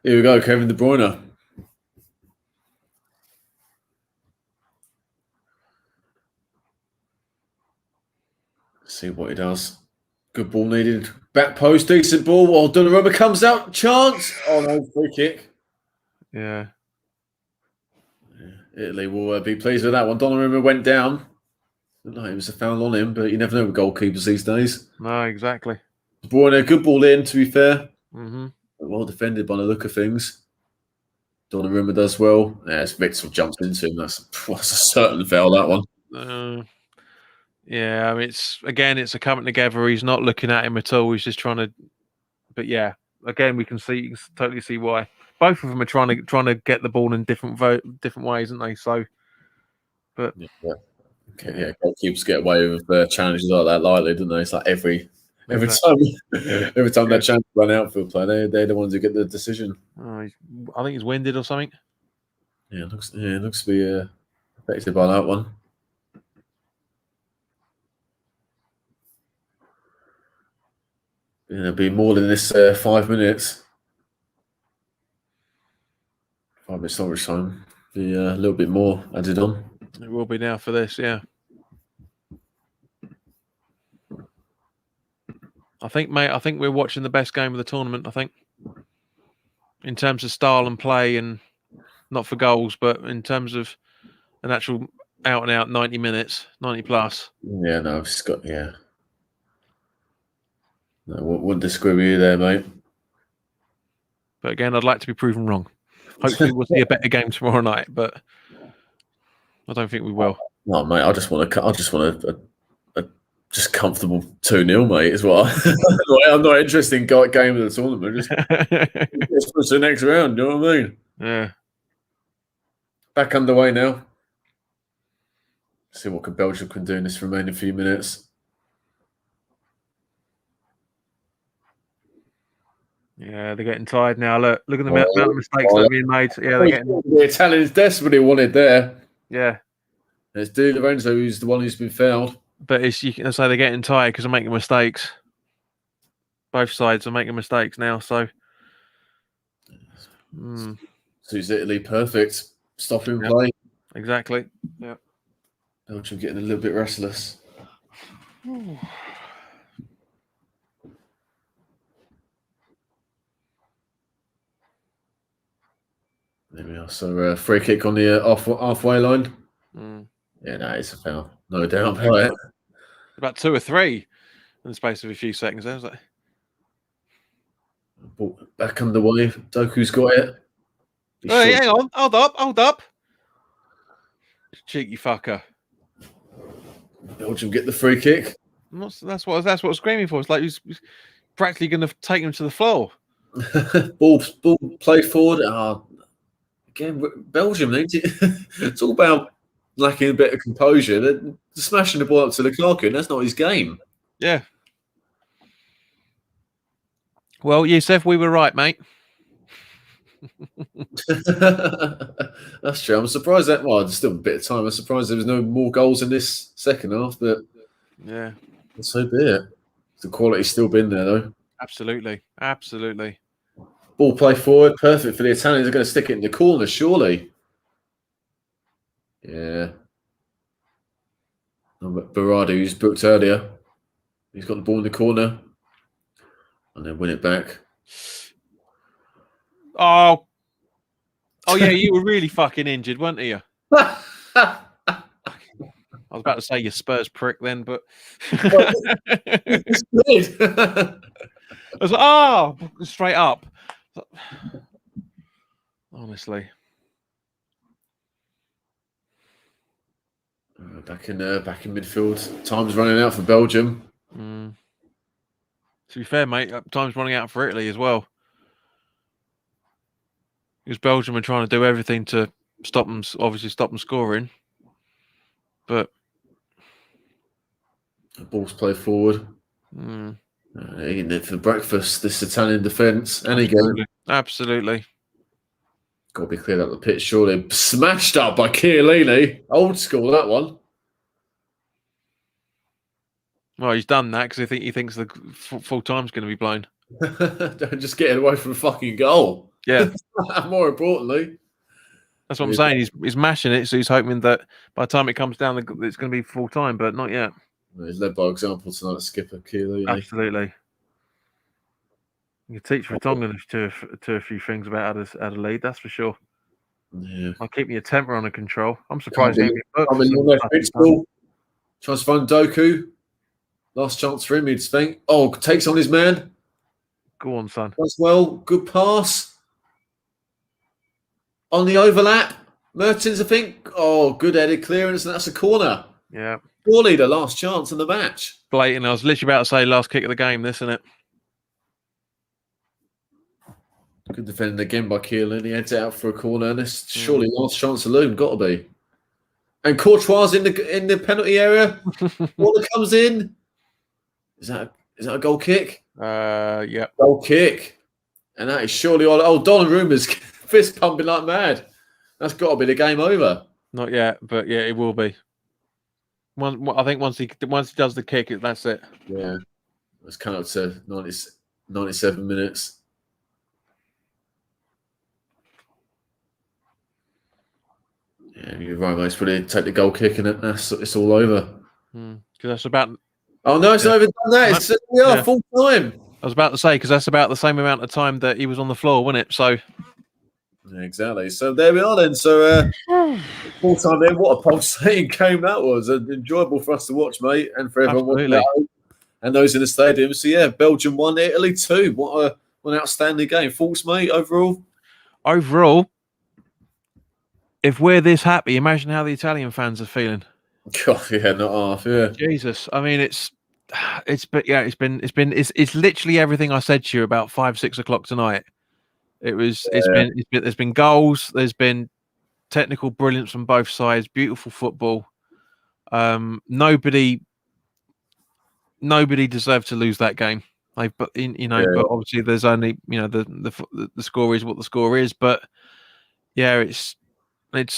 Here we go, Kevin De Bruyne. See what he does. Good ball needed. Back post, decent ball. While Donnarumma comes out. Chance. Oh, no, free kick. Yeah. Italy will be pleased with that one. Donnarumma went down. Looked like it was a foul on him, but you never know with goalkeepers these days. No, exactly. De Bruyne, good ball in, to be fair. Well defended by the look of things. Donnarumma does well. Yeah, it's Witzel jumps into him. That's a certain foul, that one. Yeah, I mean, it's a coming together. He's not looking at him at all. He's just trying to. But yeah, again, you can totally see why. Both of them are trying to get the ball in different ways, aren't they? So, but goalkeepers get away with challenges like that lightly, don't they? It's like every time that chance run outfield play, they're the ones who get the decision. I think he's winded or something. Yeah, it looks to be affected by that one. It'll be more than this 5 minutes. 5 minutes stoppage time. Be a little bit more added on. It will be now for this, yeah. I think we're watching the best game of the tournament. I think, in terms of style and play, and not for goals, but in terms of an actual out and out 90 minutes, 90 plus. Yeah, no, it's got No, wouldn't disagree with you there, mate. But again, I'd like to be proven wrong. Hopefully, we'll see a better game tomorrow night, but I don't think we will. No, mate, I just want a just comfortable 2-0, mate, is what I'm not interested in game of the tournament. Just push the next round, you know what I mean? Yeah. Back underway now. See what Belgium can do in this remaining few minutes. Yeah, they're getting tired now. Look at the amount of mistakes that are being made. Yeah, they're getting. The Italians desperately wanted there. Yeah. It's Di Lorenzo who's the one who's been fouled. But you can say they're getting tired because they're making mistakes. Both sides are making mistakes now, so. Suits Italy perfect. Stopping play. Exactly. Yeah. Belgium getting a little bit restless. There we are. So free kick on the halfway line. Yeah, no, it's a foul. No doubt about it. About 2 or 3 in the space of a few seconds. There was that. Back underway. Doku's got it. Hey, hang on. Hold up. Cheeky fucker. Belgium get the free kick. That's what I was screaming for. It's like he's practically going to take him to the floor. ball played forward. Again, Belgium, it's all about lacking a bit of composure. They're smashing the ball up to Lukaku, and that's not his game. Yeah. Well, Youssef, we were right, mate. That's true. I'm surprised there's still a bit of time. I'm surprised there was no more goals in this second half, but yeah, so be it. The quality's still been there, though. Absolutely. Ball play forward, perfect for the Italians. They're going to stick it in the corner, surely. Yeah. Berardi, who's booked earlier, he's got the ball in the corner, and then win it back. Oh yeah, you were really fucking injured, weren't you? I was about to say you Spurs prick then, but It's good. I was like, straight up. Honestly. Back in midfield. Time's running out for Belgium. To be fair, mate, time's running out for Italy as well. Because Belgium are trying to do everything to stop them scoring. But the ball's played forward. Eating it for breakfast, this Italian defence. And again. Absolutely. Got to be cleared up the pitch, surely. Smashed up by Chiellini. Old school, that one. Well, he's done that because he thinks the full time's going to be blown. Just getting away from a fucking goal. Yeah. More importantly. That's what I'm saying. He's mashing it, so he's hoping that by the time it comes down, it's going to be full time, but not yet. He's led by example tonight, skipper Chiellini. Absolutely. You can teach Vertonghen to a few things about how to lead, that's for sure. Yeah. I'll keep your temper under control. I'm surprised. Trying to find Doku. Last chance for him, he'd think. Oh, takes on his man. Go on, son. As well. Good pass. on the overlap. Mertens, I think. Oh, good headed clearance, and that's a corner. Yeah. Surely the last chance in the match. Blatant. I was literally about to say last kick of the game, this, isn't it? Good defending again by Keelan. He heads out for a corner, and it's surely last chance saloon. Got to be. And Courtois in the penalty area. Corner comes in. Is that a goal kick? Yeah. Goal kick. And that is surely all. Oh, Donnarumma's fist pumping like mad. That's got to be the game over. Not yet, but yeah, it will be. I think once he does the kick, that's it. Yeah. It's come up to 97 minutes. Yeah, you're right, mate. It's probably take the goal kick and it's all over. Because that's about. Oh no, it's not even done that. It's full time. I was about to say because that's about the same amount of time that he was on the floor, wasn't it? So. Yeah, exactly. So there we are then. So full time then. What a pulsating game that was. Enjoyable for us to watch, mate, and for everyone watching at home and those in the stadium. So yeah, Belgium 1, Italy 2. What an outstanding game. Thoughts, mate, overall? Overall, if we're this happy, imagine how the Italian fans are feeling. God, yeah, not half, yeah. Jesus, I mean, it's literally everything I said to you about 5-6 o'clock tonight. There's been goals, there's been technical brilliance from both sides, beautiful football. Nobody deserved to lose that game. But obviously there's only the score is what the score is. But yeah, it's been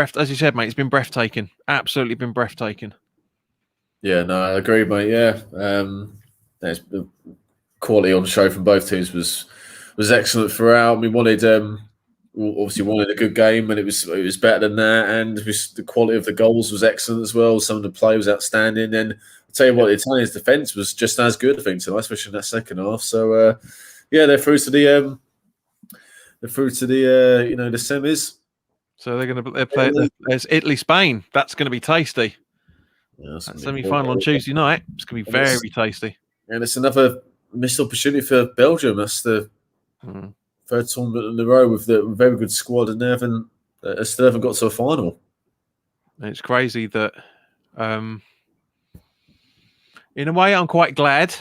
as you said, mate. It's been breathtaking. Absolutely been breathtaking. Yeah, no, I agree, mate. Yeah, there's the quality on the show from both teams was excellent throughout. We obviously wanted a good game, and it was better than that. And the quality of the goals was excellent as well. Some of the play was outstanding. And I'll tell you what, the Italians' defence was just as good, I think, tonight, especially in that second half. So they're through to the the semis. So they're playing. There's Italy, Spain. That's going to be tasty. Yeah, that semi-final on Tuesday night. It's going to be very tasty. And it's another missed opportunity for Belgium. That's the third tournament in a row with the very good squad, and they still haven't got to a final. And it's crazy that, in a way, I'm quite glad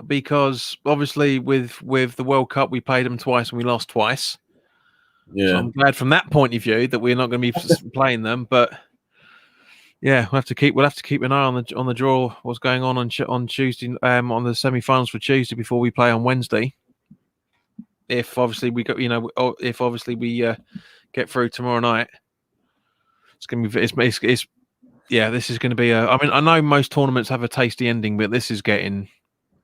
because obviously with the World Cup we played them twice and we lost twice. Yeah, so I'm glad from that point of view that we're not going to be playing them, but. Yeah, we'll have to keep an eye on the draw. What's going on Tuesday? On the semi-finals for Tuesday before we play on Wednesday. If obviously we got, get through tomorrow night, it's going to be. This is going to be. I mean, I know most tournaments have a tasty ending, but this is getting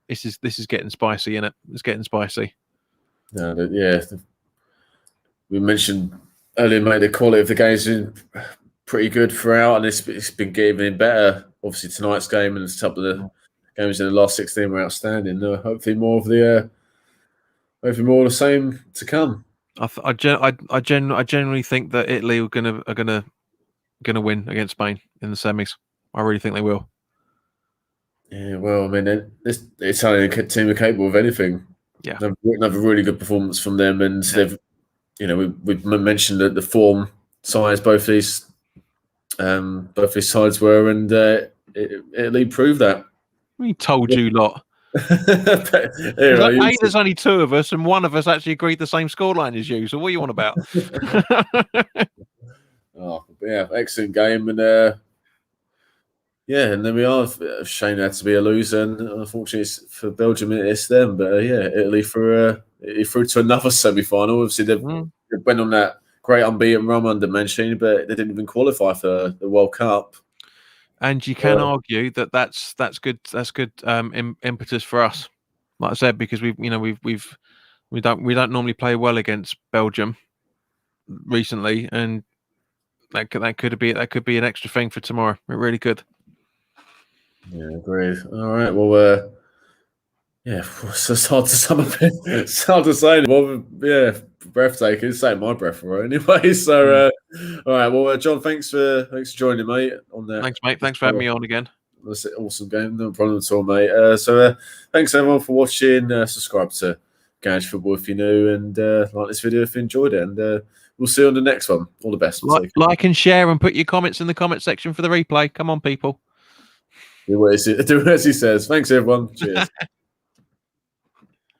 spicy, isn't it? It's getting spicy. We mentioned earlier, mate, the quality of the games is pretty good throughout, and it's been getting better. Obviously, tonight's game and a couple of the games in the last 16 were outstanding. Hopefully, more of the same to come. I genuinely think that Italy are gonna win against Spain in the semis. I really think they will. Yeah, well, I mean, the Italian team are capable of anything. Yeah, another really good performance from them, and they've, we've mentioned that the form size both these sides were, and Italy proved that. We told you lot. There's only two of us, and one of us actually agreed the same scoreline as you. So what are you on about? Excellent game, and and then we are. Shane had to be a loser, and unfortunately for Belgium, it's them. But Italy through to another semi-final. Obviously, they went on that great unbeaten run under Mancini, but they didn't even qualify for the World Cup. And you can argue that that's good. That's good impetus for us. Like I said, because we don't normally play well against Belgium recently, and that could be an extra thing for tomorrow. It really could. Yeah, agreed. All right. Well, it's hard to sum up. It's hard to say. Well, breathtaking. It's my breath for it anyway. So, all right. Well, John, thanks for joining, mate. On that. Thanks, mate. Thanks for having me on again. That's an awesome game. No problem at all, mate. Thanks everyone for watching. Subscribe to Garage Football if you're new, and like this video if you enjoyed it. And we'll see you on the next one. All the best. Like and share and put your comments in the comment section for the replay. Come on, people. Do as he says. Thanks, everyone. Cheers.